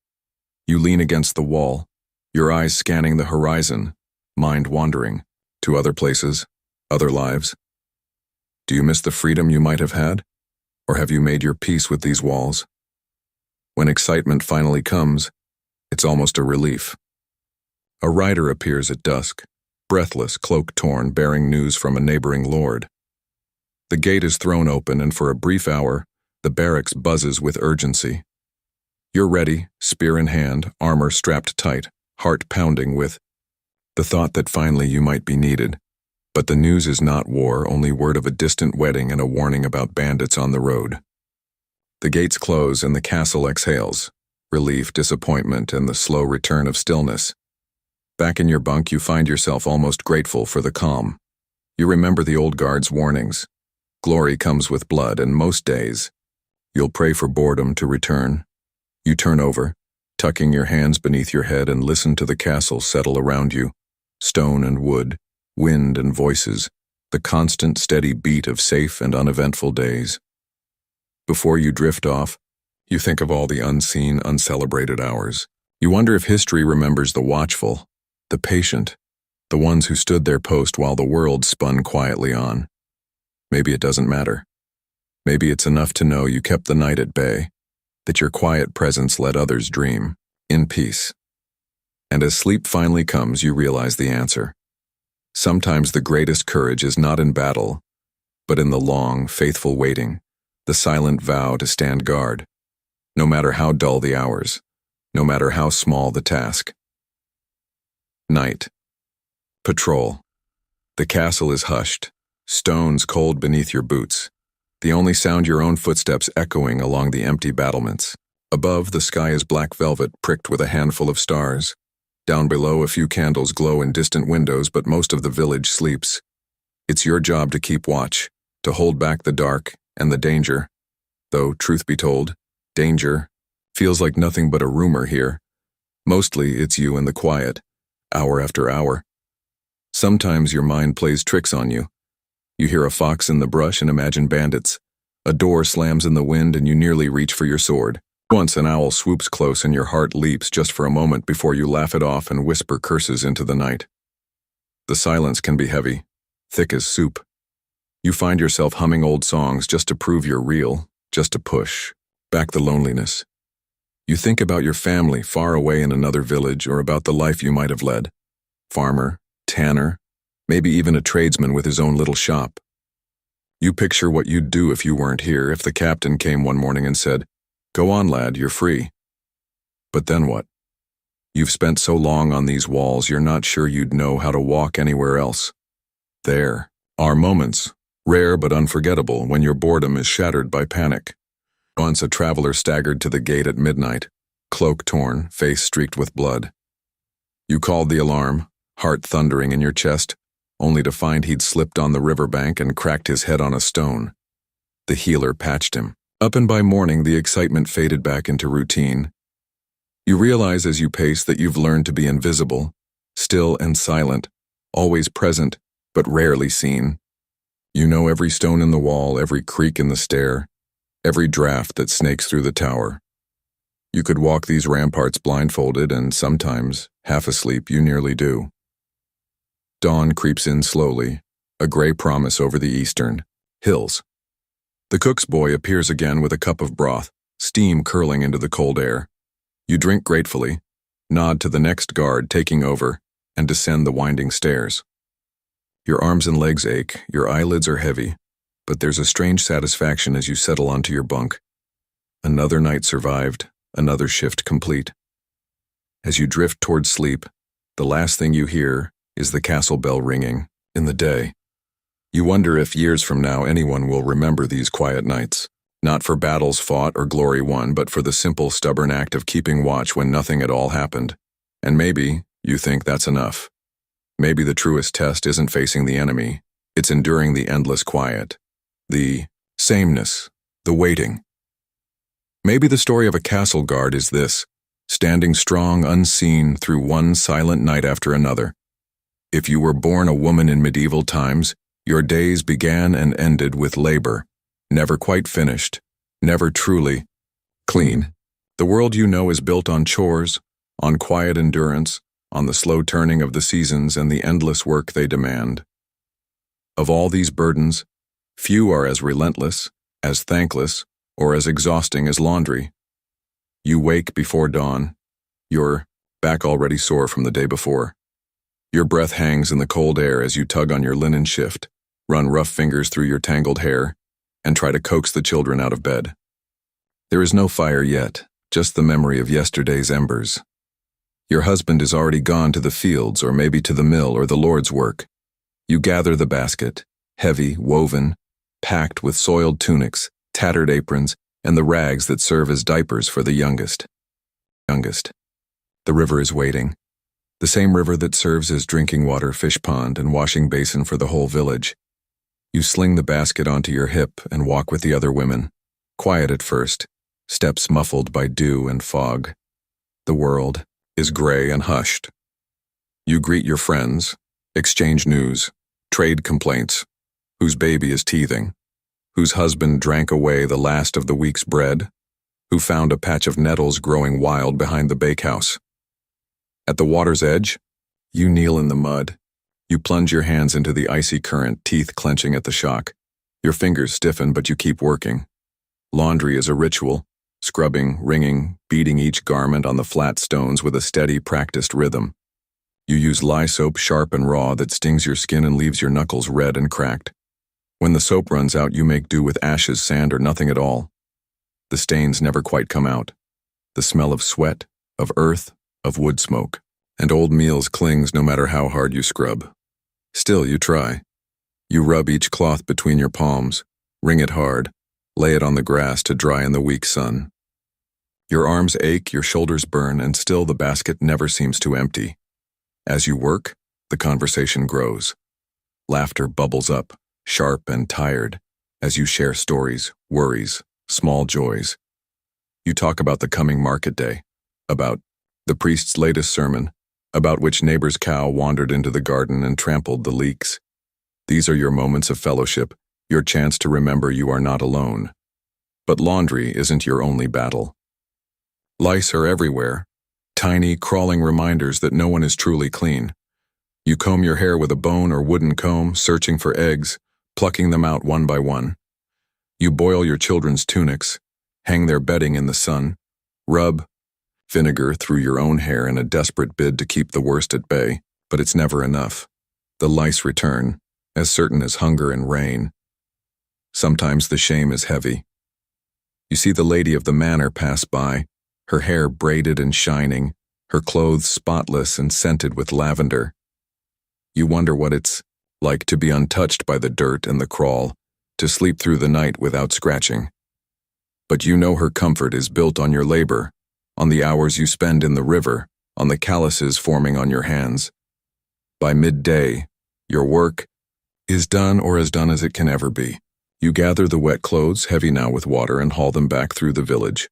You lean against the wall, your eyes scanning the horizon, mind wandering to other places, other lives. Do you miss the freedom you might have had? Or have you made your peace with these walls? When excitement finally comes, it's almost a relief. A rider appears at dusk, breathless, cloak torn, bearing news from a neighboring lord. The gate is thrown open, and for a brief hour, the barracks buzzes with urgency. You're ready, spear in hand, armor strapped tight, heart pounding with the thought that finally you might be needed. But the news is not war, only word of a distant wedding and a warning about bandits on the road. The gates close and the castle exhales, relief, disappointment, and the slow return of stillness. Back in your bunk, you find yourself almost grateful for the calm. You remember the old guard's warnings. Glory comes with blood, and most days, you'll pray for boredom to return. You turn over, tucking your hands beneath your head, and listen to the castle settle around you. Stone and wood, wind and voices, the constant steady beat of safe and uneventful days. Before you drift off, you think of all the unseen, uncelebrated hours. You wonder if history remembers the watchful, the patient, the ones who stood their post while the world spun quietly on. Maybe it doesn't matter. Maybe it's enough to know you kept the night at bay, that your quiet presence let others dream, in peace. And as sleep finally comes, you realize the answer. Sometimes the greatest courage is not in battle, but in the long, faithful waiting, the silent vow to stand guard, no matter how dull the hours, no matter how small the task. Night. Patrol. The castle is hushed, stones cold beneath your boots, the only sound your own footsteps echoing along the empty battlements. Above, the sky is black velvet pricked with a handful of stars. Down below, a few candles glow in distant windows, but most of the village sleeps. It's your job to keep watch, to hold back the dark and the danger. Though, truth be told, danger feels like nothing but a rumor here. Mostly, it's you and the quiet, hour after hour. Sometimes your mind plays tricks on you. You hear a fox in the brush and imagine bandits. A door slams in the wind and you nearly reach for your sword. Once an owl swoops close and your heart leaps just for a moment before you laugh it off and whisper curses into the night. The silence can be heavy, thick as soup. You find yourself humming old songs just to prove you're real, just to push back the loneliness. You think about your family far away in another village, or about the life you might have led. Farmer, tanner, maybe even a tradesman with his own little shop. You picture what you'd do if you weren't here, if the captain came one morning and said, "Go on, lad, you're free." But then what? You've spent so long on these walls, you're not sure you'd know how to walk anywhere else. There are moments, rare but unforgettable, when your boredom is shattered by panic. Once a traveler staggered to the gate at midnight, cloak torn, face streaked with blood. You called the alarm, heart thundering in your chest, only to find he'd slipped on the riverbank and cracked his head on a stone. The healer patched him up, and by morning the excitement faded back into routine. You realize as you pace that you've learned to be invisible, still and silent, always present, but rarely seen. You know every stone in the wall, every creak in the stair, every draft that snakes through the tower. You could walk these ramparts blindfolded, and sometimes, half asleep, you nearly do. Dawn creeps in slowly, a gray promise over the eastern hills. The cook's boy appears again with a cup of broth, steam curling into the cold air. You drink gratefully, nod to the next guard taking over, and descend the winding stairs. Your arms and legs ache, your eyelids are heavy, But there's a strange satisfaction as you settle onto your bunk. Another night survived, another shift complete. As you drift toward sleep, the last thing you hear is the castle bell ringing in the day. You wonder if years from now anyone will remember these quiet nights, not for battles fought or glory won, but for the simple, stubborn act of keeping watch when nothing at all happened. And maybe you think that's enough. Maybe the truest test isn't facing the enemy, it's enduring the endless quiet, the sameness, the waiting. Maybe the story of a castle guard is this, standing strong unseen through one silent night after another. If you were born a woman in medieval times, your days began and ended with labor, never quite finished, never truly clean. The world you know is built on chores, on quiet endurance, on the slow turning of the seasons and the endless work they demand. Of all these burdens, few are as relentless, as thankless, or as exhausting as laundry. You wake before dawn, your back already sore from the day before. Your breath hangs in the cold air as you tug on your linen shift, run rough fingers through your tangled hair, and try to coax the children out of bed. There is no fire yet, just the memory of yesterday's embers. Your husband is already gone to the fields or maybe to the mill or the Lord's work. You gather the basket, heavy, woven, packed with soiled tunics, tattered aprons, and the rags that serve as diapers for the youngest. The river is waiting. The same river that serves as drinking water, fish pond, and washing basin for the whole village. You sling the basket onto your hip and walk with the other women, quiet at first, steps muffled by dew and fog. The world is gray and hushed. You greet your friends, exchange news, trade complaints, whose baby is teething, whose husband drank away the last of the week's bread, who found a patch of nettles growing wild behind the bakehouse. At the water's edge, you kneel in the mud. You plunge your hands into the icy current, teeth clenching at the shock. Your fingers stiffen, but you keep working. Laundry is a ritual, scrubbing, wringing, beating each garment on the flat stones with a steady, practiced rhythm. You use lye soap sharp and raw that stings your skin and leaves your knuckles red and cracked. When the soap runs out, you make do with ashes, sand, or nothing at all. The stains never quite come out. The smell of sweat, of earth, of wood smoke, and old meals clings no matter how hard you scrub. Still, you try. You rub each cloth between your palms, wring it hard, lay it on the grass to dry in the weak sun. Your arms ache, your shoulders burn, and still the basket never seems to empty. As you work, the conversation grows. Laughter bubbles up, sharp and tired, as you share stories, worries, small joys. You talk about the coming market day, about the priest's latest sermon, about which neighbor's cow wandered into the garden and trampled the leeks. These are your moments of fellowship, your chance to remember you are not alone. But laundry isn't your only battle. Lice are everywhere, tiny, crawling reminders that no one is truly clean. You comb your hair with a bone or wooden comb, searching for eggs, plucking them out one by one. You boil your children's tunics, hang their bedding in the sun, rub vinegar through your own hair in a desperate bid to keep the worst at bay, but it's never enough. The lice return, as certain as hunger and rain. Sometimes the shame is heavy. You see the lady of the manor pass by, her hair braided and shining, her clothes spotless and scented with lavender. You wonder what it's like to be untouched by the dirt and the crawl, to sleep through the night without scratching. But you know her comfort is built on your labor, on the hours you spend in the river, on the calluses forming on your hands. By midday, your work is done or as done as it can ever be. You gather the wet clothes, heavy now with water, and haul them back through the village.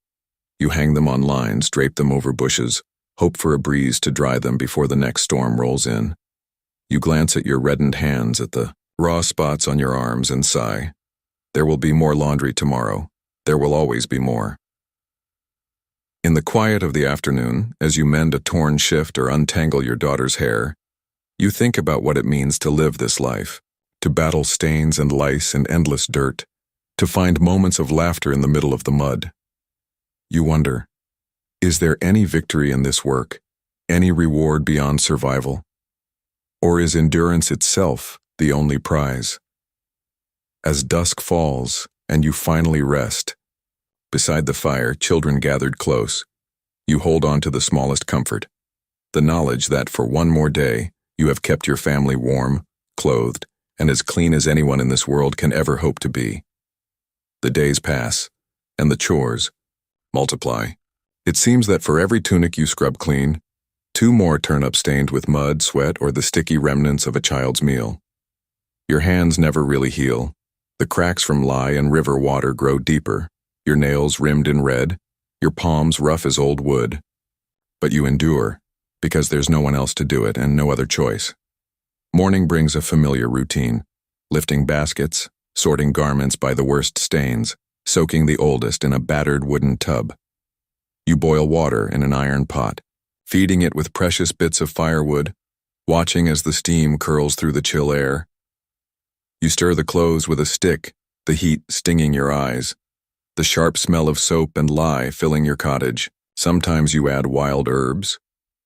You hang them on lines, drape them over bushes, hope for a breeze to dry them before the next storm rolls in. You glance at your reddened hands, at the raw spots on your arms, and sigh. There will be more laundry tomorrow. There will always be more. In the quiet of the afternoon, as you mend a torn shift or untangle your daughter's hair, you think about what it means to live this life, to battle stains and lice and endless dirt, to find moments of laughter in the middle of the mud. You wonder, is there any victory in this work, any reward beyond survival? Or is endurance itself the only prize? As dusk falls, and you finally rest. Beside the fire, children gathered close. You hold on to the smallest comfort, the knowledge that for one more day, you have kept your family warm, clothed, and as clean as anyone in this world can ever hope to be. The days pass, and the chores multiply. It seems that for every tunic you scrub clean, 2 more turn up stained with mud, sweat, or the sticky remnants of a child's meal. Your hands never really heal. The cracks from lye and river water grow deeper, your nails rimmed in red, your palms rough as old wood. But you endure, because there's no one else to do it and no other choice. Morning brings a familiar routine, lifting baskets, sorting garments by the worst stains, soaking the oldest in a battered wooden tub. You boil water in an iron pot, feeding it with precious bits of firewood, watching as the steam curls through the chill air. You stir the clothes with a stick, the heat stinging your eyes, the sharp smell of soap and lye filling your cottage. Sometimes you add wild herbs,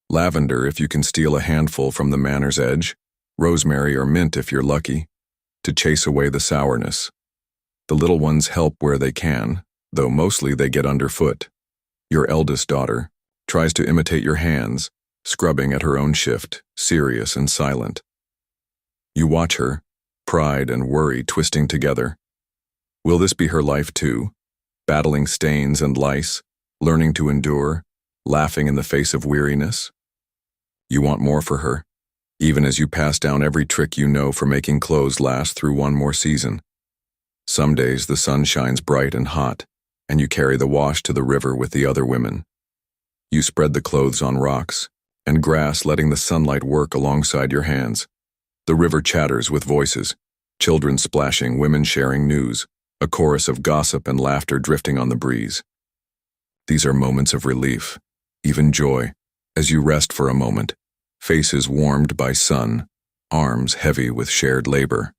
lavender if you can steal a handful from the manor's edge, rosemary or mint if you're lucky, to chase away the sourness. The little ones help where they can, though mostly they get underfoot. Your eldest daughter tries to imitate your hands, scrubbing at her own shift, serious and silent. You watch her, pride and worry twisting together. Will this be her life too? Battling stains and lice, learning to endure, laughing in the face of weariness? You want more for her, even as you pass down every trick you know for making clothes last through one more season. Some days the sun shines bright and hot, and you carry the wash to the river with the other women. You spread the clothes on rocks, and grass letting the sunlight work alongside your hands. The river chatters with voices, children splashing, women sharing news, a chorus of gossip and laughter drifting on the breeze. These are moments of relief, even joy, as you rest for a moment, faces warmed by sun, arms heavy with shared labor.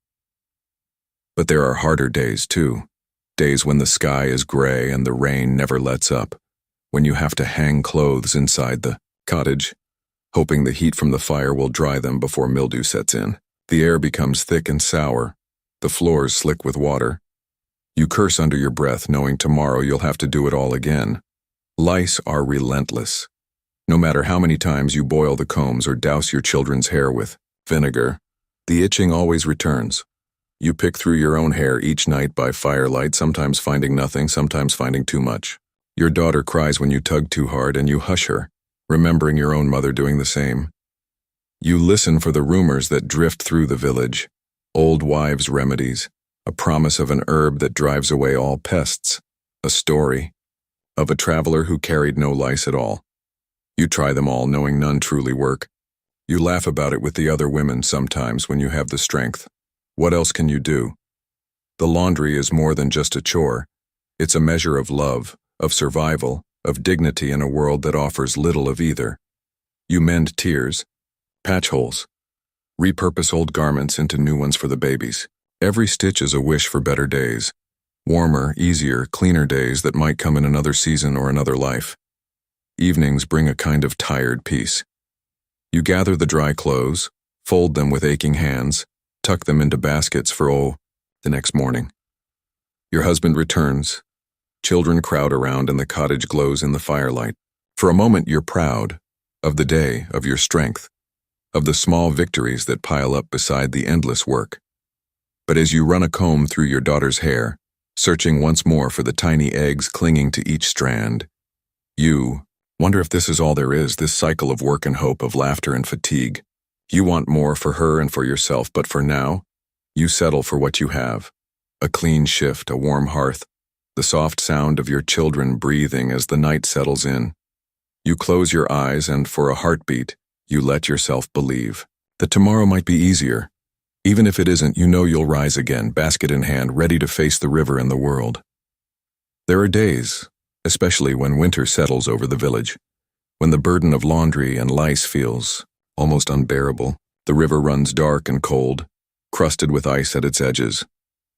But there are harder days too, days when the sky is gray and the rain never lets up, when you have to hang clothes inside the cottage, hoping the heat from the fire will dry them before mildew sets in. The air becomes thick and sour, the floors slick with water. You curse under your breath, knowing tomorrow you'll have to do it all again. Lice are relentless. No matter how many times you boil the combs or douse your children's hair with vinegar, the itching always returns. You pick through your own hair each night by firelight, sometimes finding nothing, sometimes finding too much. Your daughter cries when you tug too hard and you hush her, remembering your own mother doing the same. You listen for the rumors that drift through the village, old wives' remedies, a promise of an herb that drives away all pests, a story of a traveler who carried no lice at all. You try them all, knowing none truly work. You laugh about it with the other women sometimes when you have the strength. What else can you do? The laundry is more than just a chore. It's a measure of love, of survival, of dignity in a world that offers little of either. You mend tears, patch holes, repurpose old garments into new ones for the babies. Every stitch is a wish for better days, warmer, easier, cleaner days that might come in another season or another life. Evenings bring a kind of tired peace. You gather the dry clothes, fold them with aching hands, tuck them into baskets for the next morning. Your husband returns. Children crowd around and the cottage glows in the firelight. For a moment you're proud of the day, of your strength, of the small victories that pile up beside the endless work. But as you run a comb through your daughter's hair, searching once more for the tiny eggs clinging to each strand, you wonder if this is all there is, this cycle of work and hope, of laughter and fatigue. You want more for her and for yourself, but for now, you settle for what you have. A clean shift, a warm hearth, the soft sound of your children breathing as the night settles in. You close your eyes and for a heartbeat, you let yourself believe that tomorrow might be easier. Even if it isn't, you know you'll rise again, basket in hand, ready to face the river and the world. There are days, especially when winter settles over the village, when the burden of laundry and lice feels almost unbearable. The river runs dark and cold, crusted with ice at its edges.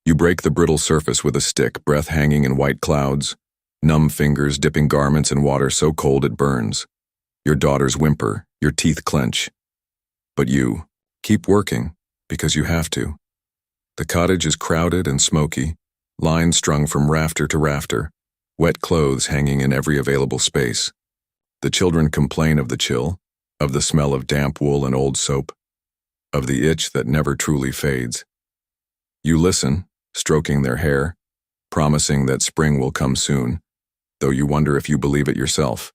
You break the brittle surface with a stick, breath hanging in white clouds, numb fingers dipping garments in water so cold it burns. Your daughters whimper, your teeth clench. But you keep working because you have to. The cottage is crowded and smoky, lines strung from rafter to rafter, wet clothes hanging in every available space. The children complain of the chill, of the smell of damp wool and old soap, of the itch that never truly fades. You listen, stroking their hair, promising that spring will come soon, though you wonder if you believe it yourself.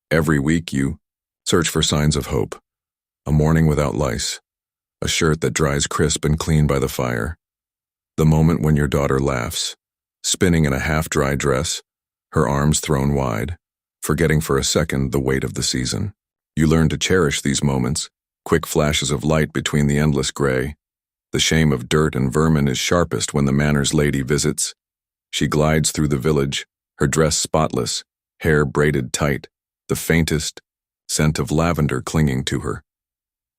Every week you search for signs of hope, a morning without lice, a shirt that dries crisp and clean by the fire, the moment when your daughter laughs, spinning in a half-dry dress, her arms thrown wide, forgetting for a second the weight of the season. You learn to cherish these moments, quick flashes of light between the endless gray. The shame of dirt and vermin is sharpest when the manor's lady visits. She glides through the village, her dress spotless, hair braided tight, the faintest scent of lavender clinging to her.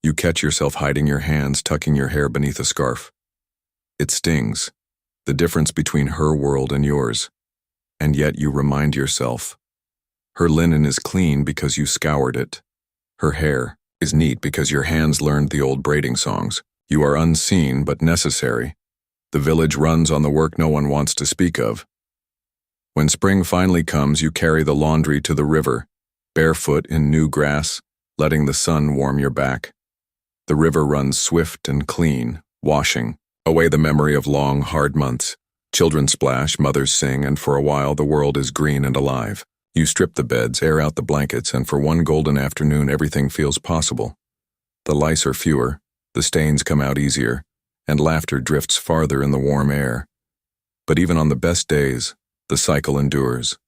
You catch yourself hiding your hands, tucking your hair beneath a scarf. It stings, the difference between her world and yours. And yet you remind yourself. Her linen is clean because you scoured it. Her hair is neat because your hands learned the old braiding songs. You are unseen but necessary. The village runs on the work no one wants to speak of. When spring finally comes, you carry the laundry to the river, barefoot in new grass, letting the sun warm your back. The river runs swift and clean, washing away the memory of long, hard months. Children splash, mothers sing, and for a while the world is green and alive. You strip the beds, air out the blankets, and for one golden afternoon everything feels possible. The lice are fewer, the stains come out easier, and laughter drifts farther in the warm air. But even on the best days, the cycle endures.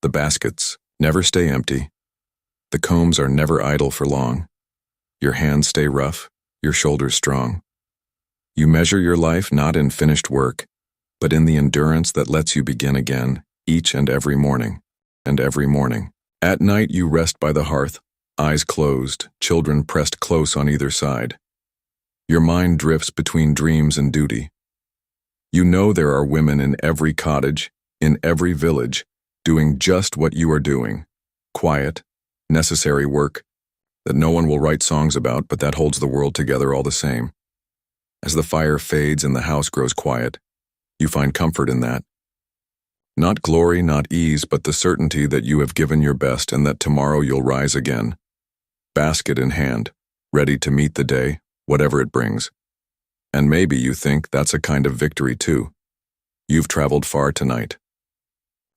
The baskets never stay empty. The combs are never idle for long. Your hands stay rough, your shoulders strong. You measure your life not in finished work, but in the endurance that lets you begin again, each and every morning, and every morning. At night you rest by the hearth, eyes closed, children pressed close on either side. Your mind drifts between dreams and duty. You know there are women in every cottage, in every village, doing just what you are doing. Quiet, necessary work that no one will write songs about, but that holds the world together all the same. As the fire fades and the house grows quiet, you find comfort in that. Not glory, not ease, but the certainty that you have given your best and that tomorrow you'll rise again. Basket in hand, ready to meet the day, whatever it brings. And maybe you think that's a kind of victory too. You've traveled far tonight.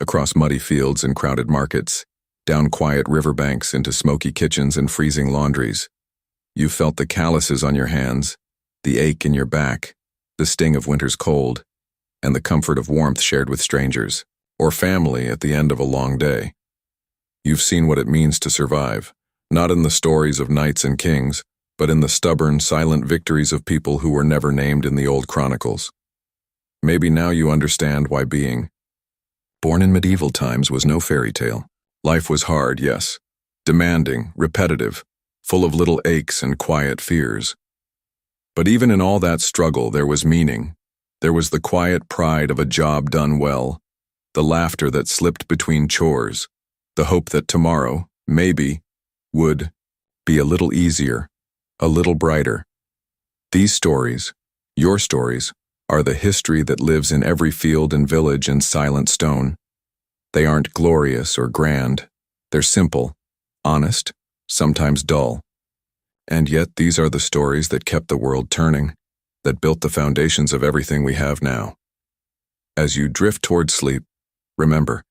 Across muddy fields and crowded markets, down quiet riverbanks into smoky kitchens and freezing laundries. You've felt the calluses on your hands, the ache in your back, the sting of winter's cold, and the comfort of warmth shared with strangers, or family at the end of a long day. You've seen what it means to survive, not in the stories of knights and kings, but in the stubborn, silent victories of people who were never named in the old chronicles. Maybe now you understand why being born in medieval times was no fairy tale. Life was hard, yes, demanding, repetitive, full of little aches and quiet fears. But even in all that struggle, there was meaning. There was the quiet pride of a job done well, the laughter that slipped between chores, the hope that tomorrow, maybe, would be a little easier, a little brighter. These stories, your stories, are the history that lives in every field and village and silent stone. They aren't glorious or grand. They're simple, honest, sometimes dull. And yet these are the stories that kept the world turning, that built the foundations of everything we have now. As you drift toward sleep, remember,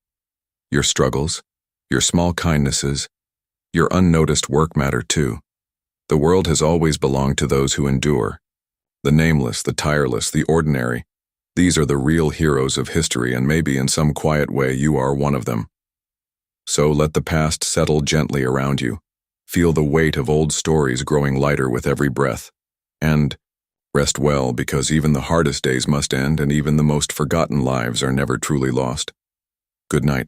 your struggles, your small kindnesses, your unnoticed work matter too. The world has always belonged to those who endure. The nameless, the tireless, the ordinary. These are the real heroes of history, and maybe in some quiet way you are one of them. So let the past settle gently around you. Feel the weight of old stories growing lighter with every breath. And rest well, because even the hardest days must end, and even the most forgotten lives are never truly lost. Good night.